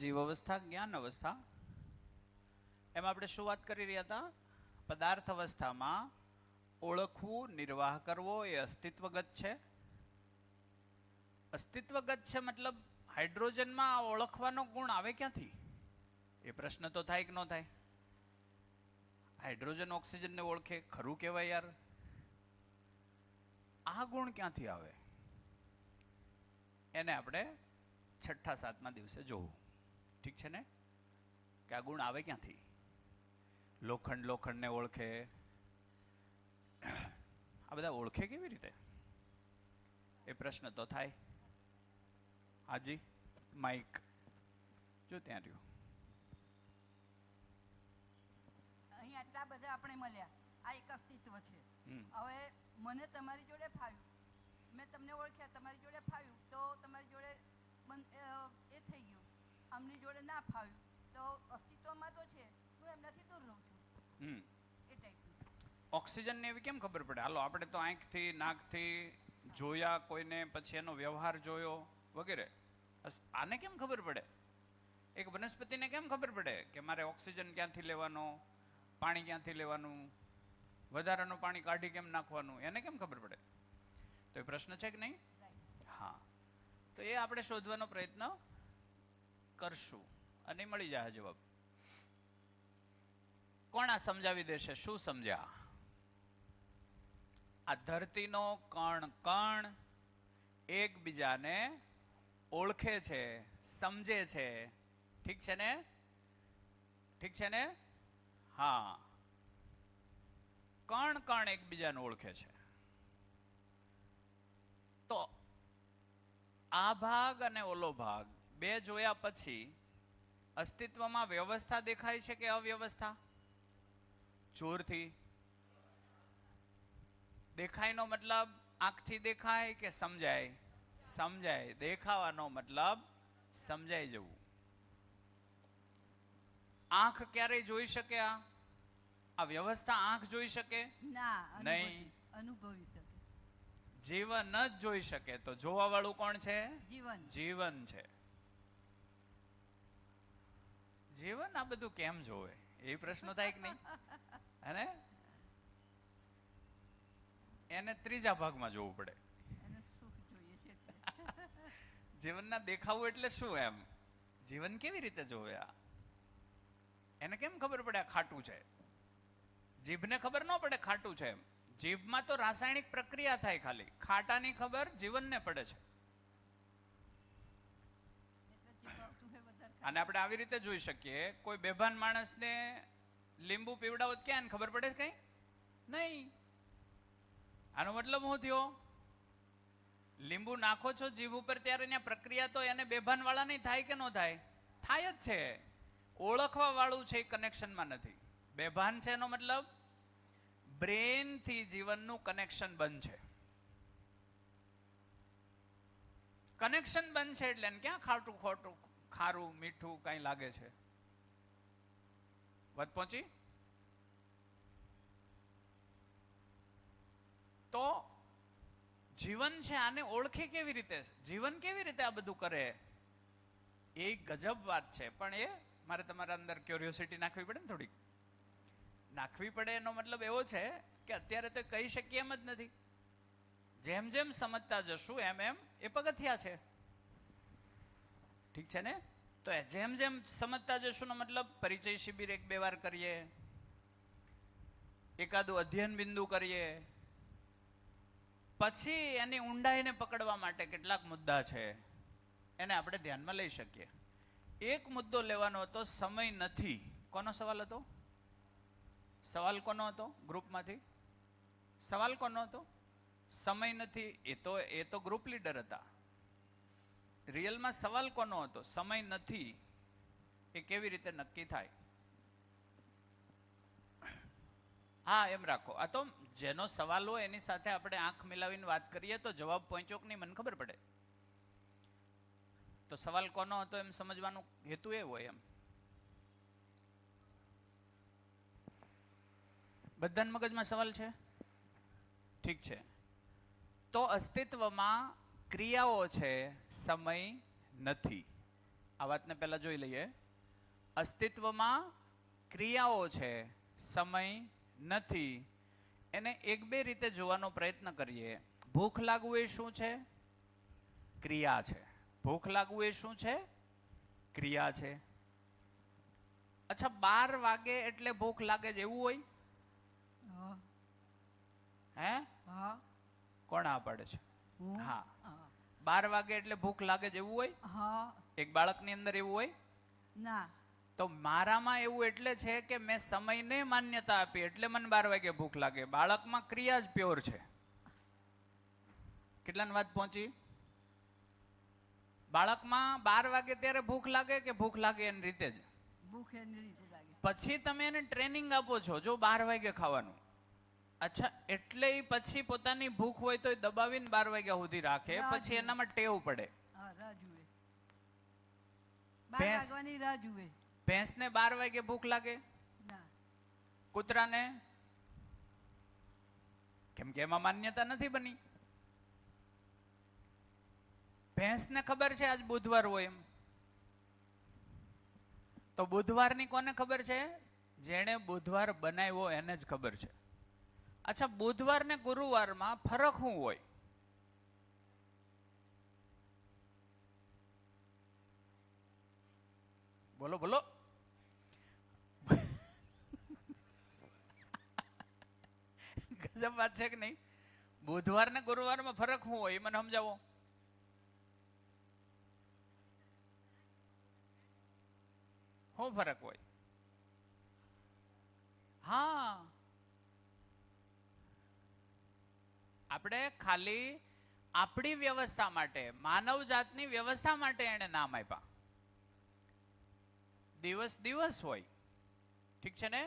જીવ અવસ્થા, જ્ઞાન અવસ્થા. એમાં આપણે શું વાત કરી રહ્યા હતા? પદાર્થ અવસ્થામાં ઓળખવું, નિર્વાહ કરવો એ અસ્તિત્વગત છે. અસ્તિત્વગત છે મતલબ હાઇડ્રોજનમાં ઓળખવાનો ગુણ આવે ક્યાંથી? એ પ્રશ્ન તો થાય કે ન થાય? હાઇડ્રોજન ઓક્સિજનને ઓળખે, ખરું કહેવાય યાર? આ ગુણ ક્યાંથી આવે? એને આપણે 6થા 7મા દિવસે જોવું. ઠીક છે ને? કે આ ગુણ આવે ક્યાંથી? લોખંડ લોખંડને ઓળખે, આ બધા ઓળખે કેવી રીતે? એ પ્રશ્ન તો થાય. હાજી માઇક જો ત્યાં રહ્યું. અહીં આટલા બધા આપણે મળ્યા, આ એક અસ્તિત્વ છે. હવે મને તમારી જોડે ફાવ્યું, મેં તમને ઓળખ્યા, તમારી જોડે ફાવ્યું તો તમારી જોડે એ થઈ ગયું. આમની જોડે ના ફાવ્યું તો અસ્તિત્વમાં તો છે, હું એમનાથી દૂર રહું છું. એ ટાઈપનું ઓક્સિજન ને એવી કેમ ખબર પડે? હાલો આપણે તો આંખથી નાકથી જોયા કોઈને, પછી એનો વ્યવહાર જોયો વગેરે. આને કેમ ખબર પડે? એક વનસ્પતિને કેમ ખબર પડે કે મારે ઓક્સિજન ક્યાંથી લેવાનો, પાણી ક્યાંથી લેવાનું, વધારાનું પાણી કાઢી કેમ નાખવાનું, એને કેમ ખબર પડે? તો એ પ્રશ્ન છે કે નહીં? હા, તો એ આપણે શોધવાનો પ્રયત્ન કરશું અને મળી જાય જવાબ. કોણ આ સમજાવી દેશે? શું સમજ્યા? આ ધરતીનો કણ કણ એકબીજાને ઓળખે છે, સમજે છે. ઠીક છે ને? ઠીક છે ને? હા, કણ કણ એકબીજાને ઓળખે છે. તો આ ભાગ અને ઓલો ભાગ બે જોયા પછી અસ્તિત્વમાં વ્યવસ્થા દેખાય છે કે અવ્યવસ્થા? જોરથી દેખાય નો મતલબ આંખથી દેખાય કે સમજાય? સમજાય. દેખાવાનો મતલબ સમજાઈ જવું. આંખ ક્યારેય જોઈ શકે? આ વ્યવસ્થા આંખ જોઈ શકે? ના, નહીં. અનુભવી શકે. જીવન જ જોઈ શકે. તો જોવા વાળું કોણ છે? જીવન. જીવન છે. જીવન આ બધું કેમ જોવે? એ પ્રશ્ન થાય કે નહીં? અને એને ત્રીજા ભાગમાં જોવું પડે. એને સુખ જોઈએ છે. જીવનના દેખાવું એટલે શું? એમ જીવન કેવી રીતે જોવે? એને કેમ ખબર પડે આ ખાટું છે? જીભને ખબર ન પડે ખાટું છે એમ. જીભમાં તો રાસાયણિક પ્રક્રિયા થાય ખાલી. ખાટાની ખબર જીવનને પડે છે. અને આપણે આવી રીતે જોઈ શકીએ, કોઈ બેભાન માણસને લીંબુ પીવડાવો ક્યાં ખબર પડે કઈ નહીં. આનો મતલબ શું થયો? લીંબુ નાખો છો જીભ ઉપર ત્યારે ત્યાં પ્રક્રિયા તો એને બેભાન વાળા નહીં થાય કે ન થાય? થાય જ છે. ઓળખવા વાળું છે, કનેક્શનમાં નથી. બેભાન છે એનો મતલબ બ્રેન થી જીવનનું કનેક્શન બંધ છે. કનેક્શન બંધ છે એટલે ક્યાં ખાટું ખોટું ખારું મીઠું કઈ લાગે છે? વાત પહોંચી? તો જીવન છે, આને ઓળખે કેવી રીતે? જીવન કેવી રીતે આ બધું કરે? એ ગજબ વાત છે. પણ એ મારે તમારા અંદર ક્યુરિયોસિટી નાખવી પડે ને, થોડીક નાખવી પડે. એનો મતલબ એવો છે કે અત્યારે તો કહી શકીએ એમ જ નથી. જેમ જેમ સમજતા જશું એમ એમ એ પગથિયા છે. ઠીક છે ને? તો જેમ જેમ સમજતા જશું નો મતલબ પરિચય શિબિર 1-2 વાર કરીએ, એકાદું અધ્યયન બિંદુ કરીએ, પછી એની ઊંડાઈને પકડવા માટે કેટલાક મુદ્દા છે એને આપણે ધ્યાનમાં લઈ શકીએ. એક મુદ્દો લેવાનો હતો, સમય નથી. કોનો સવાલ હતો? સવાલ કોનો હતો ગ્રુપમાંથી? સવાલ કોનો હતો? સમય નથી. એ તો ગ્રુપ લીડર હતા. રિયલમાં સવાલ કોનો હતો? સમય નથી. એ કેવી રીતે નક્કી થાય? હા, એમ રાખો. આ તો જેનો સવાલ હોય એની સાથે આપણે આંખ મિલાવીને વાત કરીએ તો જવાબ પહોંચ્યો કે નહીં મને ખબર પડે. તો સવાલ કોનો હતો એમ સમજવાનું હેતુ એ હોય. એમ બધાના મગજમાં સવાલ છે? ઠીક છે. તો અસ્તિત્વમાં ક્રિયાઓ છે, સમય નથી. આ વાતને પહેલા જોઈ લઈએ. અસ્તિત્વમાં ક્રિયાઓ છે, સમય નથી. એને એક બે રીતે જોવાનો પ્રયત્ન કરીએ. ભૂખ લાગવું એ શું છે? ક્રિયા છે. ભૂખ લાગવું એ શું છે? ક્રિયા છે. અચ્છા, 12 વાગે એટલે ભૂખ લાગે જ એવું હોય? હા, હે? હા, કોણ આ પાડે છે? હું? હા, હા, 12 વાગે એટલે ભૂખ લાગે જ એવું હોય? હા, એક બાળકની અંદર એવું હોય? ના, તો મારામાં એવું એટલે છે કે મેં સમયને માન્યતા આપી એટલે મને 12 વાગે ભૂખ લાગે. બાળકમાં ક્રિયા જ પ્યોર છે. કેટલાની વાત પહોંચી? બાળકમાં 12 વાગે ત્યારે ભૂખ લાગે કે ભૂખ લાગે એની રીતે જ? ભૂખ એની રીતે લાગે. પછી તમે એને ટ્રેનિંગ આપો છો, જો 12 વાગે ખાવાનું. અચ્છા, એટલે ઈ પછી પોતાની ભૂખ હોય તો દબાવીને 12 વાગ્યા સુધી રાખે, રાહ પછી જુએ. એનામાં ટેવ પડે. હા, રાહ જુએ. 12 ભેંસ. વાગવાની રાહ જુએ. ભેંસને 12 વાગે ભૂખ લાગે? ના, કૂતરાને? કેમ કે એમાં માન્યતા નથી બની. ભેંસને ખબર છે આજ બુધવાર હોય એમ. તો બુધવારની કોને ખબર છે? જેણે બુધવાર બનાવ્યો એને જ ખબર છે. અચ્છા, બુધવાર ને ગુરુવારમાં ફરક શું હોય? બોલો બોલો. ગજબ વાત છે કે નહીં? બુધવાર ને ગુરુવારમાં ફરક શું હોય એ મને સમજાવો. શું ફરક હોય? હા, આપણે ખાલી આપણી વ્યવસ્થા માટે, માનવ જાતની વ્યવસ્થા માટે એને નામ આપ્યા. દિવસ દિવસ હોય, ઠીક છે ને?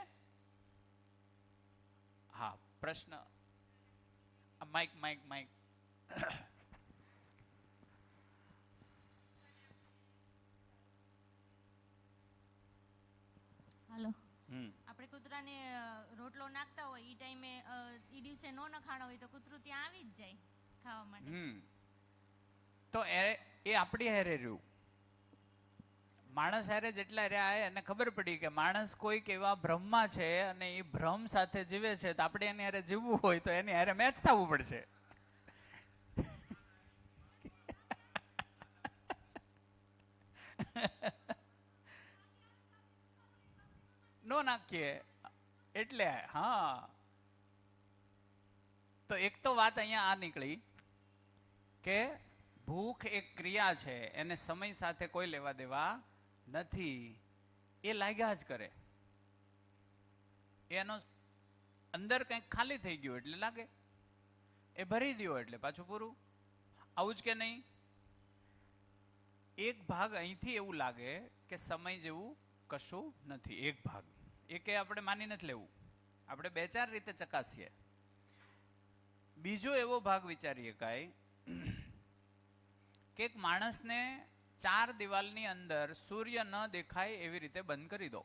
હા, પ્રશ્ન. Mike mike mike. હાલો. હમ. આપણે કૂતરાને રોટલો નાખતા હોય એ ટાઈમે એ દિવસે નો નખાણો હોય તો કૂતરું ત્યાં આવી જ જાય ખાવા માટે. તો એ આપણી હારે રહ્યું. માણસ હારે જેટલા રહ્યા એને ખબર પડી કે માણસ કોઈક એવા ભ્રમમાં છે અને એ ભ્રમ સાથે જીવે છે, તો આપણે એની હારે જીવવું હોય તો એની હારે મેચ થવું પડશે. નો નાખીએ એટલે હા. તો એક તો વાત અહીંયા આ નીકળી કે ભૂખ એક ક્રિયા છે, એને સમય સાથે કોઈ લેવા દેવા નથી. એ લાગ્યા જ કરે. એનો અંદર કંઈક ખાલી થઈ ગયું એટલે લાગે, એ ભરી દો એટલે પાછું પૂરું. આવું જ કે નહીં? એક ભાગ અહીંથી એવું લાગે કે સમય જેવું કશું નથી. એક ભાગ એ કે આપણે માની નથી લેવું, આપણે 2-4 રીતે ચકાસીએ. બીજો એવો ભાગ વિચારીએ કાંઈ કે એક માણસને 4 દિવાલની અંદર સૂર્ય ન દેખાય એવી રીતે બંધ કરી દો,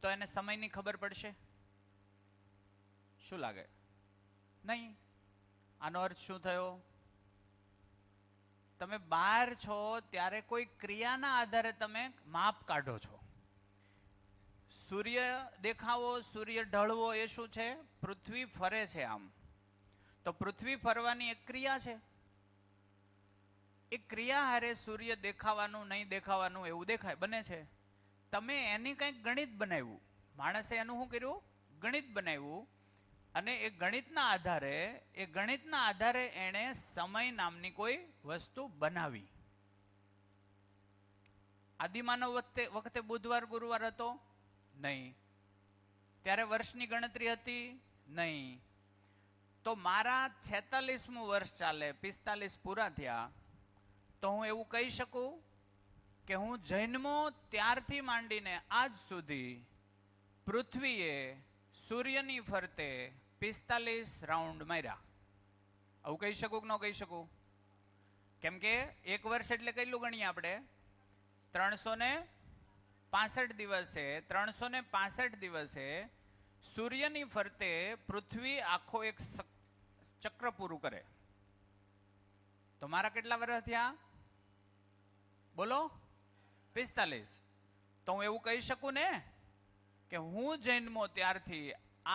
તો એને સમયની ખબર પડશે? શું લાગે? નહીં. આનો અર્થ શું થયો? તમે બહાર છો ત્યારે કોઈ ક્રિયાના આધારે તમે માપ કાઢો છો. સૂર્ય દેખાવો, સૂર્ય ઢળવો એ શું છે? પૃથ્વી ફરે છે આમ. તો પૃથ્વી ફરવાની એક ક્રિયા છે. એ ક્રિયા હારે સૂર્ય દેખાવાનું નહીં દેખાવાનું એવું દેખાય બને છે. તમે એની કંઈક ગણિત બનાવ્યું. માણસે એનું શું કર્યું? ગણિત બનાવ્યું. અને એ ગણિતના આધારે એણે સમય નામની કોઈ વસ્તુ બનાવી. આદિમાનવ વખતે બુધવાર ગુરુવાર હતો? નહીં. ત્યારે વર્ષની ગણતરી હતી? નહીં. તો મારા 46મું વર્ષ ચાલે, 45 પૂરા થયા, તો હું એવું કહી શકું કે હું જન્મો ત્યારથી માંડીને આજ સુધી પૃથ્વીએ સૂર્યની ફરતે 45 રાઉન્ડ માર્યા. આવું કહી શકું કે ન કહી શકું? કેમ કે એક વર્ષ એટલે કેટલું ગણીએ આપણે? 365 દિવસે સૂર્યની ફરતે પૃથ્વી આખો એક ચક્ર પૂરું કરે. તો મારા કેટલા વર્ષ થયા? બોલો 45. તો હું એવું કહી શકું ને કે હું જન્મો ત્યારથી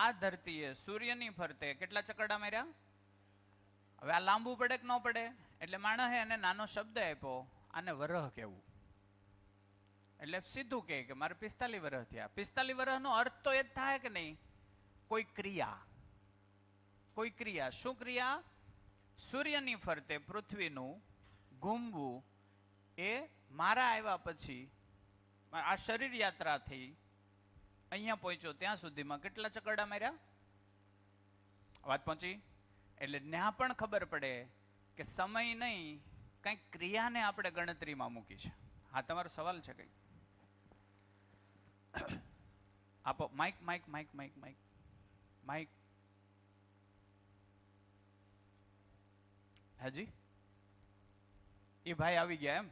આ ધરતીએ સૂર્યની ફરતે કેટલા ચકરડા માર્યા? હવે આ લાંબુ પડે કે ન પડે? એટલે માણસે એને નાનો શબ્દ આપ્યો, આને વરહ કહેવું. એટલે સીધું કે મારે 45 વર્ષ થયા. 45 વર્ષનો અર્થ તો એ જ થાય કે નહીં? કોઈ ક્રિયા. કોઈ ક્રિયા. શું ક્રિયા? સૂર્યની ફરતે પૃથ્વીનું ઘૂમવું એ મારા આવ્યા પછી આ શરીર યાત્રાથી અહીંયા પહોંચ્યો ત્યાં સુધીમાં કેટલા ચકરડા માર્યા? વાત પહોંચી? એટલે ત્યાં પણ ખબર પડે કે સમય નહીં, કંઈક ક્રિયાને આપણે ગણતરીમાં મૂકી છે. હા, તમારો સવાલ છે કંઈક? આપો mike mike mike mike mike mike. હાજી, એ ભાઈ આવી ગયા એમ?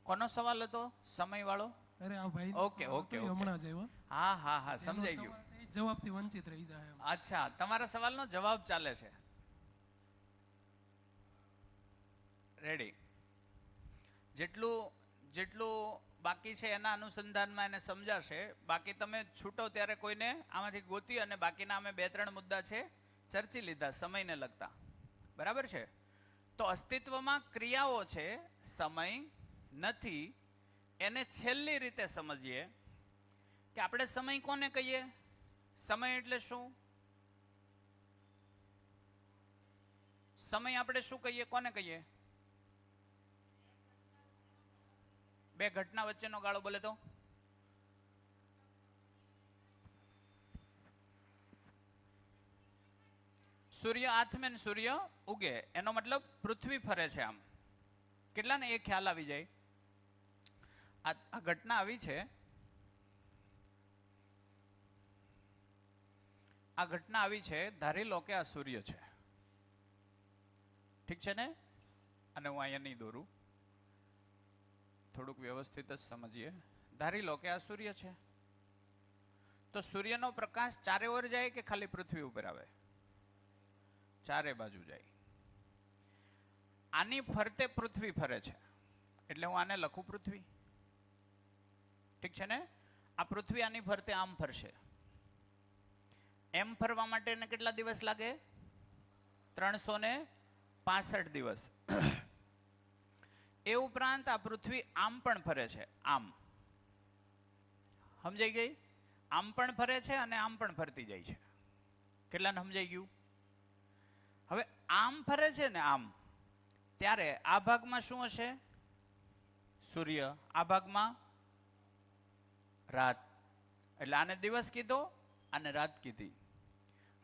કોનો સવાલ હતો? સમય વાળો? અરે આ ભાઈ ઓકે ઓકે હમણાં જ આવ્યો. હા હા હા, સમજાઈ ગયું. જવાબથી વંચિત રહી જાય એમ. અચ્છા, તમારા સવાલનો જવાબ ચાલે છે. રેડી. જેટલું બાકી છે એના અનુસંધાનમાં એને સમજાશે. બાકી તમે છૂટો ત્યારે કોઈને આમાંથી ગોતી અને બાકીના અમે 2-3 મુદ્દા છે ચર્ચી લીધા સમયને લગતા. બરાબર છે? તો અસ્તિત્વમાં ક્રિયાઓ છે, સમય નથી. એને છેલ્લી રીતે સમજીએ કે આપણે સમય કોને કહીએ? સમય એટલે શું? સમય આપણે શું કહીએ? કોને કહીએ? 2 ઘટના વચ્ચેનો ગાળો બોલે તો? સૂર્ય આથમે ને સૂર્ય ઉગે, એનો મતલબ પૃથ્વી ફરે છે. આમ કેટલાને એ ખ્યાલ આવી જાય? આ ઘટના આવી છે. આ ઘટના આવી છે, ધારી લો કે આ સૂર્ય છે. ઠીક છે ને? અને હું અહીંયા નહીં દોરું, થોડુંક વ્યવસ્થિત જ સમજીએ. ધારી લો કે આ સૂર્ય છે. તો સૂર્યનો પ્રકાશ ચારે ઓર જાય કે ખાલી પૃથ્વી ઉપર આવે? ચારે બાજુ જાય. આની ફરતે પૃથ્વી ફરે છે એટલે હું આને લખું પૃથ્વી. ઠીક છે ને? આ પૃથ્વી આની ફરતે આમ ફરશે. એમ ફરવા માટે એને કેટલા દિવસ લાગે? 365 દિવસ. એ ઉપરાંત આ પૃથ્વી આમ પણ ફરે છે. આમ સમજાઈ ગઈ? આમ પણ ફરે છે અને આમ પણ ફરતી જાય છે. કેટલાને સમજાઈ ગયું? હવે આમ ફરે છે ને આમ, ત્યારે આ ભાગમાં શું હશે? સૂર્ય. આ ભાગમાં રાત. એટલે આને દિવસ કીધો, આને રાત કીધી.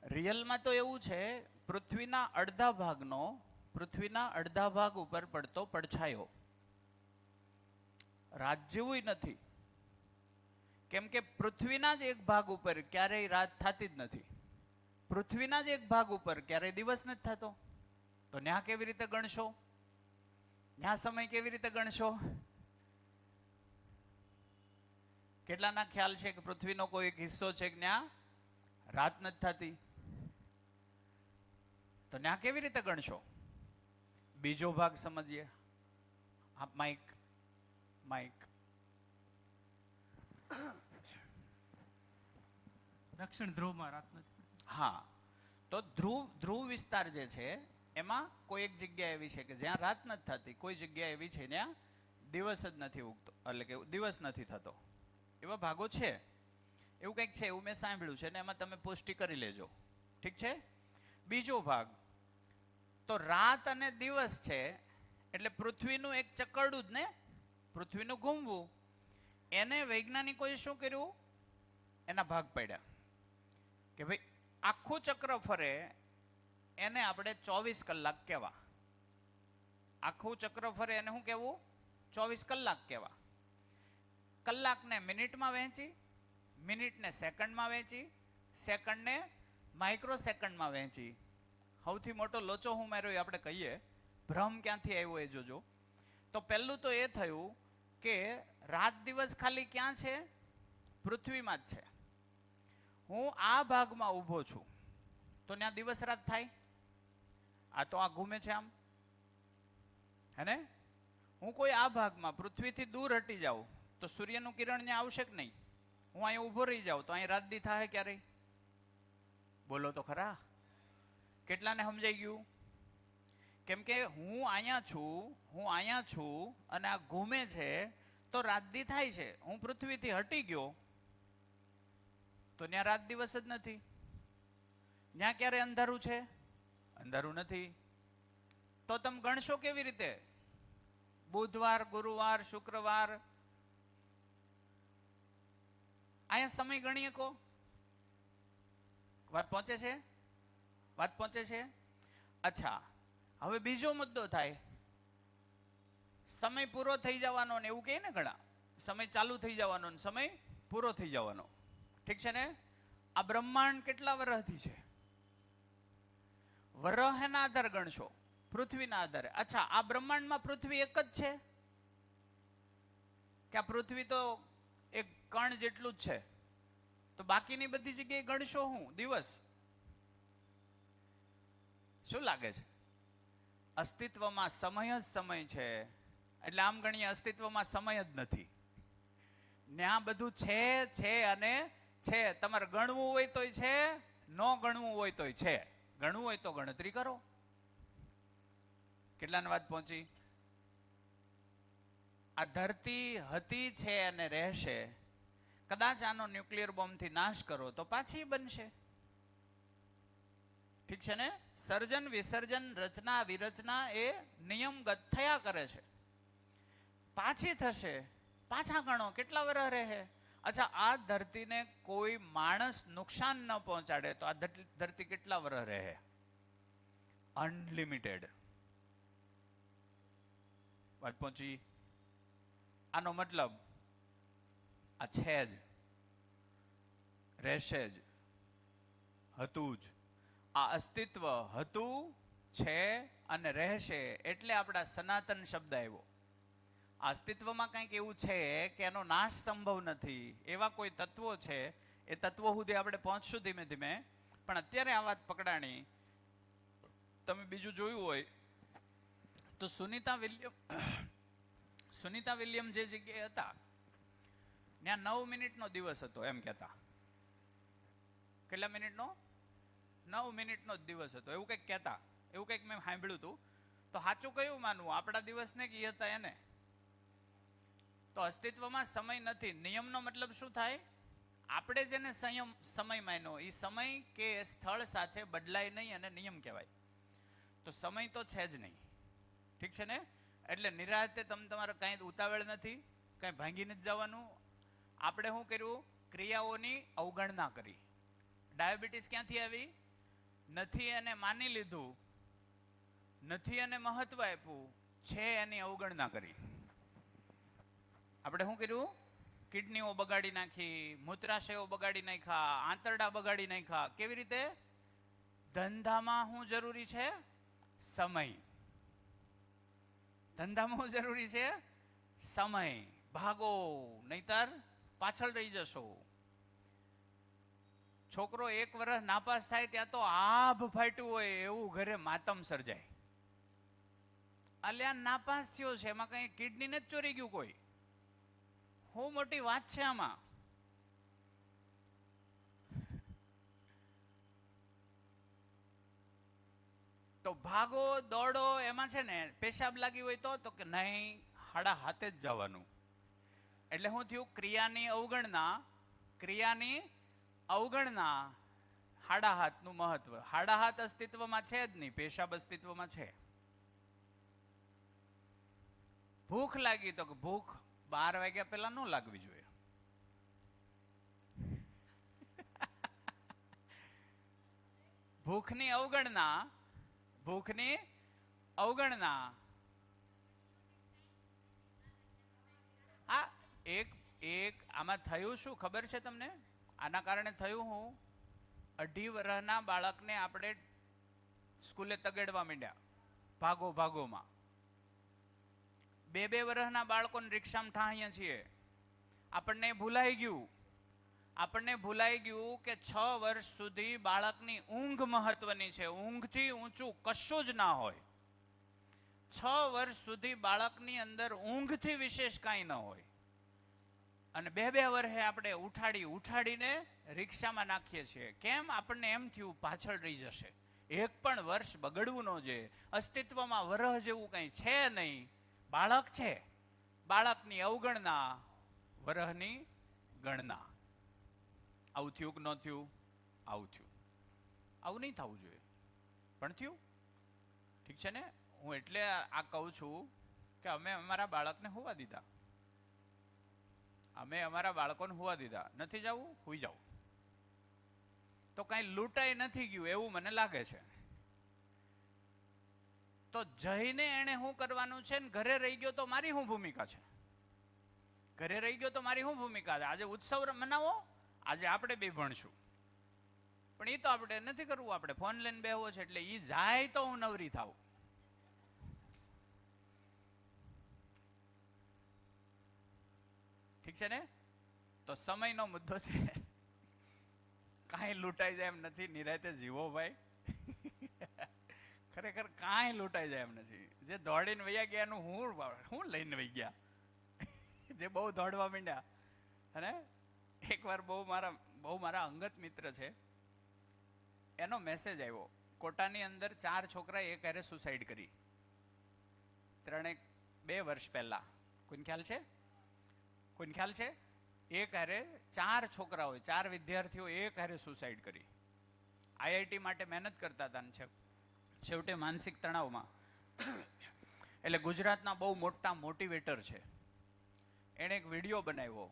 રિયલમાં તો એવું છે, પૃથ્વીના અડધા ભાગ ઉપર પડતો પડછાયો રાત જેવું નથી. કેમ કે પૃથ્વીના જ એક ભાગ ઉપર ક્યારેય રાત થતી જ નથી. પૃથ્વીના જ એક ભાગ ઉપર ક્યારેય દિવસ નથી થતો. તો ન્યા કેવી રીતે ગણશો? ન્યા સમય કેવી રીતે ગણશો? કેટલાના ખ્યાલ છે કે પૃથ્વીનો કોઈ એક હિસ્સો છે કે ન્યા રાત નથી થતી? તો ન્યા કેવી રીતે ગણશો? બીજો ભાગ સમજીએ. Mike mike. દક્ષિણ ધ્રુવમાં રાત નથી. હા, તો ધ્રુવ વિસ્તાર જે છે એમાં કોઈ એક જગ્યા એવી છે કે જ્યાં રાત નથી થતી, કોઈ જગ્યા એવી છે ત્યાં દિવસ જ નથી ઉગતો, એટલે કે દિવસ નથી થતો. એવા ભાગો છે. એવું કંઈક છે, એવું મેં સાંભળ્યું છે ને એમાં તમે પુષ્ટિ કરી લેજો. ઠીક છે? બીજો ભાગ તો રાત અને દિવસ છે એટલે પૃથ્વીનું એક ચક્કરડું જ ને, પૃથ્વીનું ઘૂમવું. એને વૈજ્ઞાનિકોએ શું કર્યું? એના ભાગ પાડ્યા કે ભાઈ આખું ચક્ર ફરે એને આપણે 24 કલાક કહેવા. આખું ચક્ર ફરે એને શું કહેવું? 24 કલાક કહેવા. કલાકને મિનિટમાં વહેંચી, મિનિટને સેકન્ડમાં વહેંચી, સેકન્ડને માઇક્રો સેકન્ડમાં વહેંચી. સૌથી મોટો લોચો હું માર્યો એ આપણે કહીએ, ભ્રમ ક્યાંથી આવ્યો એ જોજો. તો પહેલું તો એ થયું કે રાત દિવસ ખાલી ક્યાં છે? પૃથ્વીમાં જ છે. હું આ ભાગમાં ઊભો છું તો ત્યાં દિવસ રાત થાય? આ તો આ ઘૂમે છે આમ, હે ને? હું કોઈ આ ભાગમાં પૃથ્વીથી દૂર હટી જાઉં તો સૂર્યનું કિરણ ત્યાં આવશે કે નહીં? હું અહીંયા ઊભો રહી જાઉં તો અહીં રાત દી થાય ક્યારેય? બોલો તો ખરા. કેટલાને સમજાઈ ગયું? કેમ કે હું અહીંયા છું અને આ ઘૂમે છે તો રાત દી થાય છે. હું પૃથ્વીથી હટી ગયો તો ત્યાં રાત દિવસ જ નથી. ત્યાં ક્યારે અંધારું છે? અંધારું નથી. તો તમે ગણશો કેવી રીતે? બુધવાર, ગુરુવાર, શુક્રવાર, અહીંયા સમય ગણીએ કો? વાત પહોંચે છે? વાત પહોંચે છે? અચ્છા, હવે બીજો મુદ્દો થાય. સમય પૂરો થઈ જવાનો ને એવું કહે ને ઘણા. સમય ચાલુ થઈ જવાનો ને સમય પૂરો થઈ જવાનો. ઠીક છે ને? આ બ્રહ્માંડ કેટલા વર્ષથી છે? વરહના આધાર ગણશો, પૃથ્વીના આધારે. અચ્છા, આ બ્રહ્માંડમાં પૃથ્વી એક જ છે કે આ પૃથ્વી તો એક કણ જેટલું જ છે? તો બાકીની બધી જગ્યાએ ગણશો હું દિવસ? શું લાગે છે? અસ્તિત્વમાં સમય જ સમય છે. એટલે આમ ગણીએ અસ્તિત્વમાં સમય જ નથી. ત્યાં બધું છે અને છે. તમારે ગણવું હોય તોય છે, ન ગણવું હોય તોય છે. ગણવું હોય તો ગણતરી કરો. કેટલાની વાત પહોંચી? આ ધરતી હતી, છે અને રહેશે. કદાચ આનો ન્યુક્લિયર બોમ્બથી નાશ કરો તો પાછી બનશે. ઠીક છે ને? સર્જન વિસર્જન, રચના વિરચના એ નિયમગત થયા કરે છે. પાછી થશે. પાછા ગણો કેટલા વર્ષ રહે. અચ્છા, આ ધરતીને કોઈ માણસ નુકસાન ન પહોંચાડે તો આ ધરતી કેટલા વર્ષ રહે? અનલિમિટેડ. વાત પહોંચી? આનો મતલબ આ છે જ, રહેશે જ, હતું જ. આ અસ્તિત્વ હતું, છે અને રહેશે એટલે આપણા સનાતન શબ્દ આવ્યો. અસ્તિત્વમાં કંઈક એવું છે કે એનો નાશ સંભવ નથી. એવા કોઈ તત્વો છે. એ તત્વો સુધી આપણે પહોંચશું ધીમે ધીમે. પણ અત્યારે આ વાત પકડાણી. તમે બીજું જોયું હોય તો સુનીતા વિલિયમ જે જગ્યાએ હતા ત્યાં 9 મિનિટનો દિવસ હતો એમ કહેતા. કેટલા મિનિટનો? 9 મિનિટનો જ દિવસ હતો એવું કંઈક કહેતા. એવું કંઈક મેં સાંભળ્યું હતું. તો સાચું કયું માનવું? આપણા દિવસને કે હતા એને? તો અસ્તિત્વમાં સમય નથી. નિયમનો મતલબ શું થાય? આપણે જેને સમય માન્યો એ સમય કે સ્થળ સાથે બદલાય નહીં અને નિયમ કહેવાય. તો સમય તો છે જ નહીં. ઠીક છે ને? એટલે નિરાતે તમે તમારે કાંઈ ઉતાવળ નથી, કાંઈ ભાંગી નથી જવાનું. આપણે શું કર્યું? ક્રિયાઓની અવગણના કરી. ડાયાબિટીસ ક્યાંથી આવી? નથી એને માની લીધું, નથી એને મહત્વ આપ્યું, છે એની અવગણના કરી. આપણે શું કર્યું? કિડનીઓ બગાડી નાખી, મૂત્રાશયો બગાડી નાખ્યા, આંતરડા બગાડી નાખ્યા. કેવી રીતે? ધંધામાં શું જરૂરી છે? સમય. ધંધામાં શું જરૂરી છે? સમય. ભાગો, નહીતર પાછળ રહી જશો. છોકરો 1 વર્ષ નાપાસ થાય ત્યાં તો આભ ફાટ્યું હોય એવું ઘરે માતમ સર્જાય. અલ્યા નાપાસ થયો છે, એમાં કઈ કિડની નથી ચોરી ગયું કોઈ? શું મોટી વાત છે આમાં? તો ભાગો દોડો એમાં છે ને પેશાબ લાગી હોય તો કે નહીં, હાડા હાથે જ જવાનું. એટલે શું થયું? ક્રિયાની અવગણના, હાડા હાથનું મહત્વ. હાડા હાથ અસ્તિત્વમાં છે જ નહીં, પેશાબ અસ્તિત્વમાં છે. ભૂખ લાગી તો કે ભૂખ 12 વાગ્યા પહેલા ન લાગવી જોઈએ. ભૂખની અવગણના. આ એક આમાં થયું શું ખબર છે તમને? આના કારણે થયું હું 2.5 વર્ષના બાળકને આપણે સ્કૂલે તગેડવા માંડ્યા ભાગોમાં. 2 વર્ષના બાળકોને રિક્ષામાં ઠાહીએ છીએ. આપણને ભૂલાઈ ગયું કે 6 વર્ષ સુધી બાળકની ઊંઘ મહત્વની છે. ઊંઘથી ઊંચું કશું જ ના હોય. 6 વર્ષ સુધી બાળકની અંદર ઊંઘથી વિશેષ કાંઈ ન હોય, અને 2 વર્ષે આપણે ઉઠાડીને રિક્ષામાં નાખીએ છીએ. કેમ? આપણને એમ થયું પાછળ રહી જશે. એક પણ વર્ષ બગડવું ન જોઈએ. અસ્તિત્વમાં વરહ જેવું કંઈ છે નહીં. બાળક છે, બાળકની અવગણના, વરહની ગણના. આવું થયું કે ન થયું? આવું થયું. આવું નહીં થવું જોઈએ, પણ થયું. ઠીક છે ને? હું એટલે આ કહું છું કે અમે અમારા બાળકને હોવા દીધા. અમે અમારા બાળકોને હોવા દીધા. નથી જવું? હુઈ જાવ. તો કાંઈ લૂંટાઈ નથી ગયું એવું મને લાગે છે. તો જઈને એને શું કરવાનું છે ને ઘરે રહી ગયો તો મારી શું ભૂમિકા છે? ઘરે રહી ગયો તો મારી શું ભૂમિકા છે? આજે ઉત્સવ મનાવો, આજે આપણે બે ભણશું, પણ એ તો આપણે નથી કરવું. આપણે ફોન લઈને બેહવો છે, એટલે એ જાય તો હું નવરી થાઉં. ઠીક છે ને? તો સમયનો મુદ્દો છે. કાંઈ લૂંટાઈ જાય એમ નથી. નિરાતે જીવો ભાઈ. ખરેખર કાંઈ લૂંટાઈ જાય એમ નથી. જે દોડીને વૈયા ગયા એનું હું લઈને વહી ગયા. જે બહુ દોડવા માંડ્યા. અને એકવાર બહુ મારા અંગત મિત્ર છે, એનો મેસેજ આવ્યો. કોટાની અંદર 4 છોકરા એક હારે સુસાઇડ કરી. 2 વર્ષ પહેલા. કોઈને ખ્યાલ છે? કોઈને ખ્યાલ છે? એક હારે 4 છોકરાઓ, 4 વિદ્યાર્થીઓ એક હારે સુસાઇડ કરી. IIT માટે મહેનત કરતા હતા ને છેવટે માનસિક તણાવમાં. એટલે ગુજરાતના બહુ મોટા મોટિવેટર છે, એણે એક વિડીયો બનાવ્યો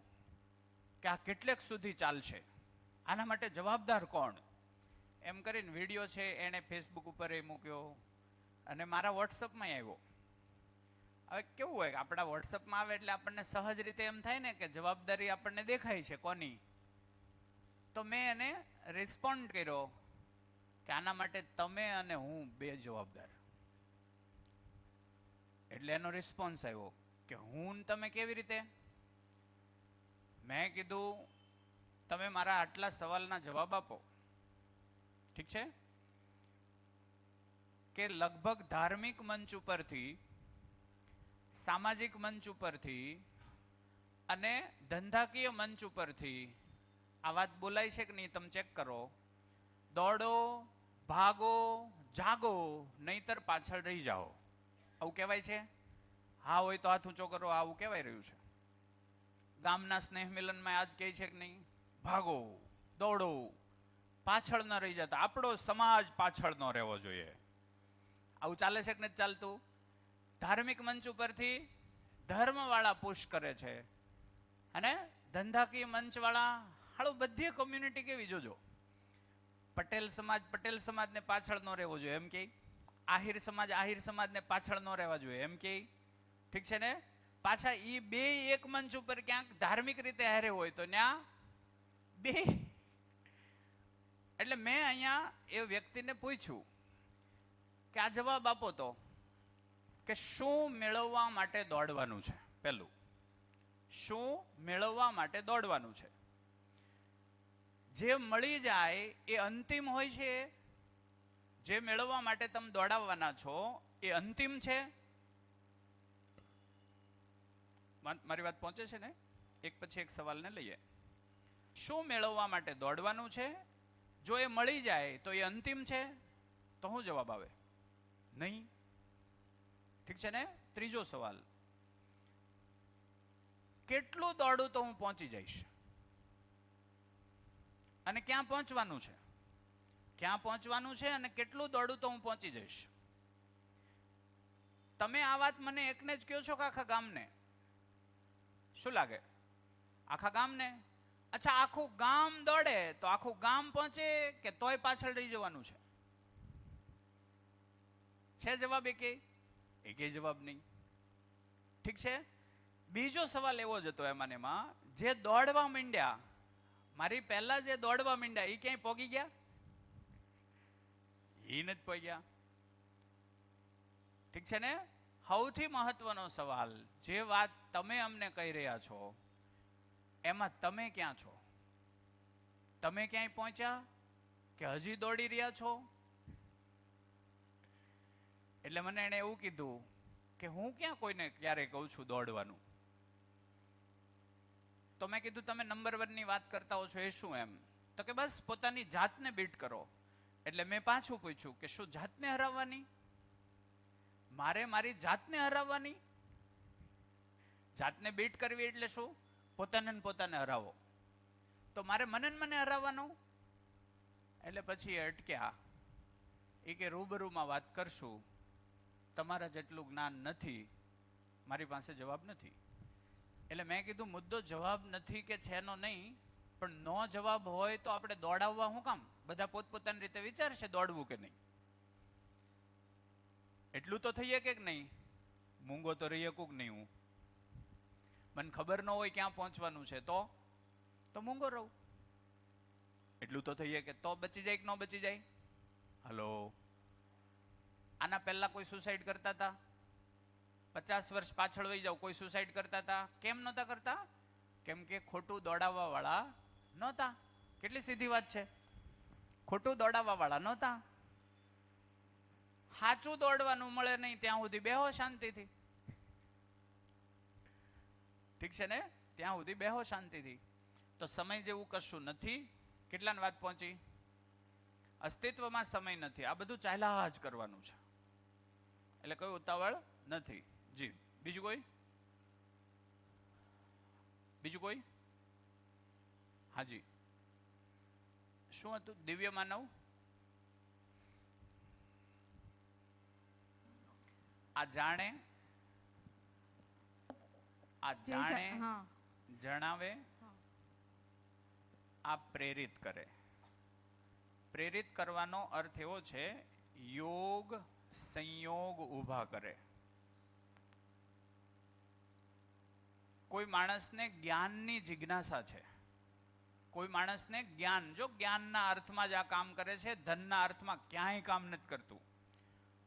કે આ કેટલેક સુધી ચાલશે, આના માટે જવાબદાર કોણ, એમ કરીને વિડીયો છે એણે ફેસબુક ઉપર એ મૂક્યો અને મારા વોટ્સઅપમાં આવ્યો. હવે કેવું હોય કે આપણા વોટ્સઅપમાં આવે એટલે આપણને સહજ રીતે એમ થાય ને કે જવાબદારી આપણને દેખાય છે કોની. તો મેં એને રિસ્પોન્ડ કર્યો કે આના માટે તમે અને હું 2 જવાબદાર. એટલે એનો રિસ્પોન્સ આવ્યો કે હું ને તમે કેવી રીતે? મેં કીધું તમે મારા આટલા સવાલના જવાબ આપો. ઠીક છે? કે લગભગ ધાર્મિક મંચ ઉપરથી, સામાજિક મંચ ઉપરથી અને ધંધાકીય મંચ ઉપરથી આ વાત બોલાય છે કે નહીં તમે ચેક કરો. દોડો, ભાગો, જાગો, નહીતર પાછળ રહી જાઓ. આવું કહેવાય છે? હા હોય તો હાથ ઊંચો કરો. આવું કહેવાય રહ્યું છે. ગામના સ્નેહ મિલનમાં આજ કહે છે કે નહીં? ભાગો, દોડો, પાછળ ન રહી જતા. આપણો સમાજ પાછળ ન રહેવો જોઈએ. આવું ચાલે છે કે નથી ચાલતું? ધાર્મિક મંચ ઉપરથી ધર્મવાળા પુશ કરે છે, અને ધંધાકીય મંચવાળા હાલો બધી કોમ્યુનિટી કેવી જોજો. પટેલ સમાજને પાછળ ન રહેવો જોઈએ એમ કે, આહિર સમાજને પાછળ ન રહેવા જોઈએ એમ કે. ઠીક છે ને? પાછા એ 2 એક મંચ ઉપર ક્યાંક ધાર્મિક રીતે હારે હોય તો ત્યાં 2. એટલે મેં અહીંયા એ વ્યક્તિને પૂછ્યું કે આ જવાબ આપો તો કે શું મેળવવા માટે દોડવાનું છે? પહેલું, શું મેળવવા માટે દોડવાનું છે? જે મળી જાય એ અંતિમ હોય છે? જે મેળવવા માટે તમે દોડાવવાના છો એ અંતિમ છે? મારી વાત પહોંચે છે ને? એક પછી એક સવાલને લઈએ. શું મેળવવા માટે દોડવાનું છે? જો એ મળી જાય તો એ અંતિમ છે? તો શું જવાબ આવે? નહીં. ઠીક છે ને? ત્રીજો સવાલ, કેટલું દોડું તો હું પહોંચી જઈશ? અને ક્યાં પહોંચવાનું છે? ક્યાં પહોંચવાનું છે અને કેટલું દોડું તો હું પહોંચી જઈશ? તમે આ વાત મને એકને જ કહો છો કે આખા ગામને? શું લાગે? આખા ગામને? અચ્છા, આખું ગામ દોડે તો આખું ગામ પહોંચે કે તોય પાછળ રહી જવાનું છે? છે જવાબ એકે જવાબ નહીં. ઠીક છે? બીજો સવાલ એવો જ હતો એમાં જે દોડવા માંડ્યા, મારી પહેલા જે દોડવા માંડ્યા એ ક્યાંય પોગી ગયા? એ નથી પોગ્યા. ઠીક છે ને? સૌથી મહત્વનો સવાલ, જે વાત તમે અમને કહી રહ્યા છો એમાં તમે ક્યાં છો? તમે ક્યાંય પહોંચ્યા કે હજી દોડી રહ્યા છો? એટલે મને એણે એવું કીધું કે હું ક્યાં કોઈને ક્યારે કહું છું દોડવાનું. તો મેં કીધું તમે નંબર 1 ની વાત કરતા હો છો એ શું એમ? તો કે બસ પોતાની જાતને બીટ કરો. એટલે મેં પાછું પૂછ્યું કે શું જાતને હરાવવાની? મારે મારી જાતને હરાવવાની? જાતને બીટ કરવી એટલે શું? પોતાને ને પોતાને હરાવો. તો મારે મને ને મને હરાવવાનો? એટલે પછી એ અટક્યા. એ કે રૂબરૂમાં વાત કરશું, તમારા જેટલું જ્ઞાન નથી, મારી પાસે જવાબ નથી. એટલે મેં કીધું મુદ્દો જવાબ નથી કે છેનો નહીં, પણ નો જવાબ હોય તો આપણે દોડાવવા શું કામ? બધા પોતપોતાની રીતે વિચારશે દોડવું કે નહીં. એટલું તો થઈએ કે નહીં? મૂંગો તો રહી શકું કે નહીં હું? મને ખબર ન હોય ક્યાં પહોંચવાનું છે તો મૂંગો રહું. એટલું તો થઈએ કે તો બચી જાય કે ન બચી જાય? હલો, આના પહેલા કોઈ સુસાઇડ કરતા હતા? 50 વર્ષ પાછળ વહી જાવ, કોઈ સુસાઇડ કરતા હતા? કેમ નહોતા કરતા? કેમ કે ખોટું દોડાવવા વાળા નહોતા. કેટલી સીધી વાત છે. ખોટું દોડાવવા વાળા નહોતા. સાચું દોડવાનું મળે નહીં ત્યાં સુધી બેહો શાંતિથી. ઠીક છે ને? ત્યાં સુધી બેહો શાંતિથી. તો સમય જેવું કશું નથી. કેટલાની વાત પહોંચી? અસ્તિત્વમાં સમય નથી. આ બધું ચાલ્યા જ કરવાનું છે. એટલે કોઈ ઉતાવળ નથી. જી, બીજું કોઈ? બીજું કોઈ? હાજી, શું હતું? દિવ્ય માનવ. આ જાણે જણાવે, આ પ્રેરિત કરે. પ્રેરિત કરવાનો અર્થ એવો છે યોગ સંયોગ ઊભા કરે. કોઈ માણસને જ્ઞાનની જિજ્ઞાસા છે, કોઈ માણસને જ્ઞાન, જો જ્ઞાનના અર્થમાં જ આ કામ કરે છે, ધનના અર્થમાં ક્યાંય કામ નથી કરતું.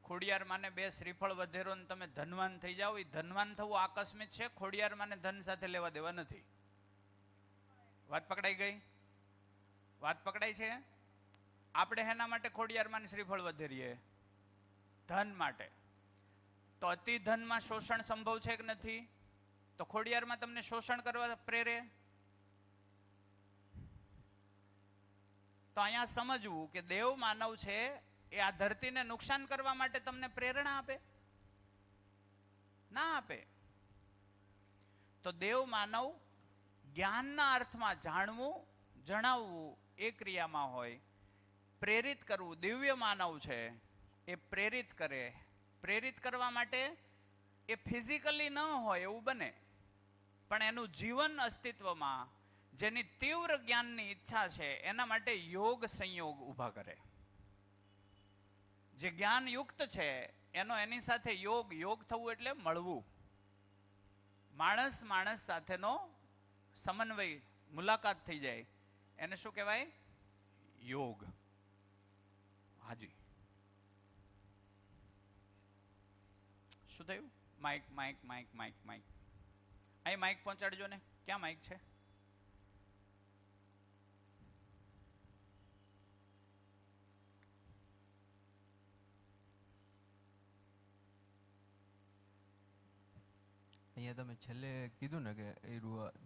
ખોડિયાર માને 2 શ્રીફળ વધેરો ને તમે ધનવાન થઈ જાઓ, એ ધનવાન થવું આકસ્મિક છે. ખોડિયાર માને ધન સાથે લેવા દેવા નથી. વાત પકડાઈ ગઈ? વાત પકડાઈ છે? આપણે હેના માટે ખોડિયાર માને શ્રીફળ વધેરીએ? ધન માટે. તો અતિ ધનમાં શોષણ સંભવ છે કે નથી? તો ખોડિયારમાં તમને શોષણ કરવા પ્રેરે? તો અહીંયા સમજવું કે દેવ માનવ છે એ આ ધરતીને નુકસાન કરવા માટે તમને પ્રેરણા આપે? ના આપે. તો દેવ માનવ જ્ઞાનના અર્થમાં જાણવું, જણાવવું એ ક્રિયામાં હોય. પ્રેરિત કરવું, દિવ્ય માનવ છે એ પ્રેરિત કરે. પ્રેરિત કરવા માટે એ ફિઝિકલી ન હોય એવું બને, પણ એનું જીવન અસ્તિત્વમાં, જેની તીવ્ર જ્ઞાનની ઈચ્છા છે, એના માટે યોગ સંયોગ ઊભા કરે. જે જ્ઞાન યુક્ત છે એનો એની સાથે યોગ, યોગ થવું એટલે મળવું. માણસ માણસ સાથેનો સમન્વય, મુલાકાત થઈ જાય, એને શું કહેવાય? યોગ. હાજી, શું થયું? Mike mike mike mike mike અહીં માઇક પહોંચાડજો ને. ક્યાં માઇક છે? અહીંયા તમે છેલ્લે કીધું ને કે એ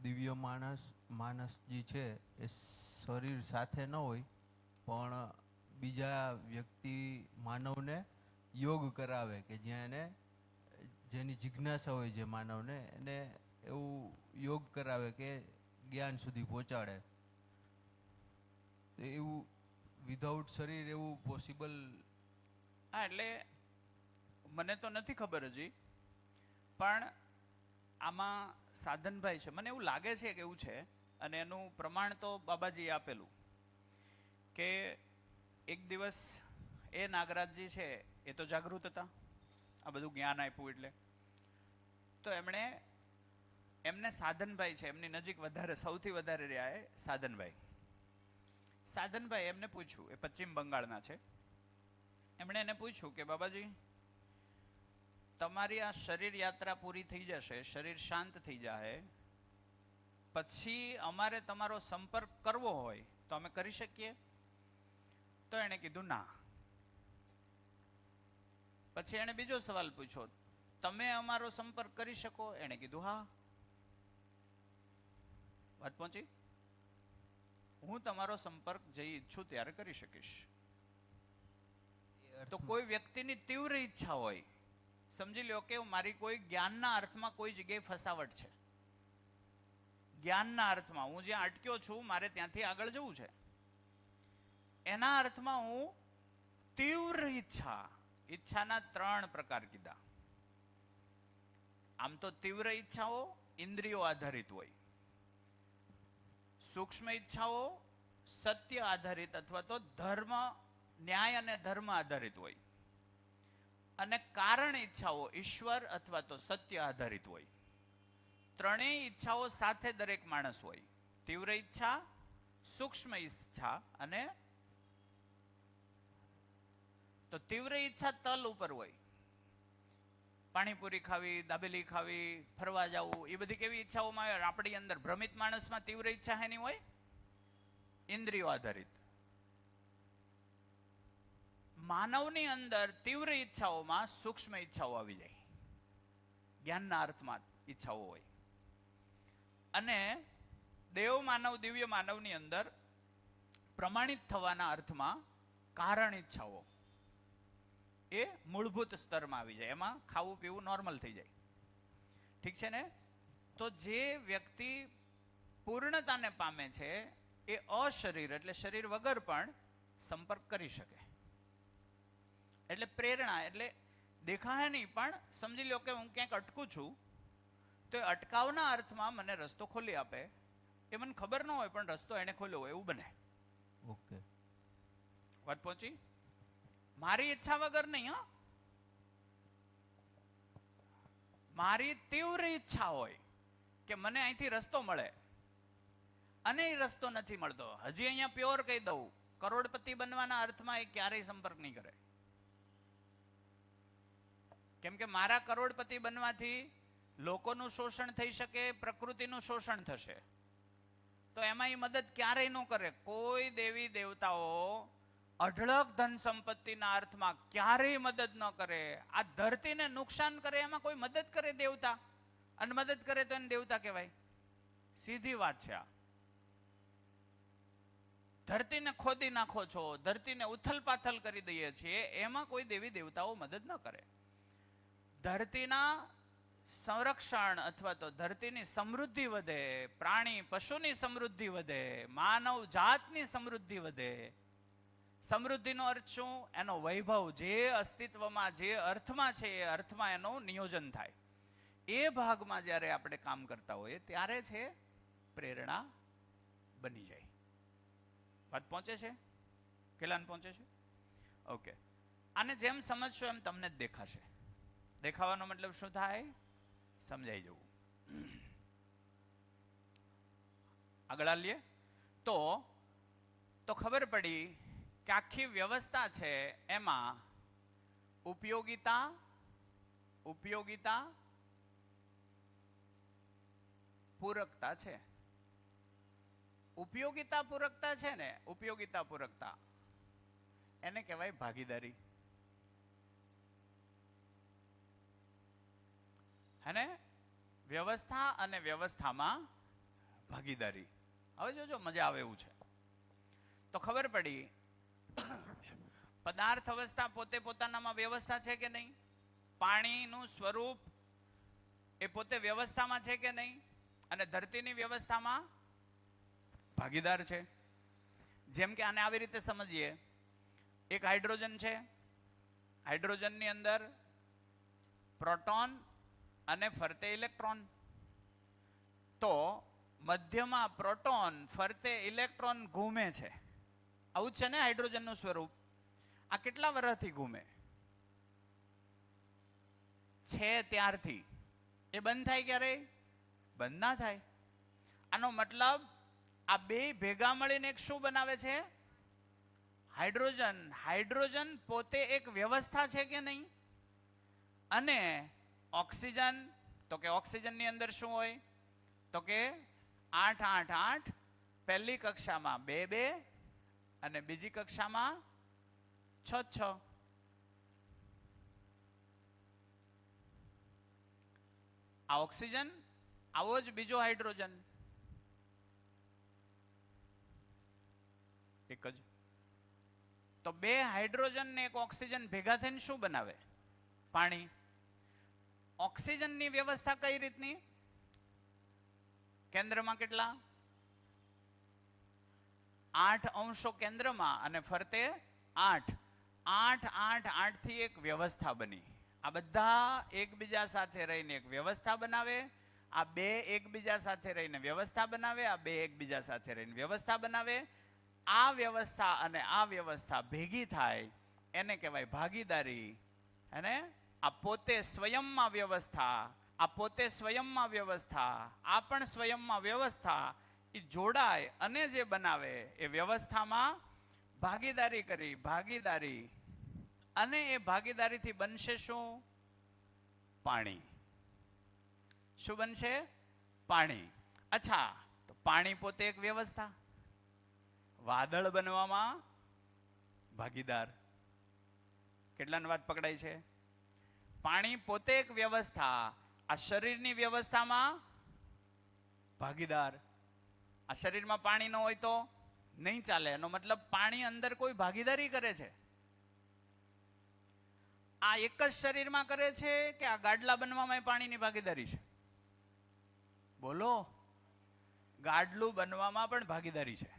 દિવ્ય માણસ જે છે એ શરીર સાથે ન હોય પણ બીજા વ્યક્તિ માનવને યોગ કરાવે, કે જ્યાં એને જેની જિજ્ઞાસા હોય જે માનવને, એને એવું યોગ કરાવે કે જ્ઞાન સુધી પહોંચાડે. એવું વિધાઉટ શરીર એવું પોસિબલ? હા, એટલે મને તો નથી ખબર હજી, પણ આમાં સાધનભાઈ છે, મને એવું લાગે છે કે એવું છે. અને એનું પ્રમાણ તો બાબાજીએ આપેલું કે એક દિવસ એ નાગરાજજી છે એ તો જાગૃત હતા, આ બધું જ્ઞાન આપ્યું એટલે. તો એમને સાધનભાઈ છે, એમની નજીક વધારે, સૌથી વધારે રહ્યા એ સાધનભાઈ. સાધનભાઈ એમને પૂછ્યું, એ પશ્ચિમ બંગાળના છે, એમણે એને પૂછ્યું કે બાબાજી, તમારી આ શરીર યાત્રા પૂરી થઈ જશે, શરીર શાંત થઈ જાય, પછી અમારે તમારો સંપર્ક કરવો હોય તો અમે કરી શકીએ? તો એણે કીધું ના. પછી એણે બીજો સવાલ પૂછ્યો, તમે અમારો સંપર્ક કરી શકો? એણે કીધું હા. વાત પહોંચી? હું તમારો સંપર્ક જઈ ઈચ્છું ત્યારે કરી શકીશ. તો કોઈ વ્યક્તિની તીવ્ર ઈચ્છા હોય, સમજી લો કે મારી કોઈ જ્ઞાનના અર્થમાં કોઈ જગ્યાએ ફસાવટ છે, જ્ઞાનના અર્થમાં હું જ્યાં અટક્યો છું મારે ત્યાંથી આગળ જવું છે, એના અર્થમાં હું તીવ્ર ઈચ્છાના 3 પ્રકાર કીધા. આમ તો તીવ્ર ઈચ્છાઓ ઇન્દ્રિયો આધારિત હોય, સૂક્ષ્મ ઈચ્છાઓ સત્ય આધારિત અથવા તો ધર્મ, ન્યાય અને ધર્મ આધારિત હોય, અને કારણ ઈચ્છાઓ ઈશ્વર અથવા તો સત્ય આધારિત હોય. ત્રણેય ઈચ્છાઓ સાથે દરેક માણસ હોય. તીવ્ર ઈચ્છા, સૂક્ષ્મ ઈચ્છા અને તો તીવ્ર ઈચ્છા તલ ઉપર હોય. પાણીપુરી ખાવી, દાબેલી ખાવી, ફરવા જવું, એ બધી કેવી ઈચ્છાઓમાં આવે? આપણી અંદર ભ્રમિત માણસમાં તીવ્ર ઈચ્છા એની હોય ઇન્દ્રિયો આધારિત. માનવની અંદર તીવ્ર ઈચ્છાઓમાં સૂક્ષ્મ ઈચ્છાઓ આવી જાય, જ્ઞાનના અર્થમાં ઈચ્છાઓ હોય. અને દેવ માનવ, દિવ્ય માનવની અંદર પ્રમાણિત થવાના અર્થમાં કારણ ઈચ્છાઓ એ મૂળભૂત સ્તરમાં આવી જાય, એમાં ખાવું પીવું નોર્મલ થઈ જાય. ઠીક છે ને? તો જે વ્યક્તિ પૂર્ણતાને પામે છે એ અશરીર એટલે શરીર વગર પણ સંપર્ક કરી શકે. એટલે પ્રેરણા એટલે દેખાય નહીં પણ સમજી લો કે હું ક્યાંક અટકું છું તો એ અટકાવના અર્થમાં મને રસ્તો ખોલી આપે. એ મને ખબર ન હોય પણ રસ્તો એને ખોલ્યો હોય એવું બને. ઓકે, વાત પહોંચી? મારી ઈચ્છા વગર નહીં. હા, મારી તીવ્ર ઈચ્છા હોય કે મને અહીંથી રસ્તો મળે અને એ રસ્તો નથી મળતો. હજી અહીંયા પ્યોર કહી દઉં, કરોડપતિ બનવાના અર્થમાં એ ક્યારેય સંપર્ક નહીં કરે. કેમ કે મારા કરોડપતિ બનવાથી લોકોનું શોષણ થઈ શકે, પ્રકૃતિનું શોષણ થશે, તો એમાં એ મદદ ક્યારેય ન કરે. કોઈ દેવી દેવતાઓ અઢળક ધન સંપત્તિના અર્થમાં ક્યારેય મદદ ન કરે. આ ધરતીને નુકસાન કરે એમાં કોઈ મદદ કરે દેવતા? અને મદદ કરે તો એને દેવતા કહેવાય? સીધી વાત છે આ. ધરતીને ખોદી નાખો છો, ધરતીને ઉથલ પાથલ કરી દઈએ છીએ, એમાં કોઈ દેવી દેવતાઓ મદદ ન કરે. ધરતીના સંરક્ષણ અથવા તો ધરતીની સમૃદ્ધિ વધે, પ્રાણી પશુની સમૃદ્ધિ વધે, માનવ જાતની સમૃદ્ધિ વધે. સમૃદ્ધિનો અર્થ શું? એનો વૈભવ, જે અસ્તિત્વમાં જે અર્થમાં છે એ અર્થમાં એનું નિયોજન થાય. એ ભાગમાં જ્યારે આપણે કામ કરતા હોઈએ ત્યારે છે પ્રેરણા બની જાય. વાત પહોંચે છે? કેલાન પહોંચે છે? ઓકે. આને જેમ સમજશો એમ તમને જ દેખાશે. દેખાવાનો મતલબ શું થાય? સમજાઈ જવું. આગળ આવીએ તો ખબર પડી કે આખી વ્યવસ્થા છે એમાં ઉપયોગિતા પૂરકતા છે. ઉપયોગિતા પૂરકતા છે ને, ઉપયોગિતા પૂરકતા એને કહેવાય ભાગીદારી. અને વ્યવસ્થા અને વ્યવસ્થામાં ભાગીદારી. હવે જોજો મજા આવે એવું છે. તો ખબર પડી પદાર્થ અવસ્થા પોતે પોતાનામાં વ્યવસ્થા છે કે નહીં? પાણીનું સ્વરૂપ એ પોતે વ્યવસ્થામાં છે કે નહીં? અને ધરતીની વ્યવસ્થામાં ભાગીદાર છે. જેમ કે આને આવી રીતે સમજીએ, એક હાઇડ્રોજન છે, હાઇડ્રોજનની અંદર પ્રોટોન અને ફરતે ઇલેક્ટ્રોન. તો મધ્યમાં પ્રોટોન, ફરતે ઇલેક્ટ્રોન ઘૂમે છે. આવું જ છે ને હાઇડ્રોજનનું સ્વરૂપ? આ કેટલા વર્ષથી ઘૂમે છે ત્યારથી? એ બંધ થાય ક્યારે? બંધ ના થાય. આનો મતલબ આ બે ભેગા મળીને એક શું બનાવે છે? હાઇડ્રોજન. હાઇડ્રોજન પોતે એક વ્યવસ્થા છે કે નહીં? અને ઓક્સિજન, તો કે ઓક્સિજનની અંદર શું હોય? તો કે 8 8 8, પહેલી કક્ષામાં 2 2 અને બીજી કક્ષામાં 6 6. આ ઓક્સિજન, આવો જ બીજો હાઇડ્રોજન, એક જ. તો બે હાઇડ્રોજન ને એક ઓક્સિજન ભેગા થઈને શું બનાવે? પાણી. ઓક્સિજનની વ્યવસ્થા કઈ રીતની? કેન્દ્રમાં કેટલા? 8 અંશો કેન્દ્રમાં અને ફરતે 8. 8, 8, 8 થી એક વ્યવસ્થા બની. આ બધા એકબીજા સાથે રહીને એક વ્યવસ્થા બનાવે. આ બે એકબીજા સાથે રહીને વ્યવસ્થા બનાવે. આ બે એકબીજા સાથે રહીને વ્યવસ્થા બનાવે. આ વ્યવસ્થા અને આ વ્યવસ્થા ભેગી થાય એને કહેવાય ભાગીદારી. અને આ પોતે સ્વયંમાં વ્યવસ્થા, આ પોતે સ્વયંમાં વ્યવસ્થા, આ પણ સ્વયંમાં વ્યવસ્થા, એ જોડાય અને જે બનાવે એ વ્યવસ્થામાં ભાગીદારી કરી. ભાગીદારી અને એ ભાગીદારીથી બનશે શું? પાણી. શું બનશે? પાણી. અચ્છા, તો પાણી પોતે એક વ્યવસ્થા. વાદળ બનવામાં ભાગીદાર. કેટલાની વાત પકડાય છે? પાણી પોતે એક વ્યવસ્થા. આ શરીરની વ્યવસ્થામાં ભાગીદાર. આ શરીરમાં પાણી ન હોય તો નહીં ચાલે. એનો મતલબ પાણી અંદર કોઈ ભાગીદારી કરે છે. આ એક જ શરીરમાં કરે છે કે આ ગાડલા બનવામાં પાણીની ભાગીદારી છે? બોલો. ગાડલું બનવામાં પણ ભાગીદારી છે.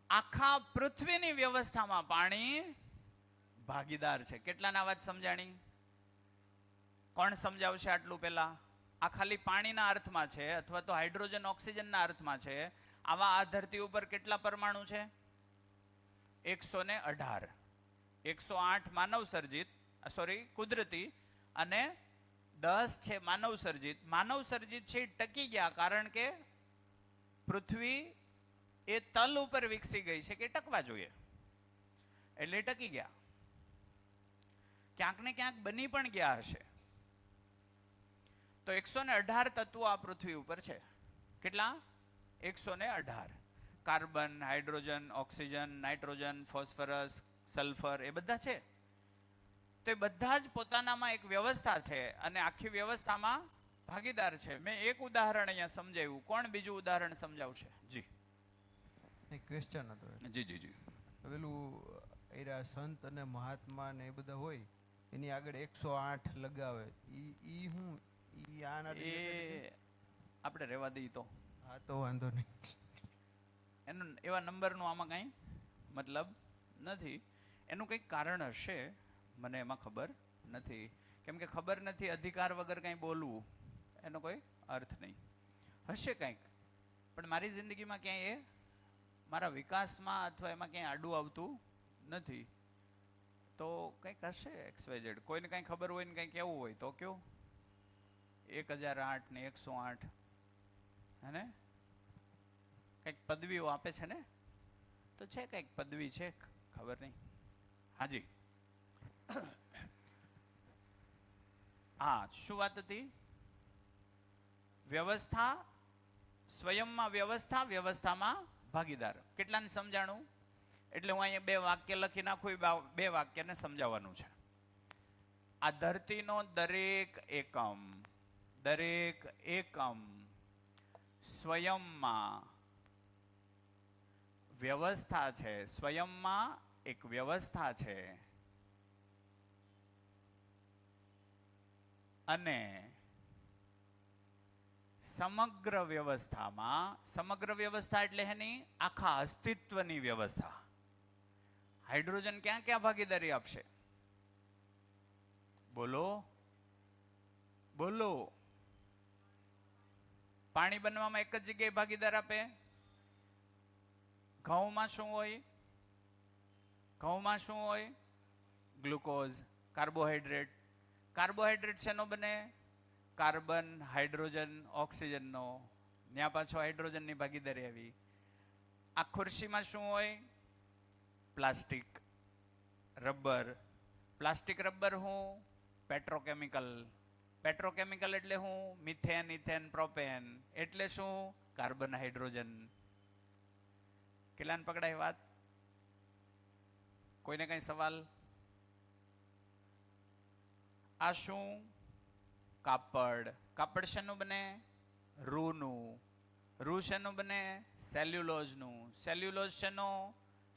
આખા પૃથ્વીની વ્યવસ્થામાં પાણી ભાગીદાર છે. કેટલાના વાત સમજાણી? કોણ સમજાવશે આટલું પહેલા? આ ખાલી પાણીના અર્થમાં છે અથવા તો હાઇડ્રોજન ઓક્સિજનના અર્થમાં છે. આવા આ ધરતી ઉપર કેટલા પરમાણુ છે? 118. 108 માનવ સર્જિત, કુદરતી, અને 10 છે માનવ સર્જિત. માનવ સર્જિત છે એ ટકી ગયા કારણ કે પૃથ્વી એ તલ ઉપર વિકસી ગઈ છે કે ટકવા જોઈએ એટલે ટકી ગયા. ક્યાંક ને ક્યાંક બની પણ ગયા હશે. તો 118 તત્વો આ પૃથ્વી ઉપર છે. કેટલા? 118. Carbon, hydrogen, oxygen, nitrogen, phosphorus, sulphur, એ બધા છે. તો એ બધા જ પોતાનામાં એક વ્યવસ્થા છે અને આખી વ્યવસ્થામાં ભાગીદાર છે. મેં એક ઉદાહરણ અહીંયા સમજાવ્યું. કોણ બીજું ઉદાહરણ સમજાવશે? જી. એક ક્વેશ્ચન હતો. જી જી જી. પેલું એરા સંત અને મહાત્મા ને એ બધા હોય એની આગળ 108 લગાવે. ઈ હું ઈ આના એ આપણે રહેવા દઈએ તો. હા, તો વાંધો નહીં. એનું એવા નંબરનું આમાં કાંઈ મતલબ નથી. એનું કંઈક કારણ હશે, મને એમાં ખબર નથી. કેમ કે ખબર નથી, અધિકાર વગર કાંઈ બોલવું એનો કોઈ અર્થ નહીં. હશે કંઈક, પણ મારી જિંદગીમાં ક્યાંય એ મારા વિકાસમાં અથવા એમાં ક્યાંય આડું આવતું નથી. તો કંઈક હશે XYZ. કોઈને કાંઈ ખબર હોય ને કંઈ કહેવું હોય તો કયો. 1008 ને 108 હે, કંઈક પદવીઓ આપે છે ને, તો છે કંઈક પદવી છે, ખબર નહીં. હાજી. હા, શું વાત હતી? વ્યવસ્થા, સ્વયંમાં વ્યવસ્થા, વ્યવસ્થામાં ભાગીદાર. કેટલાને સમજાણું? એટલે હું અહીંયા 2 વાક્ય લખી નાખું. 2 વાક્યને સમજાવવાનું છે. આ ધરતીનો દરેક એકમ સ્વયંમાં વ્યવસ્થા છે. સ્વયંમાં એક વ્યવસ્થા છે અને સમગ્ર વ્યવસ્થામાં, સમગ્ર વ્યવસ્થા એટલે એની આખા અસ્તિત્વની વ્યવસ્થા. હાઇડ્રોજન ક્યાં ક્યાં ભાગીદારી આપશે? બોલો બોલો. પાણી બનવામાં એક જ જગ્યાએ ભાગીદાર આપે. ઘઉંમાં શું હોય? ઘઉંમાં શું હોય? Glucose, carbohydrate. કાર્બોહાઈડ્રેટ શેનો બને? કાર્બન, હાઇડ્રોજન, ઓક્સિજનનો. ત્યાં પાછો હાઇડ્રોજનની ભાગીદારી આવી. આ ખુરશીમાં શું હોય? Plastic, rubber. પ્લાસ્ટિક, રબર હું? પેટ્રોકેમિકલ. પેટ્રોકેમિકલ એટલે હું? Methane, ethane, propane. એટલે શું? Carbon, hydrogen. કેટલાને પકડાય વાત? કોઈને કઈ સવાલ? આ શું? કાપડ. કાપડ શેનું બને? રૂનું. રૂ શેનું બને? સેલ્યુલોઝનું. સેલ્યુલોઝ શેનો?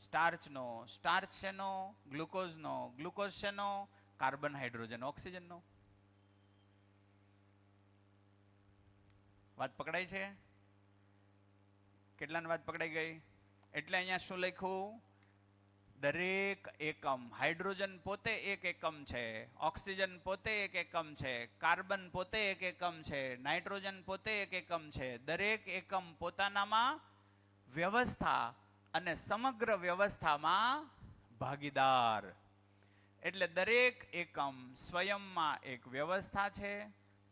સ્ટાર્ચનો. સ્ટાર્ચ શેનો? ગ્લુકોઝનો. ગ્લુકોઝ શેનો? કાર્બન, હાઇડ્રોજન, ઓક્સિજનનો. વાત પકડાય છે? કેટલાને વાત પકડાઈ ગઈ? એટલે અહીંયા શું લખ્યું? દરેક એકમ, હાઇડ્રોજન પોતે એક એકમ છે, ઓક્સિજન પોતે એક એકમ છે, કાર્બન પોતે એક એકમ છે, નાઇટ્રોજન પોતે એક એકમ છે. દરેક એકમ પોતાનામાં વ્યવસ્થા અને સમગ્ર વ્યવસ્થામાં ભાગીદાર. એટલે દરેક એકમ સ્વયંમાં એક વ્યવસ્થા છે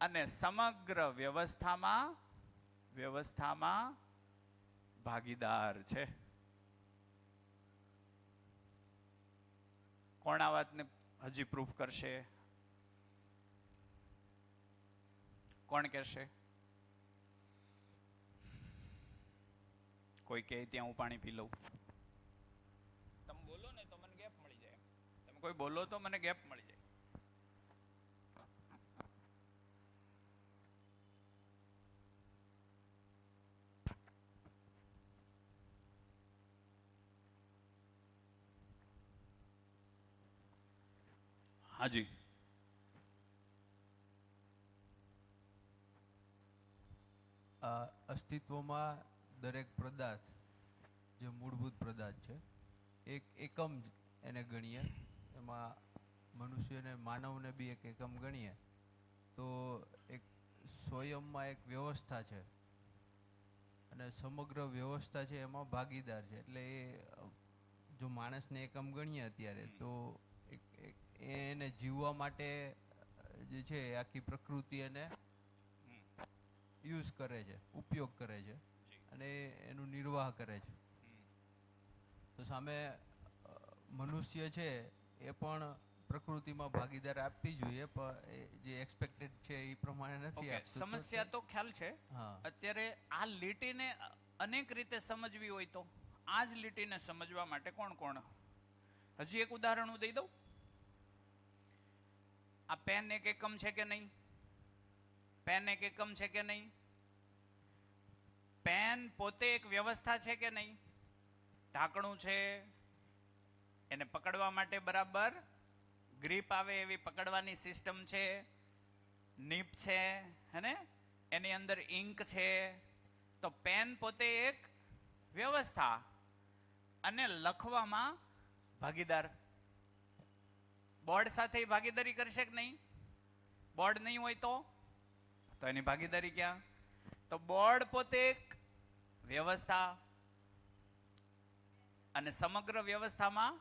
અને સમગ્ર વ્યવસ્થામાં ભાગીદાર છે. કોણ આ વાતને હજી પ્રૂફ કરશે? કોણ કહેશે? કોઈ કહે ત્યાં હું પાણી પી લઉં. તમે બોલો ને તો મને ગેપ મળી જાય. તમે કોઈ બોલો તો મને ગેપ મળી જાય. હાજી. અસ્તિત્વમાં દરેક પદાર્થ જે મૂળભૂત પદાર્થ છે એક એકમ જ એને ગણીએ. એમાં મનુષ્યને, માનવને બી એક એકમ ગણીએ તો એક સ્વયંમાં એક વ્યવસ્થા છે અને સમગ્ર વ્યવસ્થા છે એમાં ભાગીદાર છે. એટલે એ જો માણસને એકમ ગણીએ અત્યારે તો એને જીવવા માટે જે છે એ આખી પ્રકૃતિ એને યુઝ કરે છે, ઉપયોગ કરે છે અને એનું નિર્વાહ કરે છે. તો સામે મનુષ્ય છે એ પણ પ્રકૃતિમાં ભાગીદાર આપવી જોઈએ, પણ જે એક્સપેક્ટેડ છે એ પ્રમાણે નથી આપતું. સમસ્યા તો ખ્યાલ છે. હા. અત્યારે આ લીટીને અનેક રીતે સમજવી હોય તો આ જ લીટીને સમજવા માટે કોણ કોણ? હજી એક ઉદાહરણ હું દઈ દઉં. આ પેન એક એકમ છે કે નહીં? પેન એક એકમ છે કે નહીં? પેન પોતે એક વ્યવસ્થા છે કે નહીં? ઢાંકણું છે, એને પકડવા માટે બરાબર ગ્રીપ આવે એવી પકડવાની સિસ્ટમ છે, નીપ છે, હેને? એની અંદર ઇંક છે. તો પેન પોતે એક વ્યવસ્થા અને લખવામાં ભાગીદાર. બોર્ડ સાથે ભાગીદારી કરશે કે નહીં? બોર્ડ નહીં હોય તો એની ભાગીદારી ક્યાં? તો બોર્ડ પોતે એક વ્યવસ્થા અને સમગ્ર વ્યવસ્થામાં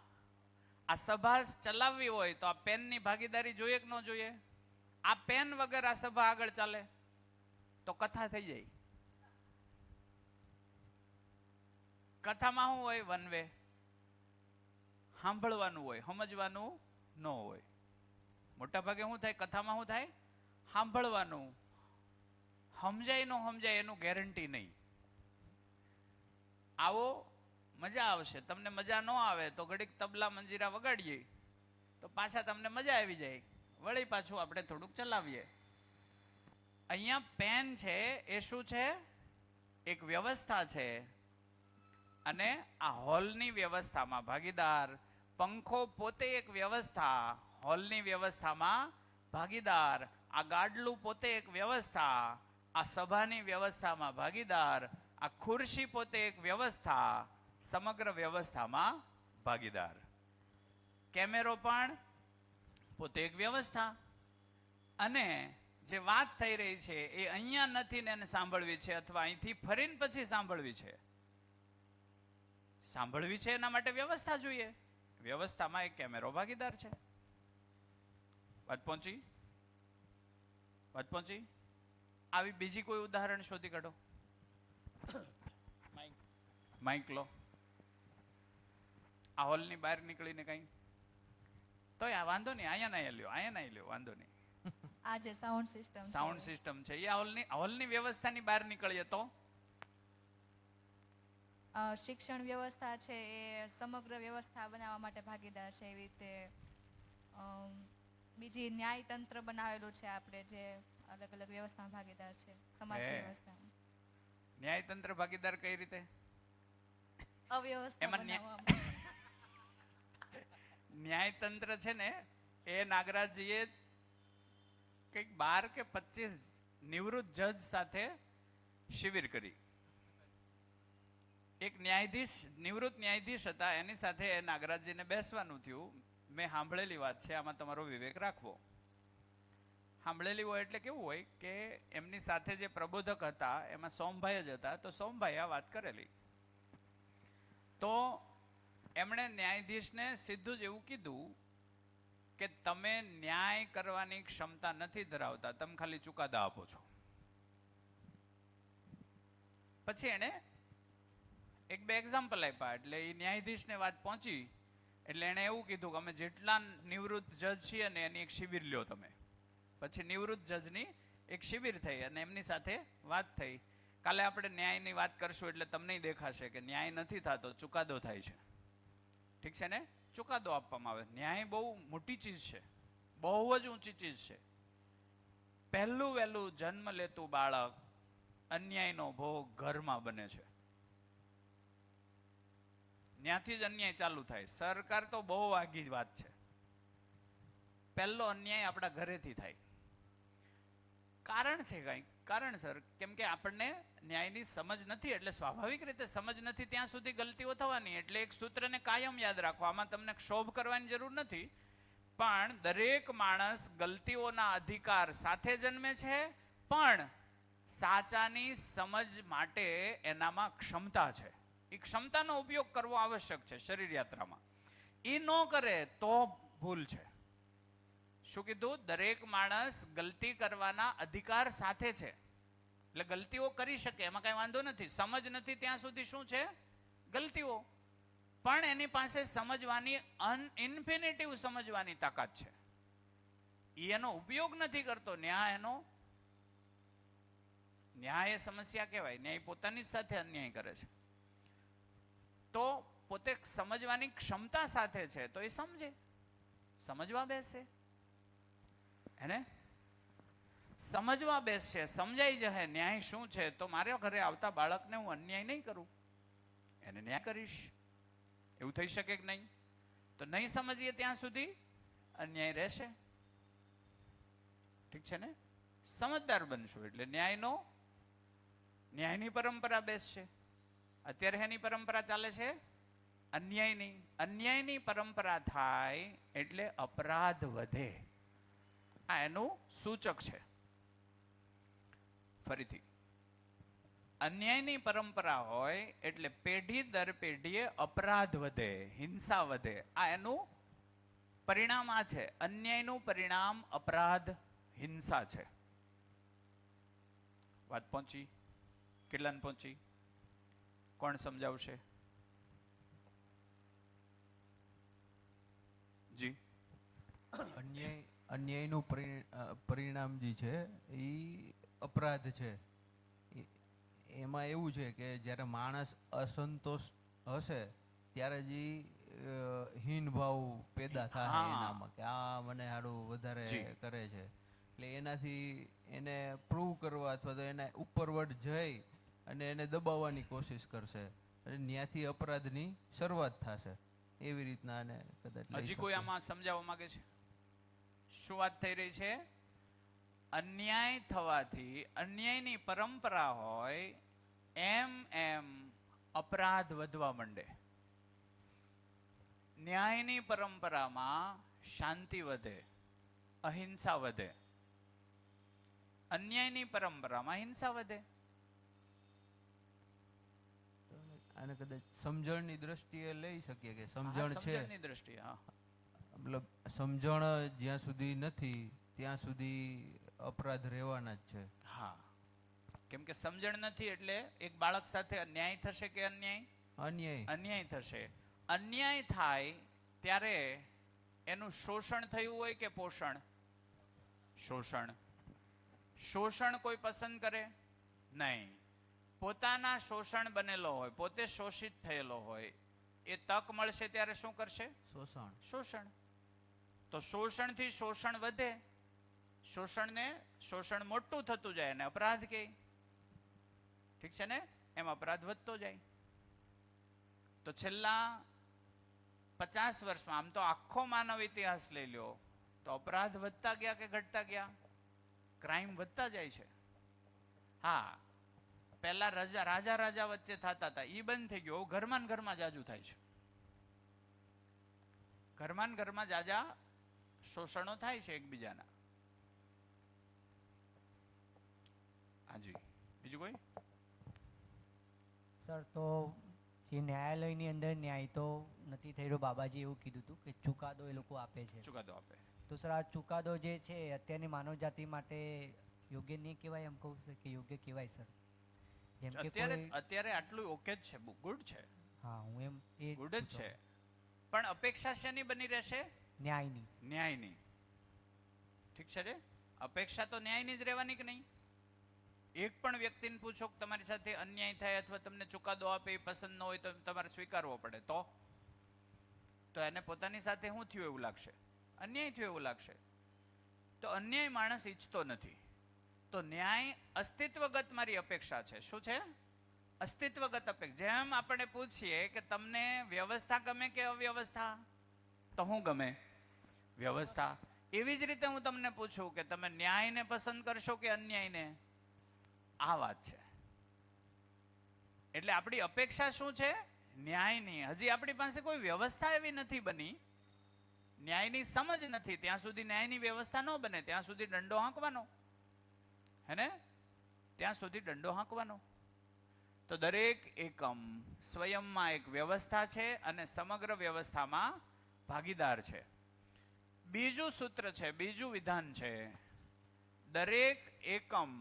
આ સભા ચલાવવી હોય તો આ પેનની ભાગીદારી જોઈએ કે ન જોઈએ? આ પેન વગર આ સભા આગળ ચાલે તો કથા થઈ જાય. કથામાં શું હોય? One way. સાંભળવાનું હોય, સમજવાનું ન હોય. મોટા ભાગે શું થાય કથામાં? શું થાય? સાંભળવાનું. સમજાય ન સમજાય એનું ગેરંટી નહીં. આવો મજા આવશે. તમને મજા ન આવે તો ઘડીક તબલા મંજીરા વગાડીએ તો પાછા તમને મજા આવી જાય, વળી પાછું આપણે થોડુંક ચલાવીએ. અહીંયા પેન છે એ શું છે? એક વ્યવસ્થા છે અને આ હોલની વ્યવસ્થામાં ભાગીદાર. પંખો પોતે એક વ્યવસ્થા, હોલની વ્યવસ્થામાં ભાગીદાર. આ ગાડલું પોતે એક વ્યવસ્થા, આ સભાની વ્યવસ્થામાં ભાગીદાર. આ ખુરશી પોતે એક વ્યવસ્થા, સમગ્ર વ્યવસ્થામાં ભાગીદાર. કેમેરો પણ પોતે એક વ્યવસ્થા. અને જે વાત થઈ રહી છે એ અહીંયા નથી ને એને સાંભળવી છે અથવા અહીંથી ફરીને પછી સાંભળવી છે. સાંભળવી છે એના માટે વ્યવસ્થા જોઈએ. વ્યવસ્થામાં એક કેમેરો ભાગીદાર છે. વાત પહોંચી? વાત પહોંચી? આવી બીજી કોઈ ઉદાહરણ શોધી કાઢો. માઇક લો. આ હોલની બહાર નીકળીને કઈ તો વાંધો નહીં, અહીંયા ના લ્યો, અહીંયા ના લ્યો, વાંધો નહીં. આ જે સાઉન્ડ સિસ્ટમ સાઉન્ડ સિસ્ટમ છે એ હોલની વ્યવસ્થાની બહાર નીકળીએ તો શિક્ષણ વ્યવસ્થા છે એ સમગ્ર વ્યવસ્થા બનાવવા માટે ભાગીદાર છે. એવી રીતે બીજી ન્યાયતંત્ર બનાવેલું છે આપણે, જે અલગ અલગ વ્યવસ્થામાં ભાગીદાર છે સમાજ હે. વ્યવસ્થામાં. ન્યાયતંત્ર ભાગીદાર કઈ રીતે? અવ્યવસ્થા એમાં બનાવવામાં. ન્યાયતંત્ર છે ને એ નાગરાજજીએ કંઈક 12 કે 25 નિવૃત્ત જજ સાથે શિબિર કરી. એક ન્યાયાધીશ, નિવૃત્ત ન્યાયાધીશ હતા, એની સાથે એ નાગરાજજીને બેસવાનું થયું. મેં સાંભળેલી વાત છે, આમાં તમારો વિવેક રાખવો. સાંભળેલી હોય એટલે કેવું હોય કે એમની સાથે જે પ્રબોધક હતા એમાં સોમભાઈ જ હતા, તો સોમભાઈ આ વાત કરેલી. તો એમણે ન્યાયાધીશને સીધું જ એવું કીધું કે તમે ન્યાય કરવાની ક્ષમતા નથી ધરાવતા, તમે ખાલી ચુકાદા આપો છો. પછી એણે એક બે એક્ઝામ્પલ આપ્યા, એટલે એ ન્યાયાધીશને વાત પહોંચી, એટલે એણે એવું કીધું કે અમે જેટલા નિવૃત્ત જજ છીએ ને એની એક શિબિર લ્યો તમે. પછી નિવૃત્ત જજની એક શિબિર થઈ અને એમની સાથે વાત થઈ. કાલે આપણે ન્યાયની વાત કરશું એટલે તમને દેખાશે કે ન્યાય નથી થતો, ચુકાદો થાય છે. ઠીક છે ને? ચુકાદો આપવામાં આવે. ન્યાય બહુ મોટી ચીજ છે, બહુ જ ઊંચી ચીજ છે. પહેલું વહેલું જન્મ લેતું બાળક અન્યાયનો ભોગ ઘરમાં બને છે. ત્યાંથી જ અન્યાય ચાલુ થાય. સરકાર તો બહુ આગી જ વાત છે. પહેલો અન્યાય આપણા ઘરેથી થાય. કારણ છે કંઈક કારણસર, કેમ કે આપણને ન્યાયની સમજ નથી, એટલે સ્વાભાવિક રીતે સમજ નથી ત્યાં સુધી ગલતીઓ થવાની. એટલે એક સૂત્રને કાયમ યાદ રાખો, આમાં તમને ક્ષોભ કરવાની જરૂર નથી, પણ દરેક માણસ ગલતીઓના અધિકાર સાથે જન્મે છે, પણ સાચાની સમજ માટે એનામાં ક્ષમતા છે. એ ક્ષમતાનો ઉપયોગ કરવો આવશ્યક છે શરીર યાત્રામાં. એ ન કરે તો ભૂલ છે. શું કીધું? દરેક માણસ ગલતી કરવાના અધિકાર સાથે છે, એટલે ગલતીઓ કરી શકે, એમાં કઈ વાંધો નથી. સમજ નથી ત્યાં સુધી શું છે? ગલતીઓ. પણ એની પાસે સમજવાની ઇન્ફિનિટિવ સમજવાની તાકાત છે. એ એનો ઉપયોગ નથી કરતો. ન્યાય એ સમસ્યા કહેવાય. ન્યાય પોતાની સાથે અન્યાય કરે છે. તો પોતે સમજવાની ક્ષમતા સાથે છે તો એ સમજે, સમજવા બેસે, એને સમજવા બેસશે, સમજાઈ જશે ન્યાય શું છે. તો મારા ઘરે આવતા બાળકને હું અન્યાય નહીં કરું, એને ન્યાય કરીશ. એવું થઈ શકે કે નહીં? તો નહીં સમજીએ ત્યાં સુધી અન્યાય રહેશે. ઠીક છે ને? સમજદાર બનશું એટલે ન્યાયની પરંપરા બેસશે. અત્યારે એની પરંપરા ચાલે છે અન્યાયની. અન્યાયની પરંપરા થાય એટલે અપરાધ વધે. આ એનું સૂચક છે. ફરીથી, અન્યાયની પરંપરા હોય એટલે પેઢી દર પેઢીએ અપરાધ વધે, હિંસા વધે. આ એનું પરિણામ આ છે. અન્યાયનું પરિણામ અપરાધ, હિંસા છે. વાત પહોંચી? કેટલાને પહોંચી? કોણ સમજાવશે? જી. અન્યાયનું પરિણામ જે છે એ અપરાધ છે. એમાં એવું છે કે જ્યારે માણસ અસંતોષ હશે ત્યારે જે હીન ભાવ પેદા થાય એનામાં, કે આ મને સારું વધારે કરે છે, એટલે એનાથી એને પ્રૂવ કરવા અથવા તો એના ઉપરવટ જઈ અને એને દબાવવાની કોશિશ કરશે, અને ત્યાંથી અપરાધની શરૂઆત થશે. એવી રીતના એને કદાચ હજી કોઈ આમાં સમજાવવા માંગે છે? શું વાત થઈ રહી છે? અન્યાય થવાથી, અન્યાયની પરંપરા હોય એમ એમ અપરાધ વધવા માંડે. ન્યાયની પરંપરામાં શાંતિ વધે, અહિંસા વધે. અન્યાયની પરંપરામાં હિંસા વધે. આને કદાચ સમજણની દ્રષ્ટિએ લઈ શકીએ કે સમજણ છે, સમજણની દ્રષ્ટિએ, મતલબ સમજણ જ્યાં સુધી નથી ત્યાં સુધી અપરાધ રહેવાના જ છે. હા, કેમ કે સમજણ નથી એટલે એક બાળક સાથે ન્યાય થશે કે અન્યાય? અન્યાય થશે. અન્યાય થાય ત્યારે એનું શોષણ થયું હોય કે પોષણ? શોષણ. શોષણ કોઈ પસંદ કરે? નહીં. પોતાના શોષણ બનેલો હોય, પોતે શોષિત થયેલો હોય, એ તક મળશે ત્યારે શું કરશે? શોષણ. શોષણ. તો શોષણથી શોષણ વધે, શોષણ મોટું થતું જાય અને અપરાધ કહે. ઠીક છે ને? એમ અપરાધ વધતો જાય. તો છેલ્લા 50 વર્ષમાં, આમ તો આખો માનવ ઇતિહાસ લઈ લ્યો, તો અપરાધ વધતા ગયા કે ઘટતા ગયા? ક્રાઇમ વધતા જાય છે. હા, પહેલા રાજા વચ્ચે થતા હતા, ઈ બંધ થઈ ગયો. ઘરમાં ને ઘરમાં જાજુ થાય છે. ઘરમાં ને ઘરમાં જાજા શોષણો થાય છે એકબીજાના. હાજી, બીજું કોઈ? સર, તો જે ન્યાયાલયની અંદર ન્યાય તો નથી થઈ રહ્યો. બાબાજી એવું કીધું હતું કે ચુકાદો એ લોકો આપે છે. ચુકાદો આપે. તો સર, આ ચુકાદો જે છે અત્યારની માનવ જાતિ માટે યોગ્ય નહીં કહેવાય, એમ કહું છું કે યોગ્ય કહેવાય સર? જેમ કે અત્યારે આટલું ઓકે જ છે, ગુડ છે. હા, હું એમ એ ગુડ જ છે. પણ અપેક્ષા શેની બની રહેશે? ન્યાયની. ઠીક છે રે? અપેક્ષા તો ન્યાયની જ રહેવાની કે નહીં? એક પણ વ્યક્તિને પૂછો કે તમારી સાથે અન્યાય થાય અથવા તમને ચુકાદો આપે એ પસંદ ન હોય તો તમારે સ્વીકારવો પડે, તો એને પોતાની સાથે શું થયું એવું લાગશે? અન્યાય થયો એવું લાગશે. તો અન્યાય માણસ ઈચ્છતો નથી. તો ન્યાય અસ્તિત્વગત મારી અપેક્ષા છે. શું છે? અસ્તિત્વગત અપેક્ષા. જેમ આપણે પૂછીએ કે તમને વ્યવસ્થા ગમે કે અવ્યવસ્થા, તો હું ગમે વ્યવસ્થા. એવી જ રીતે હું તમને પૂછું કે તમે ન્યાયને પસંદ કરશો કે અન્યાયને? આ વાત છે. એટલે આપણી અપેક્ષા શું છે? ન્યાયની. હજી આપણી પાસે કોઈ વ્યવસ્થા એવી નથી બની, ન્યાયની સમજ નથી. ત્યાં સુધી ન્યાયની વ્યવસ્થા ન બને ત્યાં સુધી દંડો હાંકવાનો, હે ને? ત્યાં સુધી દંડો હાંકવાનો. તો દરેક એકમ સ્વયંમાં એક વ્યવસ્થા છે અને સમગ્ર વ્યવસ્થામાં ભાગીદાર છે. બીજું સૂત્ર છે, બીજું વિધાન છે, દરેક એકમ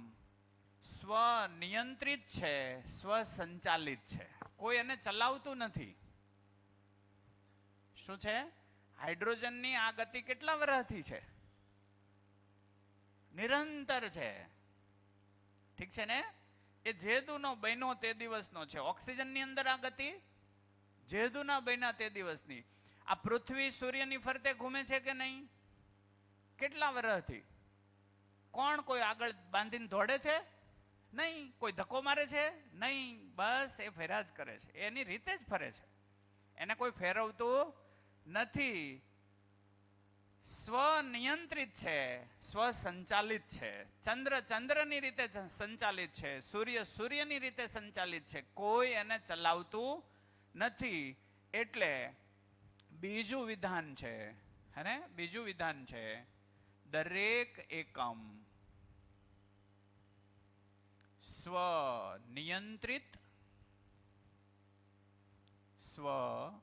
સ્વનિયંત્રિત છે, સ્વસંચાલિત છે. કોઈ એને ચલાવતું નથી. શું છે? હાઇડ્રોજનની આ ગતિ કેટલા વર્ષથી છે? નિરંતર છે. ઠીક છે ને? એ જેદુનો બન્યો તે દિવસનો છે. ઓક્સિજનની અંદર આ ગતિ જેદુના બન્યા તે દિવસની. આ પૃથ્વી સૂર્યની ફરતે ઘૂમે છે કે નહીં? કેટલા વર્ષથી? કોણ કોઈ આગળ બાંધીને દોડે છે? નહીં. કોઈ ધક્કો મારે છે? નહીં. બસ એ ફેરા જ કરે છે, એની રીતે જ ફરે છે, એને કોઈ ફેરવતું નથી. સ્વનિયંત્રિત છે, સ્વસંચાલિત છે. ચંદ્ર ચંદ્રની રીતે સંચાલિત છે, સૂર્ય સૂર્યની રીતે સંચાલિત છે. કોઈ એને ચલાવતું નથી. એટલે બીજું વિધાન છે, હે ને? બીજું વિધાન છે, દરેક એકમ સ્વનિયંત્રિત, સ્વસંચાલિત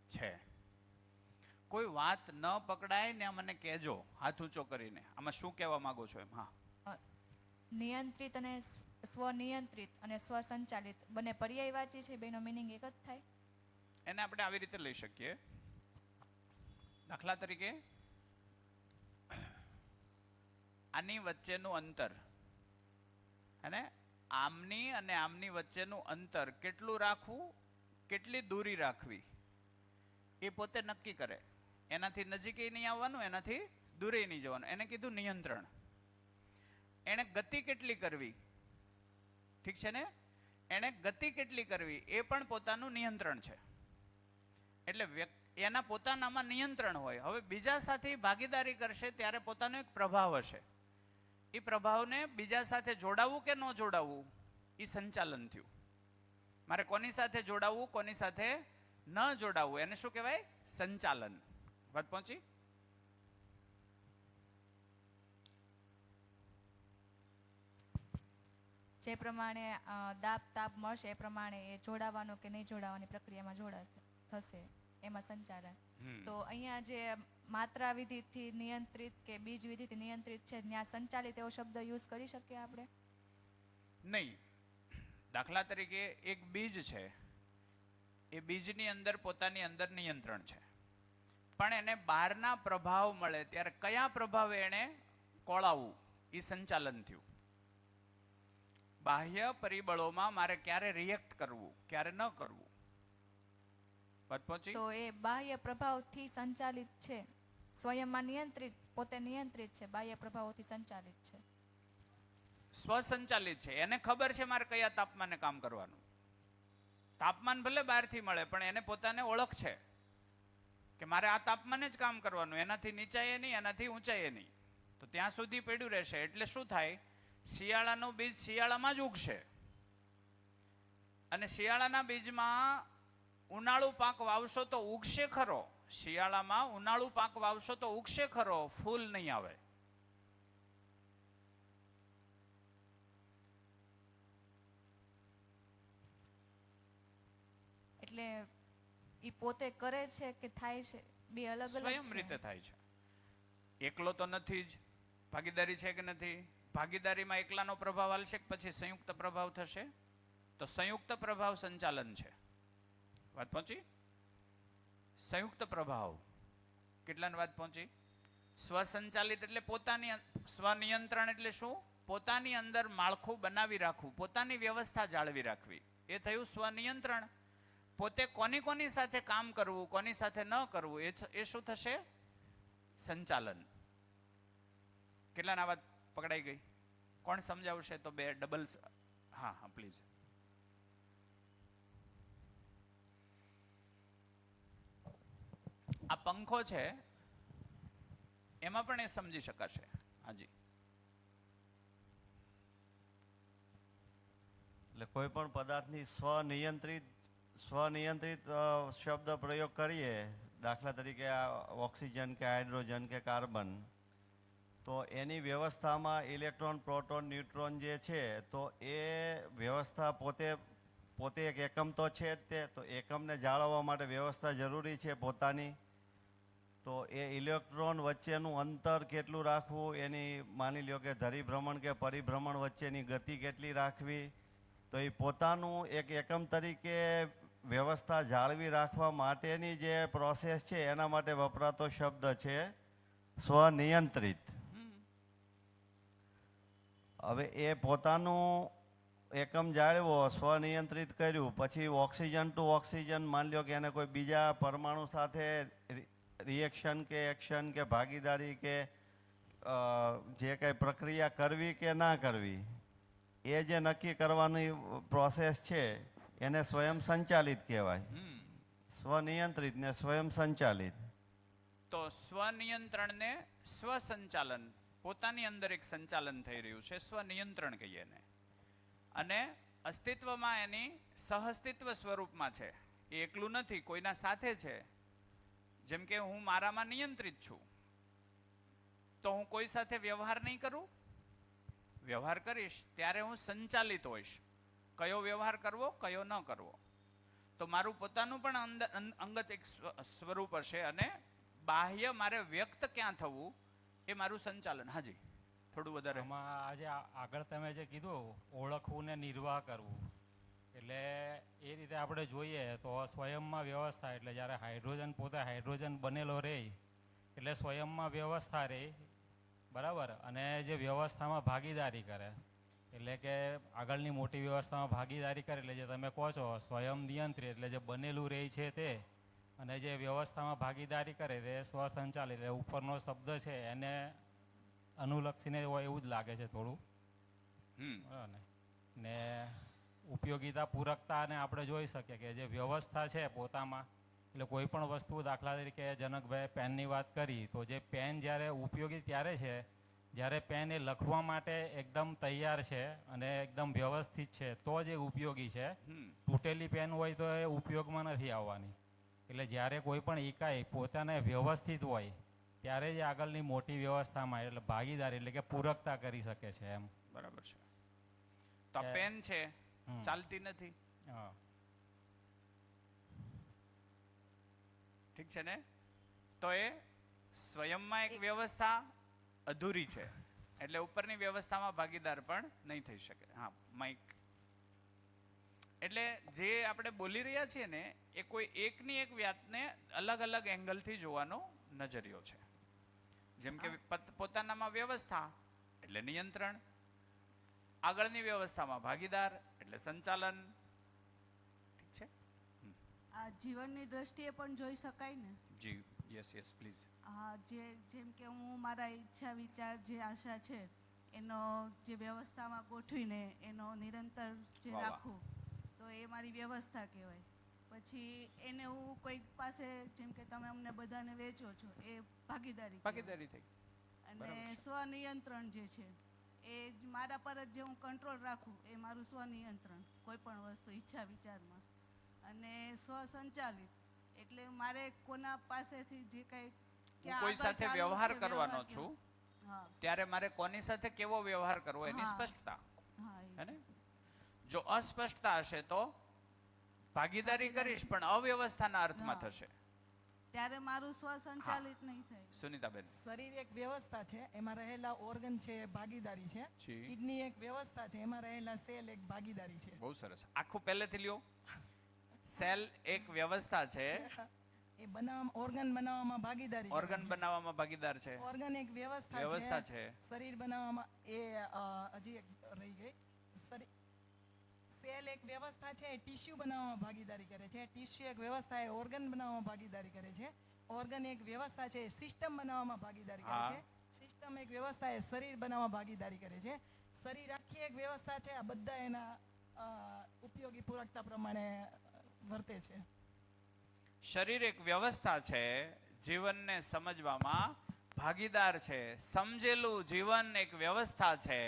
છે. કોઈ વાત ન પકડાય ને મને કહેજો હાથ ઊંચો કરીને, આમાં શું કહેવા માંગો છો એમ? હા, નિયંત્રિત અને સ્વનિયંત્રિત અને સ્વસંચાલિત બંને પર્યાયવાચી છે, બેનો મિનિંગ એક જ થાય? એને આપણે આવી રીતે લઈ શકીએ. દાખલા તરીકે આની વચ્ચેનું અંતર, અને આમની અને આમની વચ્ચેનું અંતર કેટલું રાખવું, કેટલી દૂરી રાખવી, એ પોતે નક્કી કરે. એનાથી નજીક નહીં આવવાનું, એનાથી દૂરે નહીં જવાનું. એને કીધું નિયંત્રણ. એને ગતિ કેટલી કરવી, ઠીક છે ને? એને ગતિ કેટલી કરવી એ પણ પોતાનું નિયંત્રણ છે. એટલે એના પોતાનામાં નિયંત્રણ હોય. હવે બીજા સાથે ભાગીદારી કરશે ત્યારે પોતાનો એક પ્રભાવ હશે. એ પ્રભાવને બીજા સાથે જોડાવવું કે ન જોડાવવું, એ સંચાલન થયું. મારે કોની સાથે જોડાવવું, કોની સાથે ન જોડાવવું, એને શું કહેવાય? સંચાલન. વાત પહોંચી? જે પ્રમાણે દાબ તાપ મળશે એ પ્રમાણે એ જોડાવાનો કે નહીં જોડાવાની પ્રક્રિયામાં થશે, એમાં સંચાલન. તો અહીંયા જે માત્રા વિધિથી નિયંત્રિત કે બીજ વિધિથી નિયંત્રિત છે, ત્યાં સંચાલિત એવો શબ્દ યુઝ કરી શકીએ આપણે? નહીં. દાખલા તરીકે એક બીજ છે, એ બીજની અંદર પોતાની અંદર નિયંત્રણ છે, પણ એને બહારના પ્રભાવ મળે ત્યારે કયા પ્રભાવે એને કોળાવવું, એ સંચાલન થયું. બાહ્ય પરિબળોમાં મારે ક્યારે રિએક્ટ કરવું, ક્યારે ન કરવું, વાત પહોંચી? તો એ બાહ્ય પ્રભાવથી સંચાલિત છે, સ્વયંમાં નિયંત્રિત, પોતે નિયંત્રિત છે, બાહ્ય પ્રભાવોથી સંચાલિત છે. સ્વસંચાલિત છે, એને ખબર છે મારે કયા તાપમાને કામ કરવાનું. તાપમાન ભલે બહારથી મળે પણ એને પોતાને ઓળખ છે કે મારે આ તાપમાને જ કામ કરવાનું, એનાથી નીચાઈએ નહીં, એનાથી ઊંચાઈએ નહીં. તો ત્યાં સુધી પડ્યું રહેશે. એટલે શું થાય, શિયાળાનું બીજ શિયાળામાં જ ઉગશે અને શિયાળાના બીજમાં ઉનાળુ પાક વાવશો તો ઉગશે ખરો, શિયાળામાં ઉનાળુ પાક વાવશો તો ઉગશે ખરો, ફૂલ નહીં આવે. એટલે એ પોતે કરે છે કે થાય છે, બે અલગ અલગ સ્વયં રીતે થાય છે. એકલો તો નથી જ. ભાગીદારી છે કે નથી? ભાગીદારીમાં એકલાનો પ્રભાવ હાલશે કે પછી સંયુક્ત પ્રભાવ થશે? તો સંયુક્ત પ્રભાવ સંચાલન છે. વાત પહોંચી? સંયુક્ત પ્રભાવ. કેટલાની વાત પહોંચી? સ્વસંચાલિત એટલે પોતાની, સ્વનિયંત્રણ એટલે શું? પોતાની અંદર માળખું બનાવી રાખવું, પોતાની વ્યવસ્થા જાળવી રાખવી, એ થયું સ્વનિયંત્રણ. પોતે કોની સાથે કામ કરવું, કોની સાથે ન કરવું, એ શું થશે? સંચાલન. કેટલાના વાત પકડાઈ ગઈ? કોણ સમજાવશે? તો બે ડબલ. હા હા પ્લીઝ. આ પંખો છે એમાં પણ એ સમજી શકાશે. હાજી. એટલે કોઈ પણ પદાર્થની સ્વનિયંત્રિત શબ્દ પ્રયોગ કરીએ, દાખલા તરીકે આ ઓક્સિજન કે હાઇડ્રોજન કે કાર્બન, તો એની વ્યવસ્થામાં ઇલેક્ટ્રોન, પ્રોટોન, ન્યુટ્રોન જે છે, તો એ વ્યવસ્થા પોતે એક એકમ તો છે જ તે, તો એકમને જાળવવા માટે વ્યવસ્થા જરૂરી છે પોતાની. તો એ ઇલેક્ટ્રોન વચ્ચેનું અંતર કેટલું રાખવું, એની માની લ્યો કે ધરીભ્રમણ કે પરિભ્રમણ વચ્ચેની ગતિ કેટલી રાખવી, તો એ પોતાનું એક એકમ તરીકે વ્યવસ્થા જાળવી રાખવા માટેની જે પ્રોસેસ છે એના માટે વપરાતો શબ્દ છે સ્વનિયંત્રિત. હવે એ પોતાનું એકમ જાળવો, સ્વનિયંત્રિત કર્યું, પછી ઓક્સિજન ટુ ઓક્સિજન માની લ્યો કે એને કોઈ બીજા પરમાણુ સાથે રિએક્શન કે એક્શન કે ભાગીદારી કે જે કંઈ પ્રક્રિયા કરવી કે ના કરવી, એ જે નક્કી કરવાની પ્રોસેસ છે એને સ્વયં સંચાલિત કહેવાય. સ્વનિયંત્રિત ને સ્વયં સંચાલિત. તો સ્વનિયંત્રણ ને સ્વસંચાલન, પોતાની અંદર એક સંચાલન થઈ રહ્યું છે, સ્વનિયંત્રણ કહીએ એને. અને અસ્તિત્વમાં એની સહઅસ્તિત્વ સ્વરૂપમાં છે, એ એકલું નથી, કોઈના સાથે છે. જેમ કે હું મારામાં નિયંત્રિત છું, તો હું કોઈ સાથે વ્યવહાર નહીં કરું. વ્યવહાર કરીશ ત્યારે હું સંચાલિત હોઈશ, કયો વ્યવહાર કરવો, કયો ન કરવો. તો મારું પોતાનું પણ અંગત એક સ્વરૂપ હશે અને બાહ્ય મારે વ્યક્ત ક્યાં થવું એ મારું સંચાલન. હાજી, થોડું વધારે. આમાં આજે આગળ તમે જે કીધું ઓળખવું ને નિર્વાહ કરવું, એટલે એ રીતે આપણે જોઈએ તો સ્વયંમાં વ્યવસ્થા એટલે જ્યારે હાઇડ્રોજન પોતે હાઇડ્રોજન બનેલો રહે એટલે સ્વયંમાં વ્યવસ્થા રહે, બરાબર. અને જે વ્યવસ્થામાં ભાગીદારી કરે એટલે કે આગળની મોટી વ્યવસ્થામાં ભાગીદારી કરે એટલે જે તમે કહો છો સ્વયં નિયંત્રિત એટલે જે બનેલું રહે છે તે, અને જે વ્યવસ્થામાં ભાગીદારી કરે તે સ્વસંચાલિત એટલે ઉપરનો શબ્દ છે એને અનુલક્ષીને હોય એવું જ લાગે છે થોડું. બરાબર ને ઉપયોગિતા પૂરકતાને આપણે જોઈ શકીએ કે જે વ્યવસ્થા છે પોતામાં, એટલે કોઈ પણ વસ્તુ, દાખલા તરીકે જનકભાઈ પેનની વાત કરી, તો જે પેન જ્યારે ઉપયોગી ત્યારે છે જ્યારે પેન એ લખવા માટે એકદમ તૈયાર છે અને એકદમ વ્યવસ્થિત છે તો જ એ ઉપયોગી છે. તૂટેલી પેન હોય તો એ ઉપયોગમાં નથી આવવાની. એટલે જ્યારે કોઈ પણ ઇકાઈ પોતાને વ્યવસ્થિત હોય ત્યારે જ આગળની મોટી વ્યવસ્થામાં એટલે ભાગીદારી એટલે કે પૂરકતા કરી શકે છે એમ. બરાબર છે. તો પેન છે ચાલતી નથી. હા, ઠીક છે ને? તો એ સ્વયંમાં એક વ્યવસ્થા અધૂરી છે, એટલે ઉપરની વ્યવસ્થામાં ભાગીદાર પણ નહીં થઈ શકે. હા, માઇક. એટલે જે આપણે બોલી રહ્યા છીએ ને એ કોઈ એકની એક વાતને અલગ અલગ એંગલથી જોવાનો નજરિયો છે. જેમ કે પોતાનામાં વ્યવસ્થા એટલે નિયંત્રણ, આગળની વ્યવસ્થામાં ભાગીદાર એટલે સંચાલન. ઠીક છે? આ જીવનની દ્રષ્ટિએ પણ જોઈ શકાય ને. જી યસ યસ પ્લીઝ. હા, જેમ કે હું મારા ઈચ્છા વિચાર જે આશા છે એનો જે વ્યવસ્થામાં ગોઠવીને એનો નિરંતર જે વાહ વાહ. રાખું તો એ મારી વ્યવસ્થા કહેવાય. પછી એને હું કોઈક પાસે, જેમ કે તમે અમને બધાને વેચો છો, એ ભાગીદારી કહેવાય. ભાગીદારી થઈ. અને બરાબર છે. સ્વનિયંત્રણ જે છે એ જ મારા પર જ જે હું કંટ્રોલ રાખું એ મારું સ્વનિયંત્રણ કોઈ પણ વસ્તુ ઈચ્છા વિચારમાં. અને સ્વસંચાલિત એટલે મારે કોના પાસેથી જે કંઈ હું કોઈ સાથે વ્યવહાર કરવાનો છું હા ત્યારે મારે કોની સાથે કેવો વ્યવહાર કરવો એની હા. સ્પષ્ટતા. હા એ. હે ને? જો અસ્પષ્ટતા હશે તો ભાગીદારી કરીશ પણ અવ્યવસ્થાના અર્થમાં હા. થશે. ત્યારે મારું સ્વસંચાલિત નહીં થાય. સુનીતાબેન. શરીર એક વ્યવસ્થા છે, એમાં રહેલા ઓર્ગન છે એ ભાગીદારી છે. જી. કિડની એક વ્યવસ્થા છે, એમાં રહેલા સેલ એક ભાગીદારી છે. બહુ સરસ. આખું પહેલેથી લ્યો. સેલ એક વ્યવસ્થા છે, એ બનાવવામાં ઓર્ગન બનાવવામાં ભાગીદારી કરે ઓર્ગન છે. બનાવવામાં ભાગીદાર છે, ઓર્ગન એક વ્યવસ્થા વ્યવસ્થા છે. છે. શરીર બનાવવામાં એ હજી એક રહી ગઈ. સેલ એક વ્યવસ્થા છે, એ ટીશ્યુ બનાવવામાં ભાગીદારી કરે છે. ટીશ્યુ એક વ્યવસ્થા એ ઓર્ગન બનાવવામાં ભાગીદારી કરે છે. ઓર્ગન એક વ્યવસ્થા છે, એ સિસ્ટમ બનાવવામાં ભાગીદારી કરે હા. છે. સિસ્ટમ એક વ્યવસ્થા એ શરીર બનાવવામાં ભાગીદારી કરે છે. શરીર આખી એક વ્યવસ્થા છે. આ બધા એના ઉપયોગી પૂરકતા પ્રમાણે વર્તે છે. શરીર એક વ્યવસ્થા છે, જીવનને સમજવામાં ભાગીદાર છે. સમજેલું જીવન એક વ્યવસ્થા છે,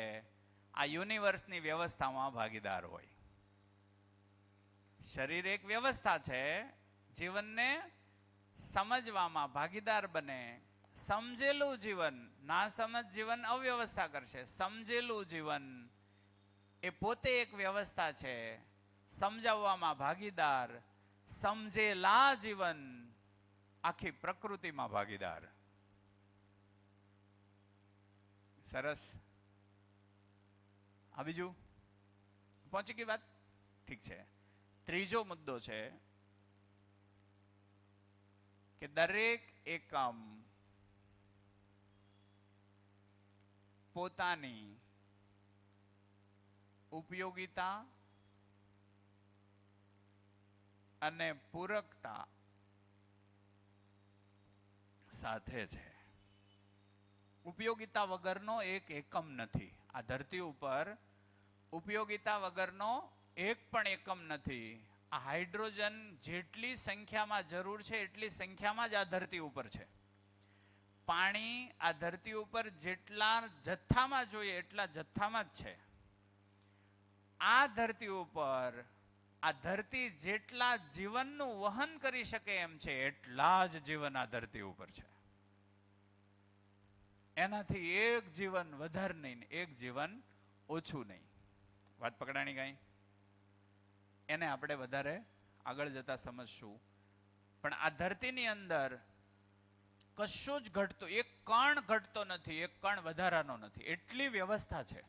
આ યુનિવર્સની વ્યવસ્થામાં ભાગીદાર હોય. શરીર એક વ્યવસ્થા છે, જીવનને સમજવામાં ભાગીદાર બને. સમજેલું જીવન, ના સમજ જીવન અવ્યવસ્થા કરશે. સમજેલું જીવન એ પોતે એક વ્યવસ્થા છે, સમજાવવામાં ભાગીદાર. સમજેલા જીવન આખી પ્રકૃતિમાં ભાગીદાર. સરસ. આ બીજું પહોંચી ગઈ વાત? ઠીક છે. ત્રીજો મુદ્દો છે કે દરેક એકમ પોતાની ઉપયોગિતા અને પૂરકતા સાથે છે. ઉપયોગિતા વગરનો એક એકમ નથી. આ ધરતી ઉપર ઉપયોગિતા વગરનો એક પણ એકમ નથી. આ હાઇડ્રોજન જેટલી સંખ્યામાં જરૂર છે એટલી સંખ્યામાં જ આ ધરતી ઉપર છે. પાણી આ ધરતી ઉપર જેટલા જથ્થામાં જોઈએ એટલા જથ્થામાં જ છે. આ ધરતી ઉપર આ ધરતી જેટલા જીવનનું વહન કરી શકે એમ છે એટલા જ જીવન આ ધરતી ઉપર છે. એનાથી એક જીવન વધારે નહીં, એક જીવન ઓછું નહીં. વાત પકડાણી કઈ? એને આપણે વધારે આગળ જતા સમજશું. પણ આ ધરતીની અંદર કશું જ ઘટતું, એક કણ ઘટતો નથી, એક કણ વધારાનો નથી. એટલી વ્યવસ્થા છે.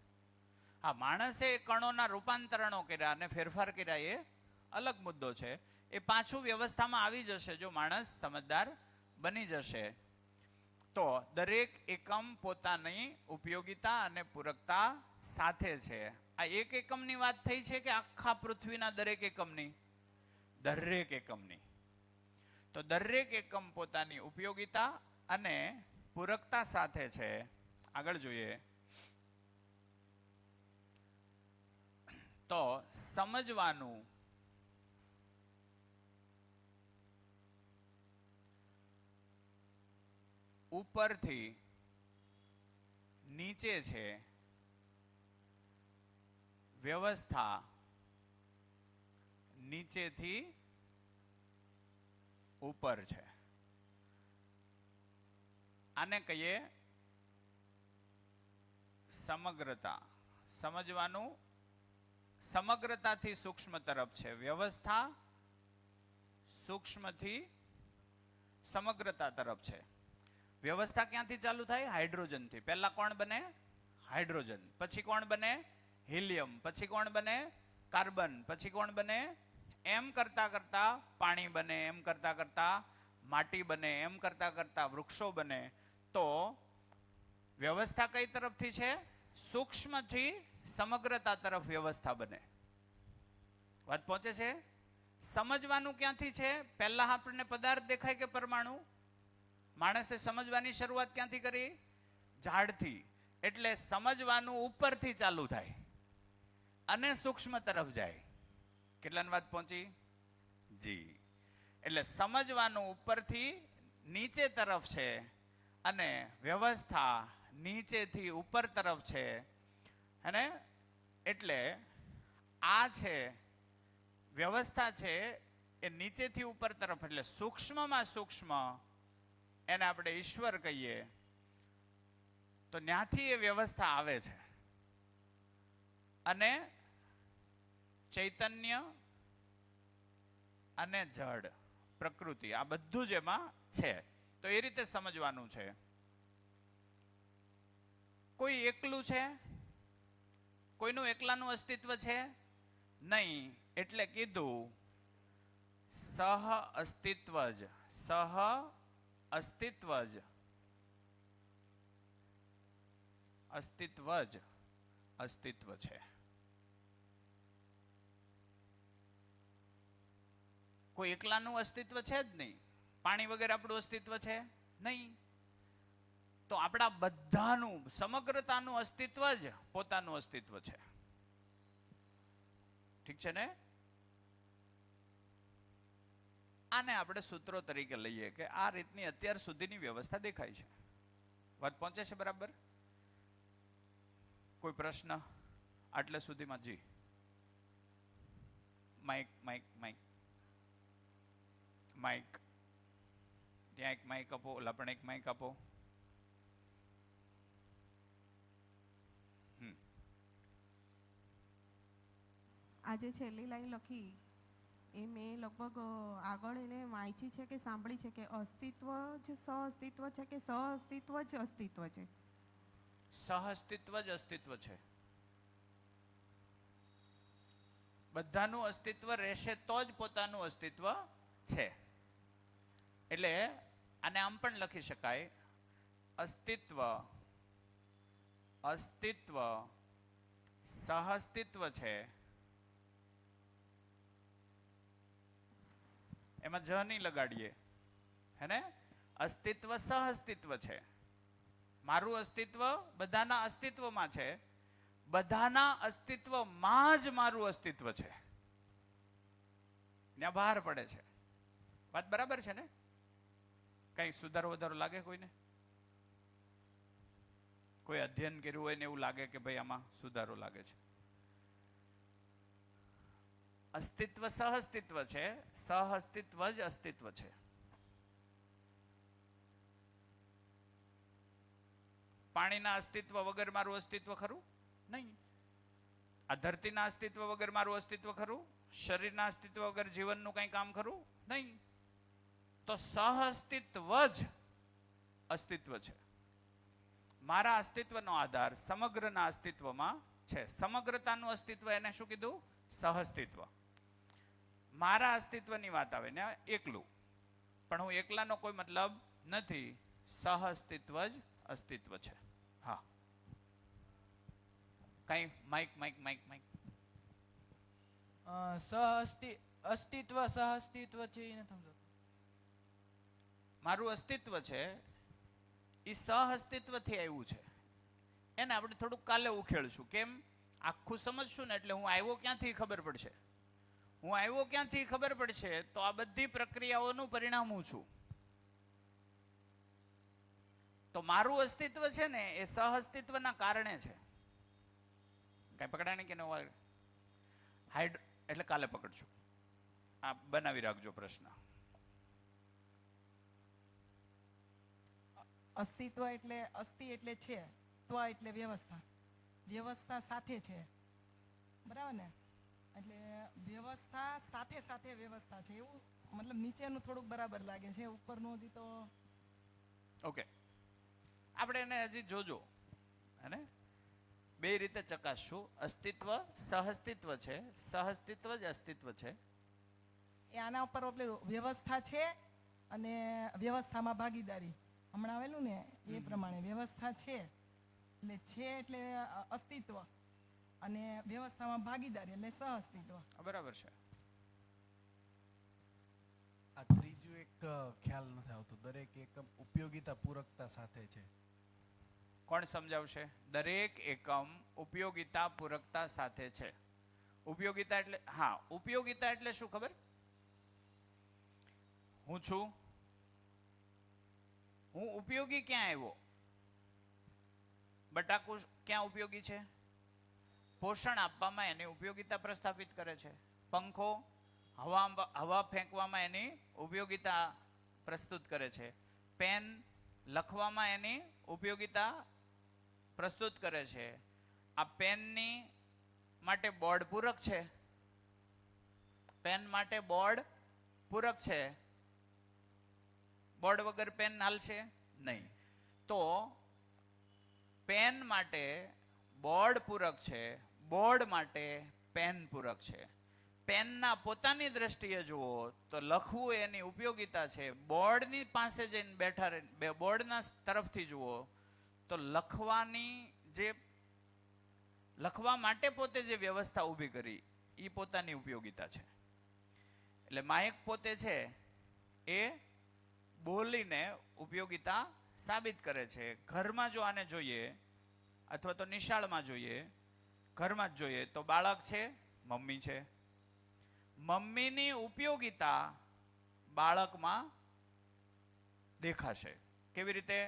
આ માણસે કણોના રૂપાંતરણો કર્યા અને ફેરફાર કર્યા એ અલગ મુદ્દો છે. એ પાછું વ્યવસ્થામાં આવી જશે જો માણસ સમજદાર બની જશે. તો દરેક એકમ પોતાની ઉપયોગિતા અને પૂરકતા સાથે છે. આ એક એકમની વાત થઈ છે કે આખા પૃથ્વીના દરેક એકમની? દરેક એકમની. તો દરેક એકમ પોતાની ઉપયોગિતા અને પૂરકતા સાથે છે. આગળ જોઈએ તો સમજવાનું ઉપરથી નીચે છે, વ્યવસ્થા નીચેથી ઉપર છે. આને કહીએ સમગ્રતા. સમજવાનું સમગ્રતાથી સૂક્ષ્મ તરફ છે. વ્યવસ્થા સૂક્ષ્મથી સમગ્રતા તરફ છે. વ્યવસ્થા ક્યાંથી ચાલુ થાય? હાઇડ્રોજનથી. પહેલા કોણ બને? હાઇડ્રોજન. પછી કોણ બને? હિલિયમ. પછી કોણ બને? કાર્બન. પછી કોણ બને? એમ કરતા કરતા પાણી બને, એમ કરતા કરતા માટી બને, એમ કરતા કરતા વૃક્ષો બને. તો વ્યવસ્થા કઈ તરફથી છે? સૂક્ષ્મથી સમગ્રતા તરફ વ્યવસ્થા બને. વાત પહોંચે છે? સમજવાનું ક્યાંથી છે? પહેલા આપણને પદાર્થ દેખાય કે પરમાણુ? માણસે સમજવાની શરૂઆત ક્યાંથી કરી? ઝાડથી. એટલે સમજવાનું ઉપરથી ચાલુ થાય અને સૂક્ષ્મ તરફ જાય. કેટલાની વાત પહોંચી? જી. એટલે સમજવાનું ઉપરથી નીચે તરફ છે અને વ્યવસ્થા નીચેથી ઉપર તરફ છે. અને એટલે આ છે વ્યવસ્થા છે એ નીચેથી ઉપર તરફ, એટલે સૂક્ષ્મમાં સૂક્ષ્મ એને આપણે ઈશ્વર કહીએ. તો ત્યાંથી એ વ્યવસ્થા આવે છે અને ચૈતન્ય અને જડ પ્રકૃતિ આ બધું જ એમાં છે. તો એ રીતે સમજવાનું છે. કોઈ એકલું છે? કોઈનું એકલાનું અસ્તિત્વ છે? નહીં. એટલે કીધું સહ અસ્તિત્વ જ, સહ અસ્તિત્વ જ, અસ્તિત્વ જ અસ્તિત્વ છે. કોઈ એકલાનું અસ્તિત્વ છે જ નહીં. પાણી વગર આપણું અસ્તિત્વ છે નહીં. તો આપણા બધાનું સમગ્રતાનું અસ્તિત્વ જ પોતાનું અસ્તિત્વ છે. ઠીક છે ને? આને આપણે સૂત્રો તરીકે લઈએ કે આ રીતની અત્યાર સુધીની વ્યવસ્થા દેખાય છે. વાત પહોંચે છે બરાબર? કોઈ પ્રશ્ન આટલે સુધીમાં? જી, માઇક માઇક માઇક માઇક. ત્યાં એક માઇક આપો, ઓલા પણ એક માઇક આપો. આજે છેલ્લી લાઈન લખી એ મેં લગભગ આગળ એને વાંચી છે કે સાંભળી છે કે અસ્તિત્વ જ સહઅસ્તિત્વ છે કે સહઅસ્તિત્વ જ અસ્તિત્વ છે? સહઅસ્તિત્વ જ અસ્તિત્વ છે. બધાનું અસ્તિત્વ રહેશે તો જ પોતાનું અસ્તિત્વ છે. એટલે આને આમ પણ લખી શકાય, અસ્તિત્વ અસ્તિત્વ સહઅસ્તિત્વ છે. એમાં જ નહીં લગાડીએ, હે ને? અસ્તિત્વ સહઅસ્તિત્વ છે. મારું અસ્તિત્વ બધાના અસ્તિત્વમાં છે. બધાના અસ્તિત્વમાં જ મારું અસ્તિત્વ છે. ત્યાં બહાર પડે છે. વાત બરાબર છે ને? કઈ સુધારો વધારો લાગે કોઈને? કોઈ અધ્યયન કર્યું હોય ને એવું લાગે કે ભાઈ આમાં સુધારો લાગે છે? અસ્તિત્વ સહઅસ્તિત્વ છે. સહઅસ્તિત્વ જ અસ્તિત્વ છે. પાણીના અસ્તિત્વ વગર મારું અસ્તિત્વ ખરું? નહીં. આ ધરતીના અસ્તિત્વ વગર મારું અસ્તિત્વ ખરું? શરીરના અસ્તિત્વ વગર જીવનનું કંઈ કામ ખરું? નહીં. તો સહઅસ્તિત્વ જ અસ્તિત્વ છે. મારા અસ્તિત્વનો આધાર સમગ્રના અસ્તિત્વમાં છે. સમગ્રતાનું અસ્તિત્વ એને શું કીધું? સહઅસ્તિત્વ. મારા અસ્તિત્વની વાત આવે ને એકલું, પણ હું એકલાનો કોઈ મતલબ નથી. સહઅસ્તિત્વ જ અસ્તિત્વ છે. હા, કઈ માઇક માઇક માઇક માઇક. અસ્તિત્વ સહઅસ્તિત્વ છે એ નથી સમજાતું. મારું અસ્તિત્વ છે એ સહઅસ્તિત્વથી આવ્યું છે. એને આપણે થોડુંક કાલે ઉખેડશું. કેમ? આખું સમજશું ને એટલે હું આવ્યો ક્યાંથી ખબર પડશે. હું આવ્યો ક્યાંથી ખબર પડશે તો આ બધી પ્રક્રિયાઓનું પરિણામ હું છું. તો મારું અસ્તિત્વ છે ને એ સહઅસ્તિત્વના કારણે છે. કઈ પકડાય કે ન હાઈડ એટલે કાલે પકડશું. આ બનાવી રાખજો પ્રશ્ન. અસ્તિત્વ એટલે અસ્તિ એટલે છે, ત્વ એટલે વ્યવસ્થા. વ્યવસ્થા સાથે છે, બરાબર ને? એટલે વ્યવસ્થા સાથે સાથે વ્યવસ્થા છે એવું, મતલબ નીચેનું થોડુંક બરાબર લાગે છે, ઉપરનું હજી તો. ઓકે, આપણે એને હજી જોજો, હે? બે રીતે ચકાસશું. અસ્તિત્વ સહઅસ્તિત્વ છે, સહઅસ્તિત્વ જ અસ્તિત્વ છે. એ આના ઉપર એટલે વ્યવસ્થા છે અને વ્યવસ્થામાં ભાગીદારી હમણાં આવેલું ને એ પ્રમાણે વ્યવસ્થા છે એટલે અસ્તિત્વ અને વ્યવસ્થામાં ભાગીદારી એટલે સહઅસ્તિત્વ. બરાબર છે. એક ખ્યાલ નથી આવતો. દરેક એકમ ઉપયોગિતા પૂરકતા સાથે છે. કોણ સમજાવશે? દરેક એકમ ઉપયોગિતા પૂરકતા સાથે છે. ઉપયોગિતા એટલે, હા, ઉપયોગિતા એટલે શું ખબર? હું છું, હું ઉપયોગી ક્યાં આવ્યો? બટાકુ ક્યાં ઉપયોગી છે? પોષણ આપવામાં એની ઉપયોગિતા પ્રસ્થાપિત કરે છે. પંખો હવા ફેંકવામાં એની ઉપયોગિતા પ્રસ્તુત કરે છે. પેન લખવામાં એની ઉપયોગિતા પ્રસ્તુત કરે છે. આ પેનની માટે બોર્ડ પૂરક છે. પેન માટે બોર્ડ પૂરક છે. બોર્ડ વગર પેન હાલશે નહીં. તો પેન માટે બોર્ડ પૂરક છે, બોર્ડ માટે પેન પૂરક છે. પેનના પોતાની દ્રષ્ટિએ જુઓ તો લખવું એની ઉપયોગિતા છે. બોર્ડની પાસે જઈને બેઠા રહીને બોર્ડના તરફથી જુઓ તો લખવા માટે પોતે જે વ્યવસ્થા ઊભી કરી એ પોતાની ઉપયોગિતા છે. એટલે માયક પોતે છે એ બોલીને ઉપયોગિતા સાબિત કરે છે. ઘરમાં જો આને જોઈએ અથવા તો નિશાળમાં જોઈએ, ઘરમાં જ જોઈએ તો બાળક છે, મમ્મી છે. મમ્મીની ઉપયોગિતા બાળકમાં દેખાશે. કેવી રીતે?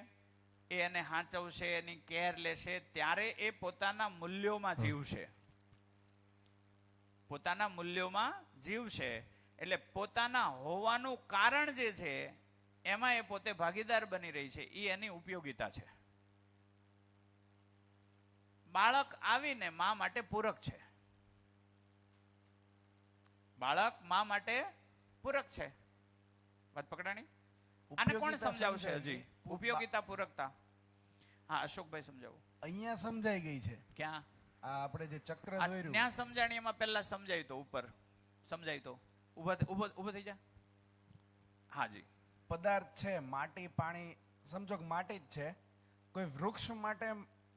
એ એને હાંચવશે, એની કેર લેશે, ત્યારે એ પોતાના મૂલ્યોમાં જીવશે. પોતાના મૂલ્યોમાં જીવશે. એટલે પોતાના હોવાનું કારણ જે છે એમાં એ પોતે ભાગીદાર બની રહી છે. એ એની ઉપયોગિતા છે. બાળક આવીને મા માટે પૂરક છે. બાળક મા માટે પૂરક છે. વાત પકડાણી? આને કોણ સમજાવશે હજી? ઉપયોગિતા પૂરકતા. હા, અશોકભાઈ સમજાવો. અહીંયા સમજાઈ ગઈ છે. ક્યાં? આ આપણે જે ચક્ર દોર્યું. ત્યાં સમજાણી. એમાં પહેલા સમજાય તો ઉપર સમજાય તો ઉભો થઈ જા. હાજી. પદાર્થ છે, માટી, પાણી, સમજો કે માટી જ છે. કોઈ વૃક્ષ માટે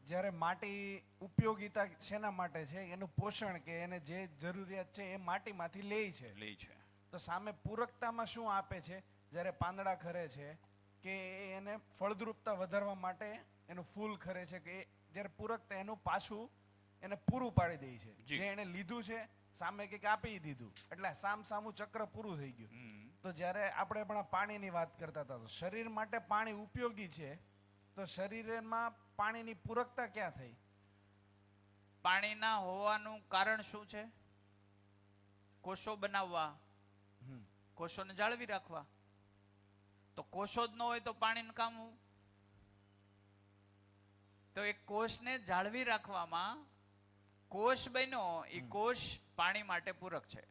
જ્યારે માટી ઉપયોગિતા શેના માટે છે? એનું પોષણ કે એને જે જરૂરિયાત છે એ માટીમાંથી લે છે. તો સામે પૂરકતામાં શું આપે છે? જ્યારે પાંદડા ખરે છે કે એને ફળદ્રુપતા વધારવા માટે એનું ફૂલ ખરે છે, કે જ્યારે પૂરકતા એનું પાછું એને પૂરું પાડી દે છે. જે એને લીધું છે સામે કંઈક આપી દીધું, એટલે સામું ચક્ર પૂરું થઈ ગયું. તો જ્યારે આપણે પણ પાણીની વાત કરતા હતા, તો શરીર માટે પાણી ઉપયોગી છે, તો શરીરમાં પાણીની પૂરકતા ક્યાં થઈ? પાણીના હોવાનું કારણ શું છે? કોષો બનાવવા, કોષોને જાળવી રાખવા. તો કોષો જ ન હોય તો પાણીનું કામ શું? તો એ કોષને જાળવી રાખવામાં કોષ બન્યો, એ કોષ પાણી માટે પૂરક છે.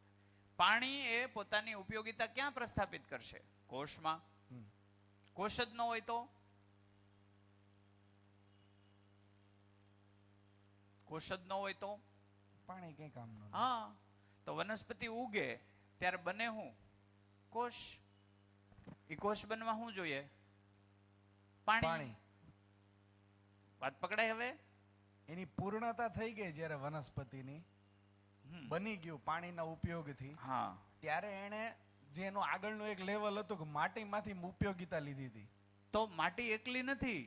પાણી એ પોતાની ઉપયોગિતા ક્યાં પ્રસ્થાપિત કરશે? કોષમાં. કોષ જ ન હોય તો? કોષ જ ન હોય તો પાણી કઈ કામનું. હા, તો વનસ્પતિ ઉગે ત્યારે બને શું? કોષ. એ કોષ બનવા શું જોઈએ? પાણી. વાત પકડાય? હવે એની પૂર્ણતા થઈ ગઈ જ્યારે વનસ્પતિની બની ગયું પાણીના ઉપયોગથી. હા, ત્યારે એને જેનું આગળનું એક લેવલ હતું કે માટીમાંથી ઉપયોગિતા લીધી હતી. તો માટી એકલી નથી,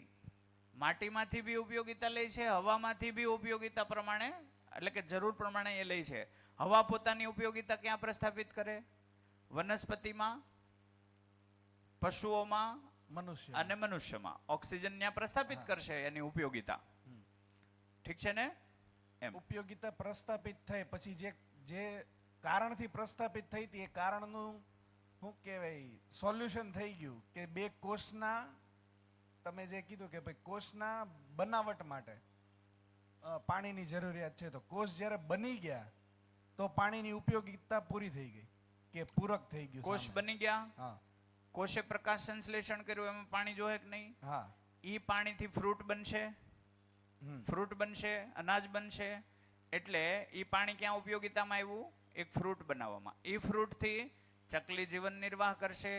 માટીમાંથી બી ઉપયોગિતા લે છે, હવામાંથી બી ઉપયોગિતા પ્રમાણે, એટલે કે જરૂર પ્રમાણે એ લે છે. હવા પોતાની ઉપયોગિતા ક્યાં પ્રસ્થાપિત કરે? વનસ્પતિમાં, પશુઓમાં અને મનુષ્યમાં. ઓક્સિજન ત્યાં પ્રસ્થાપિત કરશે એની ઉપયોગિતા. ઠીક છે ને? એમ ઉપયોગિતા પ્રસ્થાપિત થઈ પછી જે કારણથી પ્રસ્થાપિત થઈ હતી એ કારણનું શું કહેવાય સોલ્યુશન થઈ ગયું કે બે કોષના, તમે જે કીધું કે ભાઈ કોષના બનાવટ માટે પાણીની જરૂરિયાત છે, તો કોષ જ્યારે બની ગયા તો પાણીની ઉપયોગિતા પૂરી થઈ ગઈ કે પૂરક થઈ ગયું. કોષ બની ગયા, હા, કોષે પ્રકાશ સંશ્લેષણ કર્યું, એમાં પાણી જોહે કે નહીં? હા. ઈ પાણીથી ફ્રૂટ બનશે, ફ્રૂટ બનશે, અનાજ બનશે. એટલે ઈ પાણી ક્યાં ઉપયોગિતામાં આવ્યું? એક ફ્રૂટ બનાવવામાં. એ ફ્રૂટથી ચકલી જીવન નિર્વાહ કરશે,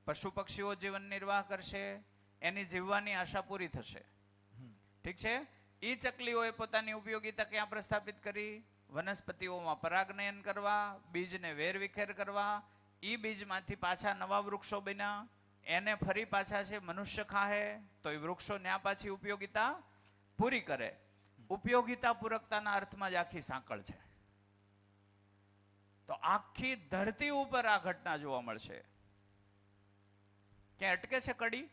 પશુ પક્ષીઓ જીવન નિર્વાહ કરશે, એની જીવવાની આશા પૂરી થશે. ઠીક છે? એ ચકલીઓએ પોતાની ઉપયોગિતા ક્યાં પ્રસ્થાપિત કરી? વનસ્પતિઓમાં પરાગનયન કરવા, બીજને વેરવિખેર કરવા. એ બીજમાંથી પાછા નવા વૃક્ષો બન્યા, એને ફરી પાછા છે મનુષ્ય ખાહે તો એ વૃક્ષો ન્યા પાછી ઉપયોગિતા પૂરી કરે. ઉપયોગિતા પૂરકતાના અર્થમાં જ આખી સાંકળ છે. તો આખી ધરતી ઉપર આ ઘટના જોવા મળશે. ક્યાં અટકે છે કડી?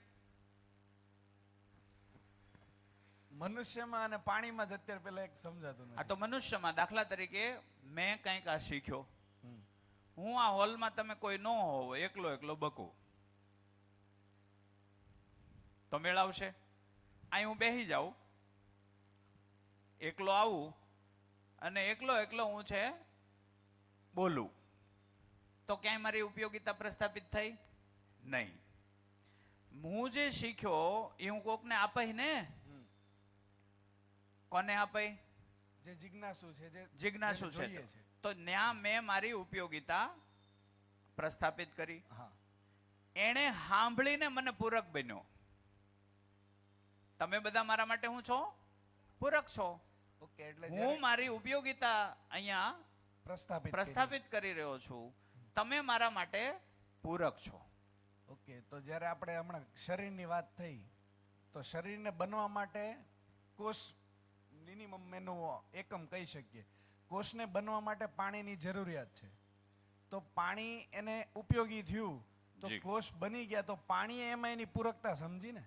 મનુષ્યમાં અને પાણીમાં જ અત્યારે પેલા એક સમજાતું આ નથી. તો મનુષ્યમાં દાખલા તરીકે મેં કંઈક આ શીખ્યો, હું આ હોલમાં તમે કોઈ ન હોવ, એકલો બકું તો મેળવશે. અહીં હું બેસી જાઉં, એકલો આવું અને એકલો હું છે બોલું, તો ક્યાંય મારી ઉપયોગિતા પ્રસ્થાપિત થઈ નહીં. હું જે શીખ્યો એ હું કોકને આપાઈ ને. કોને આપાઈ? જે જિજ્ઞાસુ છે, જે જિજ્ઞાસુ જેને છે. જોઈએ છે. તો ન્યા મેં મારી ઉપયોગિતા પ્રસ્થાપિત કરી. એણે સાંભળીને મને પૂરક બન્યો. તમે બધા મારા માટે હું છો? પૂરક છો. ઓકે, એટલે હું મારી ઉપયોગિતા અહીંયા પ્રસ્થાપિત કરી રહ્યો છું, તમે મારા માટે પૂરક છો. ઓકે, તો જ્યારે આપણે હમણાં શરીરની વાત થઈ, તો શરીરને બનવા માટે કોષ મિનિમમ એનું એકમ કહી શકીએ. કોષને બનવા માટે પાણીની જરૂરિયાત છે. તો પાણી એને ઉપયોગી થયું તો કોષ બની ગયા, તો પાણીએ એમાં એની પૂરકતા સમજી ને.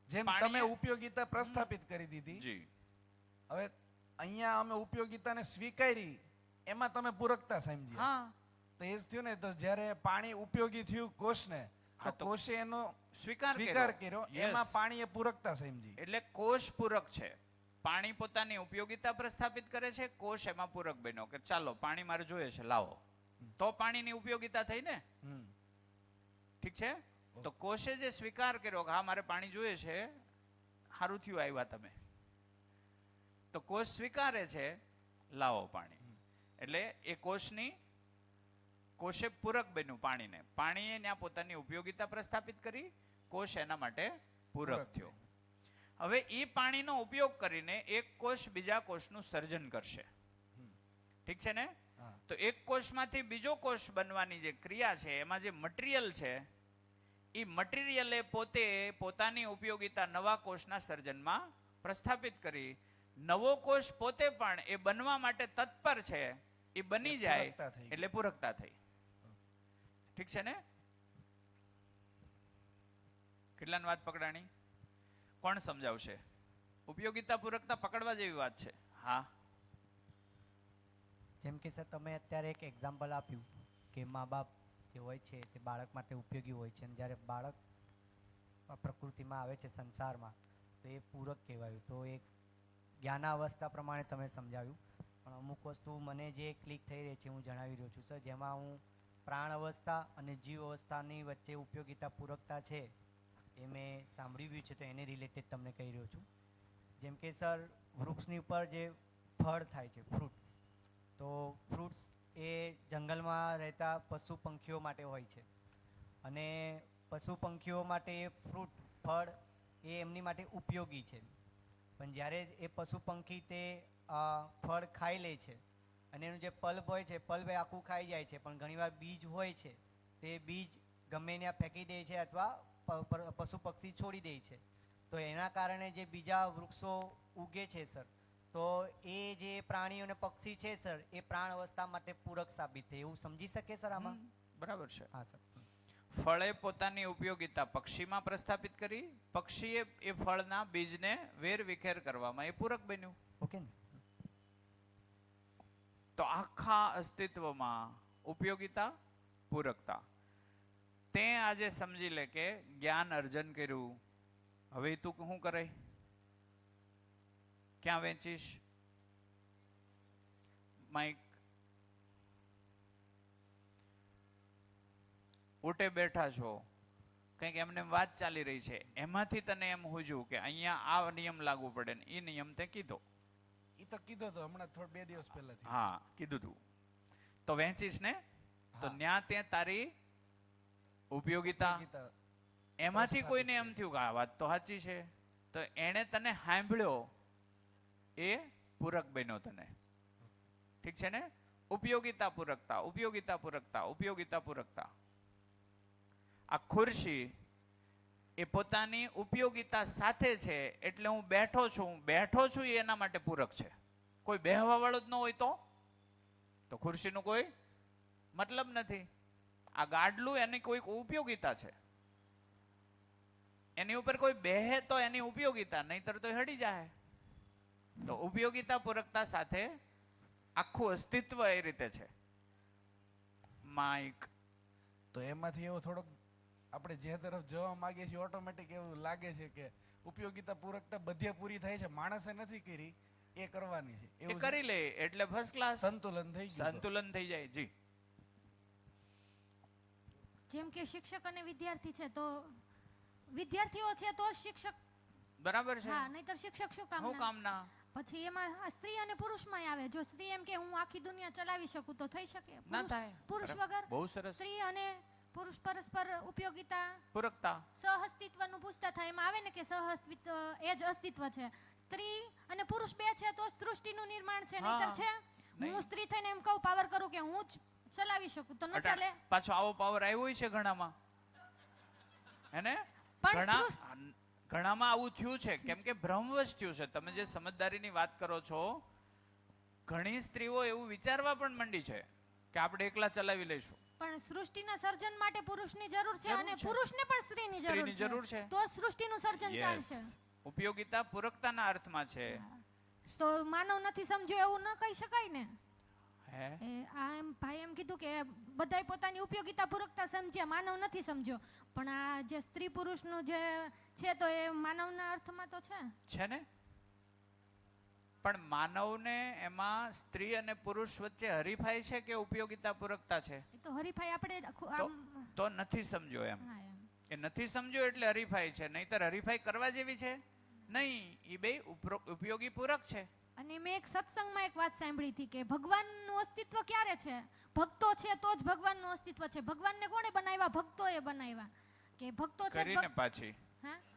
જેમ તમે ઉપયોગિતા પ્રસ્થાપિત કરી દીધી, હવે અહીંયા અમે ઉપયોગિતાને સ્વીકારી, એમાં તમે પૂરકતા સમજી. તો એ જ થયું ને. તો જ્યારે પાણી ઉપયોગી થયું કોષને, તો કોષે એનો સ્વીકાર કર્યો, એમાં પાણીએ પૂરકતા સમજી. એટલે કોષ પૂરક છે. પાણી પોતાની ઉપયોગિતા પ્રસ્થાપિત કરે છે, કોષ એમાં પૂરક બન્યો કે ચાલો પાણી મારે જોઈએ છે, લાવો. તો પાણીની ઉપયોગિતા થઈ ને. ઠીક છે. તો કોષે જે સ્વીકાર કર્યો કે હા મારે પાણી જોઈએ છે, સારું થયું આવ્યા તમે, તો કોષ સ્વીકારે છે, લાવો પાણી. એટલે એ કોષે પૂરક બન્યું પાણીને. પાણીએ ત્યાં પોતાની ઉપયોગિતા પ્રસ્થાપિત કરી, કોષ એના માટે પૂરક થયો. હવે એ પાણીનો ઉપયોગ કરીને એક કોષ બીજા કોષનું સર્જન કરશે. ઠીક છે ને. તો એક કોષમાંથી બીજો કોષ બનવાની જે ક્રિયા છે, એમાં જે મટીરિયલ છે, એ મટીરિયલે પોતે પોતાની ઉપયોગિતા નવા કોષના સર્જનમાં પ્રસ્થાપિત કરી. નવો કોષ પોતે પણ એ બનવા માટે તત્પર છે, એ બની જાય એટલે પૂરકતા થઈ. ઠીક છે ને. કેટલાની વાત પકડાણી? કોણ સમજાવશે? ઉપયોગિતા પૂરકતા પકડવા જેવી વાત છે. હા, જેમ કે સર તમે અત્યારે એક એક્ઝામ્પલ આપ્યું કે મા બાપ જે હોય છે તે બાળક માટે ઉપયોગી હોય છે, અને જ્યારે બાળક પ્રકૃતિમાં આવે છે સંસારમાં તો એ પૂરક કહેવાયું. તો એક જ્ઞાનાવસ્થા પ્રમાણે તમે સમજાવ્યું, પણ અમુક વસ્તુ મને જે ક્લિક થઈ રહી છે હું જણાવી રહ્યો છું સર. જેમાં હું પ્રાણ અવસ્થા અને જીવ અવસ્થાની વચ્ચે ઉપયોગિતા પૂરકતા છે એ મેં સાંભળ્યું છે, તો એને રિલેટેડ તમને કહી રહ્યો છું. જેમ કે સર વૃક્ષની ઉપર જે ફળ થાય છે, ફ્રૂટ્સ, તો ફ્રૂટ્સ એ જંગલમાં રહેતા પશુ પંખીઓ માટે હોય છે, અને પશુ પંખીઓ માટે એ ફળ એ એમની માટે ઉપયોગી છે. પણ જ્યારે એ પશુ પંખી તે ફળ ખાઈ લે છે અને એનું જે પલ્પ હોય છે, પલ્પ એ આખું ખાઈ જાય છે, પણ ઘણીવાર બીજ હોય છે તે બીજ ગમે ત્યાં ફેંકી દે છે અથવા પશુ પક્ષી છોડી દે છે. તો એના કારણે જે બીજા વૃક્ષો ઉગે છે સર, તો એ જે પ્રાણીઓ અને પક્ષી છે સર, એ પ્રાણ અવસ્થા માટે પૂરક સાબિત થાય એવું સમજી શકે સર આમાં? બરાબર છે. હા સર. ફળે પોતાની ઉપયોગિતા પક્ષીમાં પ્રસ્થાપિત કરી, પક્ષીએ એ ફળના બીજને વેર વિખેર કરવામાં એ પૂરક બન્યું. ઓકે ને. તો આખા અસ્તિત્વમાં ઉપયોગિતા પૂરકતા. તે આજે સમજી લે કે જ્ઞાન અર્જન કર્યું, હવે તું શું કરે, ક્યાં વેચીશ? માઇક ઉટે બેઠા છો, કંઈક એમને વાત ચાલી રહી છે, એમાંથી તને એમ હુજ્યું કે અહીંયા આ નિયમ લાગુ પડે ને એ નિયમ તે કીધો. એ તો કીધો તો હમણાં 2 દિવસ પહેલા. હા, કીધું તું. તો વેચીશ ને, તો ન્યા તે તારી ઉપયોગિતા, એમાંથી કોઈને એમ થયું કે આ વાત તો સાચી છે, તો એણે તને સાંભળ્યો, એ પૂરક બન્યો તને. ઠીક છે ને. ઉપયોગિતા પૂરકતા, ઉપયોગિતા પૂરકતા, ઉપયોગિતા પૂરકતા. આ ખુરશી એ પોતાની ઉપયોગિતા સાથે છે એટલે હું બેઠો છું એ એના માટે પૂરક છે. કોઈ બેહવા વાળો જ ન હોય તો ખુરશીનું કોઈ મતલબ નથી. આ ગાડલું એની કોઈ ઉપયોગિતા છે, એની ઉપર કોઈ બેહે તો એની ઉપયોગિતા, નહીતર તો હડી જાય. તો ઉપયોગિતા પૂરકતા સાથે આખું અસ્તિત્વ એ રીતે છે. માઇક તો એમાંથી એવું થોડોક આપણે જે તરફ જવા માંગીએ છીએ ઓટોમેટિક એવું લાગે છે કે ઉપયોગિતા પૂરકતા બધે પૂરી થાય છે, માણસે નથી કરી, એ કરવાની છે. એ કરી લે એટલે ફર્સ્ટ ક્લાસ સંતુલન થઈ ગયું, સંતુલન થઈ જાય. જી, જેમ કે શિક્ષક અને વિદ્યાર્થી છે તો વિદ્યાર્થીઓ છે તો શિક્ષક, બરાબર છે. હા, નહીતર શિક્ષક શું કામના. પછી એમાં સ્ત્રી અને પુરુષમાં આવે. જો સ્ત્રી એમ કે હું આખી દુનિયા ચલાવી શકું તો થઈ શકે, ના થાય. પુરુષ વગર. બહુ સરસ. સ્ત્રી અને પુરુષ પરસ્પર ઉપયોગિતા પૂરકતા, સહઅસ્તિત્વનું પૂછતા થાય. એમાં આવે ને કે સહઅસ્તિત્વ એ જ અસ્તિત્વ છે. સ્ત્રી અને પુરુષ બે છે તો સૃષ્ટિનું નિર્માણ છે, નહીતર છે હું સ્ત્રી થઈને એમ કહું પાવર કરું કે હું જ ચલાવી શકું તો ન ચાલે. પાછો આવો પાવર આવ્યો છે ઘણામાં, હેને? ઘણામાં આવું થયું છે કેમ કે ભ્રમવશ થયું છે. તમે જે સમજદારીની વાત કરો છો, ઘણી સ્ત્રીઓ એવું વિચારવા પણ માંડી છે કે આપણે એકલા ચલાવી લઈશું. પણ સૃષ્ટિના સર્જન માટે પુરુષની જરૂર છે અને પુરુષને પણ સ્ત્રીની જરૂર છે, તો સૃષ્ટિનું સર્જન ચાલશે. ઉપયોગિતા પૂરકતાના અર્થમાં છે. તો માનવ નથી સમજ્યો એવું ન કહી શકાય ને. ભાઈ એમ કીધું કે બધાય પોતાની ઉપયોગિતા પૂરકતા સમજ્યા, માનવ નથી સમજ્યો. પણ આ જે સ્ત્રી પુરુષનું જે છે તો એ માનવના અર્થમાં તો છે ને. પણ માનવને એમાં સ્ત્રી અને પુરુષ વચ્ચે હરીફાઈ છે કે ઉપયોગિતા પૂરકતા છે? એ તો હરીફાઈ આપણે તો નથી સમજ્યો એમ. એ નથી સમજ્યો એટલે હરીફાઈ છે, નહીતર હરીફાઈ કરવા જેવી છે નહીં. એ બે ઉપયોગી પૂરક છે. અને મેં એક સત્સંગમાં એક વાત સાંભળી હતી કે ભગવાનનું અસ્તિત્વ ક્યારે છે? ભક્તો છે તો જ ભગવાનનું અસ્તિત્વ છે. ભગવાનને કોણે બનાવ્યા? ભક્તોએ બનાવ્યા. કે ભક્તો છે કરીને પાછી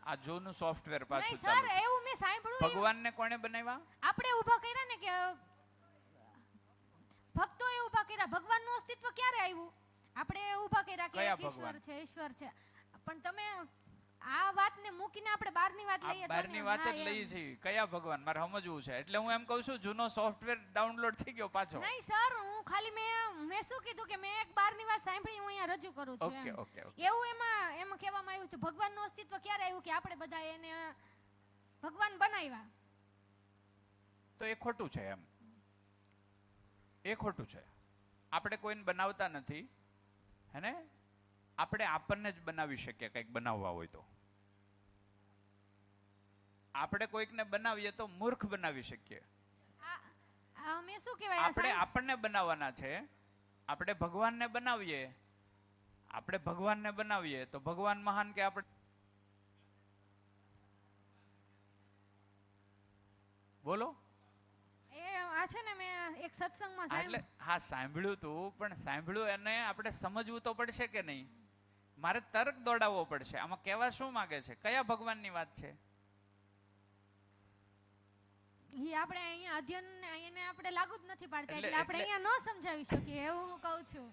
આ જોનું સોફ્ટવેર પાછું નહીં સર, એવું મેં સાંભળ્યું. ભગવાનને કોણે બનાવ્યા? આપણે ઊભા કર્યા ને કે ભક્તોએ ઊભા કર્યા. ભગવાનનું અસ્તિત્વ ક્યારે આવ્યું? આપણે ઊભા કર્યા કે ઈશ્વર છે, ઈશ્વર છે. પણ તમે આ વાતને મૂકીને આપણે બહારની વાત લઈએ તો બહારની વાત જ લઈએ છીએ. કયા ભગવાન મારે સમજવું છે. એટલે હું એમ કહું છું જૂનો સોફ્ટવેર ડાઉનલોડ થઈ ગયો પાછો. નહીં સર, હું ખાલી મેં શું કીધું કે મેં એક બહારની વાત સાંભળી, હું અહીંયા રજૂ કરું છું. એવું એમાં કહેવામાં આવ્યું છે ભગવાનનું અસ્તિત્વ ક્યારે આવ્યું કે આપણે બધા એને ભગવાન બનાવ્યા. તો એ ખોટું છે એમ. એ ખોટું છે. આપણે કોઈને બનાવતા નથી, હેને? આપણે આપણને જ બનાવી શકીએ. કંઈક બનાવવા હોય તો આપણે કોઈકને બનાવીએ તો મૂર્ખ બનાવી શકીએ. મેં શું કહેવાય, આપણે આપણને બનાવવાના છે. આપણે ભગવાનને બનાવીએ તો ભગવાન મહાન કે આપણે? બોલો. આ છે ને મેં એક સત્સંગમાં એટલે હા સાંભળ્યું તું, પણ સાંભળ્યું એને આપણે સમજવું તો પડશે કે નહીં? મારે તર્ક દોડાવવો પડશે. આમાં કહેવા શું માંગે છે? કયા ભગવાનની વાત છે? ઈ આપણે અહીંયા અધ્યયન એને આપણે લાગુ જ નથી પાડતા, એટલે આપણે અહીંયા ન સમજાવી શકીએ એવું હું કહું છું.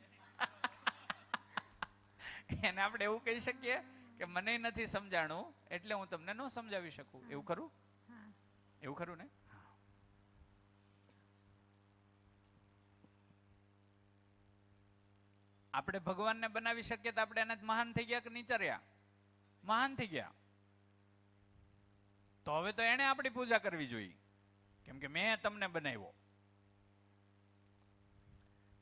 એને આપણે એવું કહી શકીએ કે મને નથી સમજાણું એટલે હું તમને ન સમજાવી શકું. એવું ખરું? એવું ખરું ને? આપણે ભગવાનને બનાવી શકીએ તો આપણે એને મહાન થઈ ગયા કે નીચા રહ્યા? મહાન થઈ ગયા. તો હવે તો એને આપણી પૂજા કરવી જોઈએ, કેમ કે મેં તમને બનાવ્યો.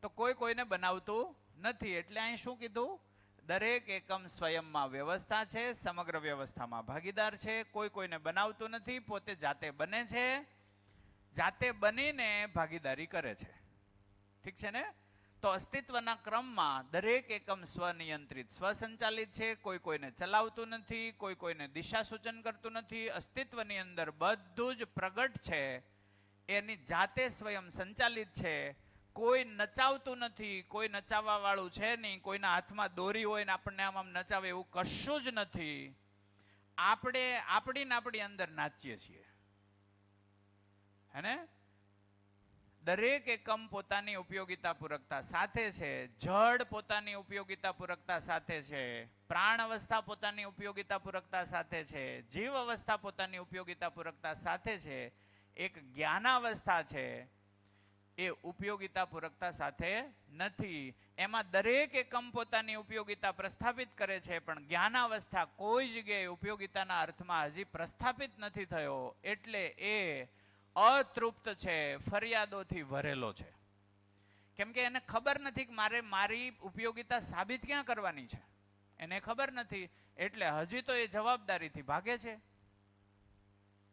તો કોઈ કોઈને બનાવતું નથી. એટલે અહીં શું કીધું? દરેક એકમ સ્વયંમાં વ્યવસ્થા છે, સમગ્ર વ્યવસ્થામાં ભાગીદાર છે. કોઈ કોઈને બનાવતું નથી, પોતે જાતે બને છે, જાતે બનીને ભાગીદારી કરે છે. ઠીક છે ને? તો અસ્તિત્વના ક્રમમાં દરેક એકમ સ્વનિયંત્રિત, સ્વસંચાલિત છે. કોઈ કોઈને ચલાવતું નથી, કોઈ કોઈને દિશા સૂચન કરતું નથી. અસ્તિત્વની અંદર બધું જ પ્રગટ છે, એની જાતે સ્વયં સંચાલિત છે. કોઈ નચાવતું નથી, કોઈ નચાવવા વાળું છે નહીં. કોઈના હાથમાં દોરી હોય ને આપણને આમ નચાવે એવું કશું જ નથી. આપણે આપણી અંદર નાચીએ છીએ, હેને? દરેક એકમ પોતાની ઉપયોગિતા પૂરકતા સાથે છે. જળ પોતાની ઉપયોગિતા પૂરકતા સાથે છે. પ્રાણ અવસ્થા પોતાની ઉપયોગિતા પૂરકતા સાથે છે. જીવ અવસ્થા પોતાની ઉપયોગિતા પૂરકતા સાથે છે. એક જ્ઞાનાવસ્થા છે એ ઉપયોગિતા પૂરકતા સાથે નથી. એમાં દરેક એકમ પોતાની ઉપયોગિતા પ્રસ્થાપિત કરે છે, પણ જ્ઞાનાવસ્થા કોઈ જગ્યાએ ઉપયોગિતાના અર્થમાં હજી પ્રસ્થાપિત નથી થયો, એટલે એ અતૃપ્ત છે, ફરિયાદોથી ભરેલો છે. કેમ કે એને ખબર નથી કે મારે મારી ઉપયોગિતા સાબિત ક્યાં કરવાની છે. એને ખબર નથી, એટલે હજી તો એ જવાબદારીથી ભાગે છે.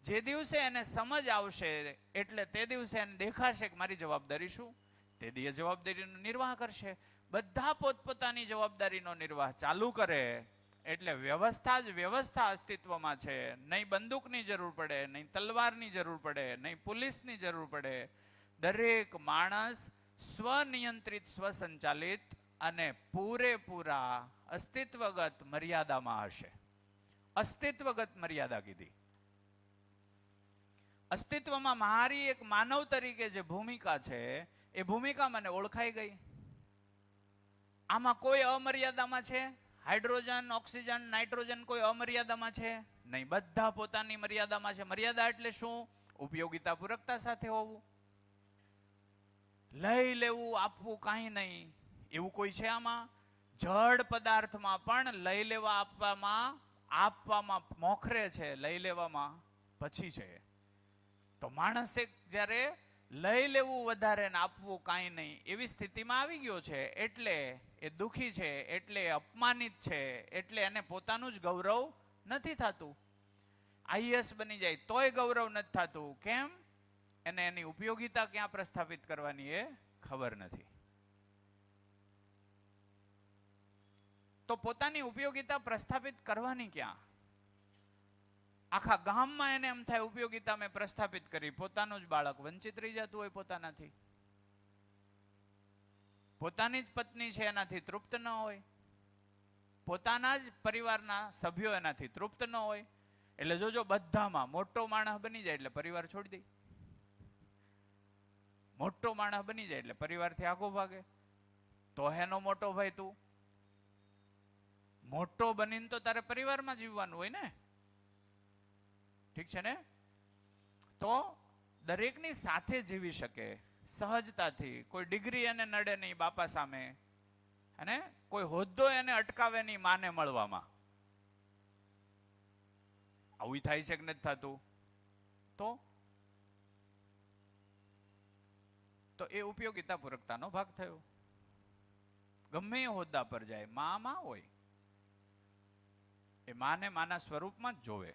જે દિવસે એને સમજ આવશે એટલે તે દિવસે એને દેખાશે કે મારી જવાબદારી શું, તે દિવસે જવાબદારીનો નિર્વાહ કરશે. બધા પોતપોતાની જવાબદારીનો નિર્વાહ ચાલુ કરે એટલે વ્યવસ્થા જ વ્યવસ્થા અસ્તિત્વમાં છે. નહીં બંદૂકની જરૂર પડે, નહીં તલવારની જરૂર પડે, નહીં પોલીસની જરૂર પડે. દરેક માણસ સ્વનિયંત્રિત, સ્વસંચાલિત અને પૂરેપૂરા અસ્તિત્વગત મર્યાદામાં હશે. અસ્તિત્વગત મર્યાદા કીધી. અસ્તિત્વમાં મારી એક માનવ તરીકે જે ભૂમિકા છે એ ભૂમિકા મને ઓળખાઈ ગઈ. આમાં કોઈ અમર્યાદામાં છે? હાઇડ્રોજન, ઓક્સિજન, નાઇટ્રોજન કોઈ અમર્યાદામાં છે? નહીં, બધા પોતાની મર્યાદામાં છે. મર્યાદા એટલે શું? ઉપયોગિતા પૂરકતા સાથે હોવું. લઈ લેવું, આપવું કાંઈ નહીં એવું કોઈ છે આમાં? જડ પદાર્થમાં પણ લઈ લેવા આપવામાં મોખરે છે, લઈ લેવામાં પછી છે. તો માણસે જ્યારે લઈ લેવું વધારે ને આપવું કાંઈ નહીં એવી સ્થિતિમાં આવી ગયો છે, એટલે એ દુઃખી છે, એટલે અપમાનિત છે, એટલે એને પોતાનું જ ગૌરવ નથી થતું. આઈએસ બની જાય તોય ગૌરવ નથી થતું. કેમ? એને એની ઉપયોગિતા ક્યાં પ્રસ્થાપિત કરવાની એ ખબર નથી. તો પોતાની ઉપયોગિતા પ્રસ્થાપિત કરવાની ક્યાં? આખા ગામમાં એને એમ થાય ઉપયોગિતા મેં પ્રસ્થાપિત કરી, પોતાનું જ બાળક વંચિત રહી જતું હોય પોતાનાથી. પોતાની જ પત્ની છે એનાથી તૃપ્ત ન હોય, પોતાના જ પરિવારના સભ્યો એનાથી તૃપ્ત ન હોય. એટલે જોજો બધામાં મોટો માણસ બની જાય એટલે પરિવાર છોડી દે. મોટો માણસ બની જાય એટલે પરિવારથી આગો ભાગે. તો એનો મોટો ભાઈ તું મોટો બનીને તો તારે પરિવારમાં જીવવાનું હોય ને. ઠીક છે ને? તો દરેકની સાથે જીવી શકે સહજતાથી. કોઈ ડિગ્રી એને નડે નહીં બાપા સામે, અને કોઈ હોદ્દો એને અટકાવે નહીં માને મળવામાં. આવું થાય છે કે નથી થતું? તો એ ઉપયોગિતા પૂરકતાનો ભાગ થયો. ગમે એ હોદ્દા પર જાય, માં હોય, એ માને માના સ્વરૂપમાં જ જોવે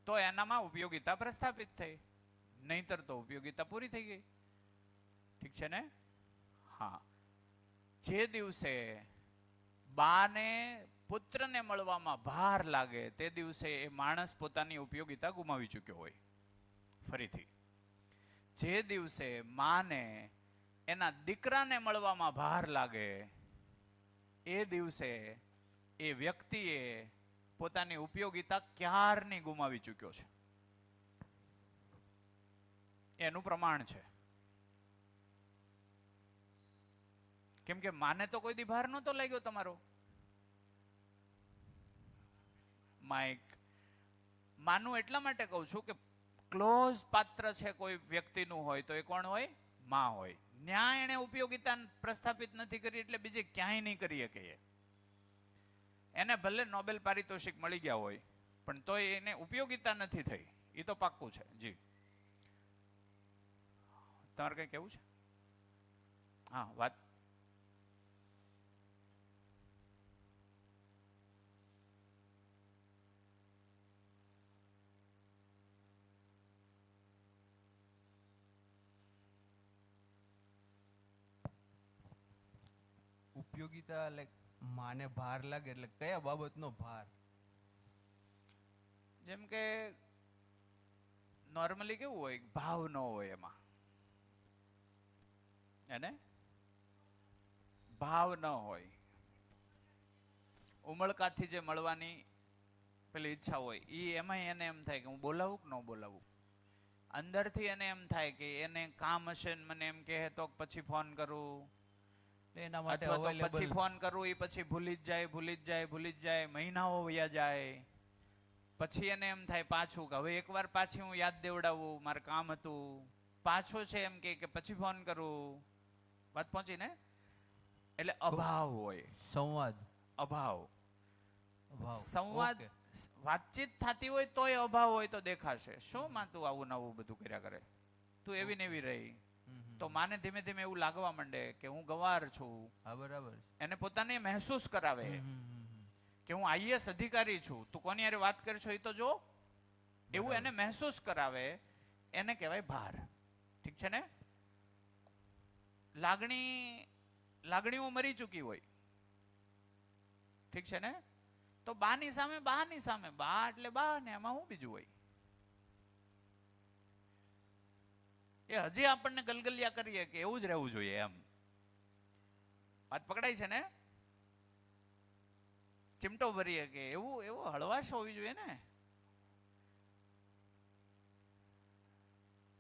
તો એનામાં ઉપયોગિતા પ્રસ્થાપિત થઈ. નહીતર તો ઉપયોગિતા પૂરી થઈ ગઈ. ઠીક છે ને? હા. જે દિવસે બાને પુત્રને મળવામાં ભાર લાગે તે દિવસે એ માણસ પોતાની ઉપયોગિતા ગુમાવી ચૂક્યો હોય. ફરીથી, જે દિવસે માને એના દીકરાને મળવામાં ભાર લાગે એ દિવસે એ વ્યક્તિએ પોતાની ઉપયોગિતા ક્યારની ગુમાવી ચૂક્યો છે. એનું પ્રમાણ છે. કેમ કે માને તો કોઈ દી ભાર નહોતો લાગ્યો તમારો. માઇક માનું એટલા માટે કહું છું કે ક્લોઝ પાત્ર છે કોઈ વ્યક્તિનું હોય તો એ કોણ હોય? માં હોય. ન્યાય એને ઉપયોગિતા પ્રસ્થાપિત નથી કરી એટલે બીજે ક્યાંય નહીં કરી શકે. એને ભલે નોબેલ પારિતોષિક મળી ગયા હોય પણ તોય એને ઉપયોગિતા નથી થઈ. એ તો પાક્કું છે. જી, તમારે કઈ કેવું છે? હા, વાત. ઉપયોગિતા લાઈક માને ભાર લાગે એટલે કયા બાબતનો ભાર? જેમ કે નોર્મલી કેવું હોય, ભાવ ન હોય એમાં, એને ભાવ ન હોય. ઉમળકાથી જે મળવાની પેલી ઈચ્છા હોય એ એમાં એને એમ થાય કે હું બોલાવું કે ન બોલાવું. અંદરથી એને એમ થાય કે એને કામ હશે ને મને એમ કહે તો પછી ફોન કરું, એના માટે અથવા તો પછી અવેલેબલ ફોન કરું, એ પછી ભૂલી જ જાય, મહિનાઓ વયા જાય. પછી એને એમ થાય પાછું કે હવે એકવાર પાછી હું યાદ દેવડાવું, મારે કામ હતું, પાછો છે એમ કે પછી ફોન કરું. વાત પહોંચી ને? એટલે અભાવ હોય, અભાવ. સંવાદ વાતચીત થતી હોય તોય અભાવ હોય તો દેખાશે. શું માં તું આવું નવું બધું કર્યા કરે, તું એવી ને એવી રહી, તો માને ધીમે ધીમે એવું લાગવા માંડે કે હું ગવાર છું. બરાબર. એને પોતાને મહેસૂસ કરાવે કે હું આઈએસ અધિકારી છું, તું કોની હારે વાત કરે છો એ તો જો, એવું એને મહેસૂસ કરાવે, એને કહેવાય ભાર. ઠીક છે ને? લાગણીઓ મરી ચૂકી હોય, ઠીક છે ને? તો બાની સામે બા એટલે બા ને એમાં હું બીજું હોય. એ હજી આપણને ગલગલિયા કરીએ કે એવું જ રહેવું જોઈએ એમ. વાત પકડાય છે ને? ચિમટો ભરીએ કે એવો હળવાશ હોવી જોઈએ ને.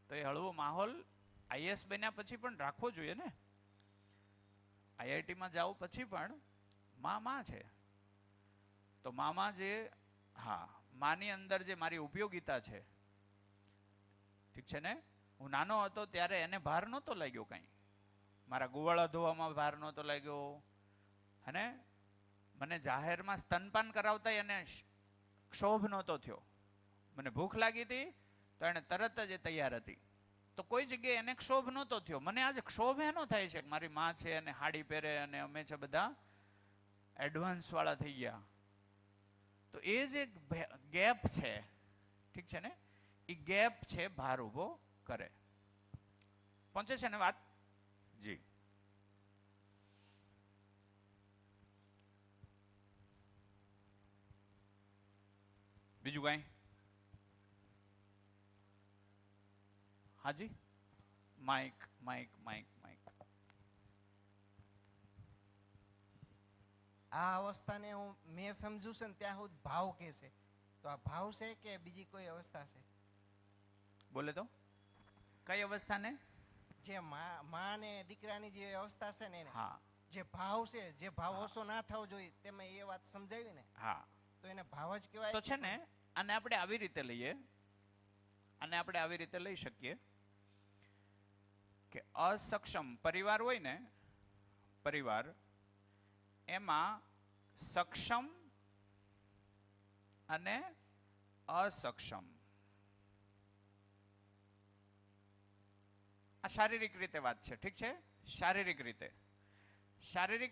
તો એ હળવો માહોલ આઈએસ બન્યા પછી પણ રાખવો જોઈએ ને. આઈઆઈટીમાં જાઓ પછી પણ માં છે, તો મામા જે, હા, માની અંદર જે મારી ઉપયોગિતા છે, ઠીક છે ને? હું નાનો હતો ત્યારે એને ભાર નહોતો લાગ્યો કાંઈ, મારા ગુવાળા ધોવામાં ભાર નહોતો લાગ્યો, અને મને જાહેરમાં સ્તનપાન કરાવતા એને ક્ષોભ નહોતો થયો. મને ભૂખ લાગી હતી તો એને તરત જ તૈયાર હતી, તો કોઈ જગ્યાએ એને ક્ષોભ નહોતો થયો. મને આજે ક્ષોભ એનો થાય છે કે મારી માં છે અને હાડી પહેરે અને અમે છે બધા એડવાન્સ વાળા થઈ ગયા. તો એ જે ગેપ છે, ઠીક છે ને, એ ગેપ છે ભાર ઉભો કરે. પહોંચે છે ને વાત? જી. બીજું કઈ? હાજી, માઇક. આ અવસ્થાને મેં સમજુ છે ને ત્યાં સુધી ભાવ કે છે, તો આ ભાવ છે કે બીજી કોઈ અવસ્થા છે? બોલે તો કઈ અવસ્થાને? જે માં ને દીકરાની જે અવસ્થા છે ને એને, હા, જે ભાવ છે, જે ભાવ ઓછો ના થવો જોઈએ, તેમાં એ વાત સમજાવી ને. હા, તો એને ભાવ જ કહેવાય. તો છે ને, આને આપણે આવી રીતે લઈએ, આને આપણે આવી રીતે લઈ શકીએ કે અસક્ષમ પરિવાર હોય ને, પરિવાર એમાં સક્ષમ અને અસક્ષમ, આ શારીરિક રીતે વાત છે, ઠીક છે? શારીરિક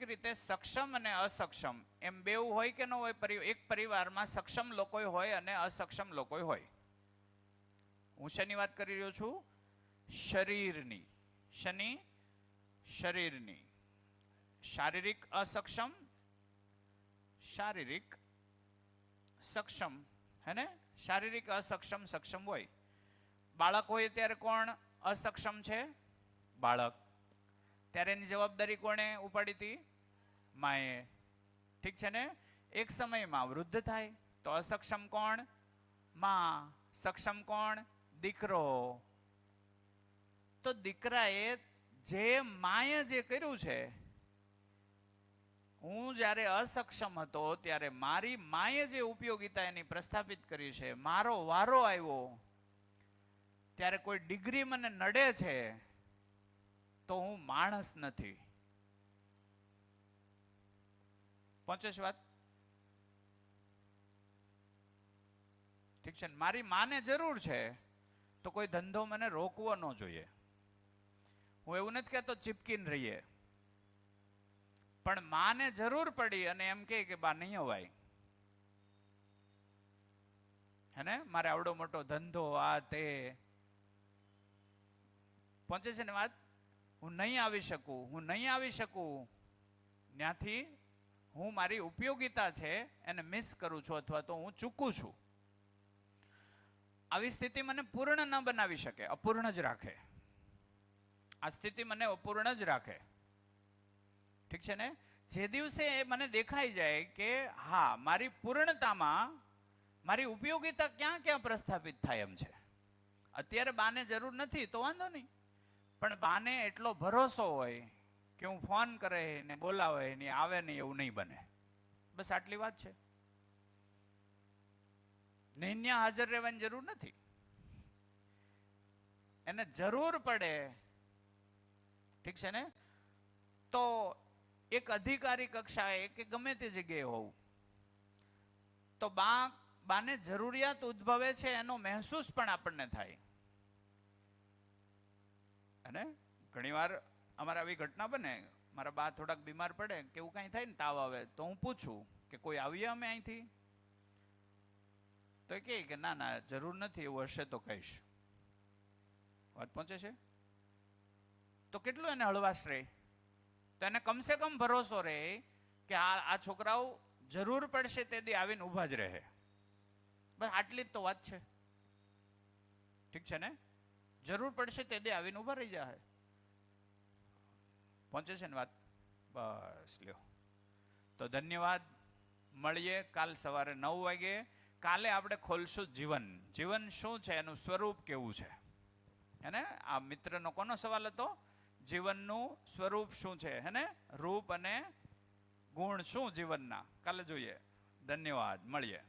રીતે સક્ષમ અને અસક્ષમ એમ બેઉ હોય કે ન હોય? એક પરિવારમાં સક્ષમ લોકો હોય અને અસક્ષમ લોકો હોય. હું શેની વાત કરી રહ્યો છું? શરીરની. શરીરની. શારીરિક અસક્ષમ, શારીરિક સક્ષમ, હે ને? શારીરિક અસક્ષમ સક્ષમ હોય. બાળક હોય ત્યારે કોણ અસક્ષમ છે? બાળક. ત્યારે એની જવાબદારી કોણે ઉપાડી હતી? માએ. ઠીક છે ને? એક સમયમાં વૃદ્ધ થાય તો અસક્ષમ કોણ? માં. સક્ષમ કોણ? દીકરો. તો દીકરાએ જે માએ જે કર્યું છે, હું જ્યારે અસક્ષમ હતો ત્યારે મારી માએ જે ઉપયોગિતા એની પ્રસ્થાપિત કરી છે, મારો વારો આવ્યો ત્યારે કોઈ ડિગ્રી મને નડે છે તો હું માણસ નથી. પહોંચે છે વાત? ઠીક છે? મારી માને જરૂર છે તો કોઈ ધંધો મને રોકવો ન જોઈએ. હું એવું નથી કહેતો ચીપકીને રહીએ, પણ માને જરૂર પડી અને એમ કે બા નહીં અવાય, હે ને? મારે આવડો મોટો ધંધો આ તે. પહોંચે છે ને વાત? હું નહીં આવી શકું, ત્યાંથી હું મારી ઉપયોગિતા છે એને મિસ કરું છું, અથવા તો હું ચૂકું છું. આવી સ્થિતિ મને પૂર્ણ ન બનાવી શકે, અપૂર્ણ જ રાખે. આ સ્થિતિ મને અપૂર્ણ જ રાખે. ઠીક છે ને? જે દિવસે મને દેખાઈ જાય કે હા, મારી પૂર્ણતામાં મારી ઉપયોગિતા ક્યાં ક્યાં પ્રસ્થાપિત થાય એમ છે, અત્યારે બાને જરૂર નથી તો વાંધો નહીં, પણ બાને એટલો ભરોસો હોય કે હું ફોન કરે ને બોલાવે ને આવે નહીં એવું નહીં બને. બસ આટલી વાત છે. નૈન્ય હાજર રહેવાની જરૂર નથી. એને જરૂર પડે, ઠીક છે ને, તો એક અધિકારી કક્ષાએ કે ગમે તે જગ્યાએ હોવું, તો બાને જરૂરિયાત ઉદ્ભવે છે એનો મહેસૂસ પણ આપણને થાય. અને ઘણીવાર અમારે આવી ઘટના બને, મારા બા થોડાક બીમાર પડે કે એવું કાંઈ થાય ને, તાવ આવે, તો હું પૂછું કે કોઈ આવીએ અમે અહીંથી, તો એ કે ના ના જરૂર નથી, એવું હશે તો કહીશ. વાત પહોંચે છે? તો કેટલું એને હળવાશ રહે, તો એને કમસે કમ ભરોસો રહે કે આ છોકરાઓ જરૂર પડશે તે દી આવીને ઊભા જ રહે. બસ આટલી જ તો વાત છે. ઠીક છે ને? જરૂર પડશે તે દી આવીને ઊભા રહી જાય. પહોંચે છે ને વાત? બસ લ્યો, તો ધન્યવાદ. મળીએ કાલ સવારે 9 વાગે. કાલે આપણે ખોલશું જીવન. જીવન શું છે, એનું સ્વરૂપ કેવું છે. હેને? આ મિત્રનો કોનો સવાલ હતો? જીવનનું સ્વરૂપ શું છે, હેને? રૂપ અને ગુણ શું જીવનના, કાલે જોઈએ. ધન્યવાદ. મળીએ.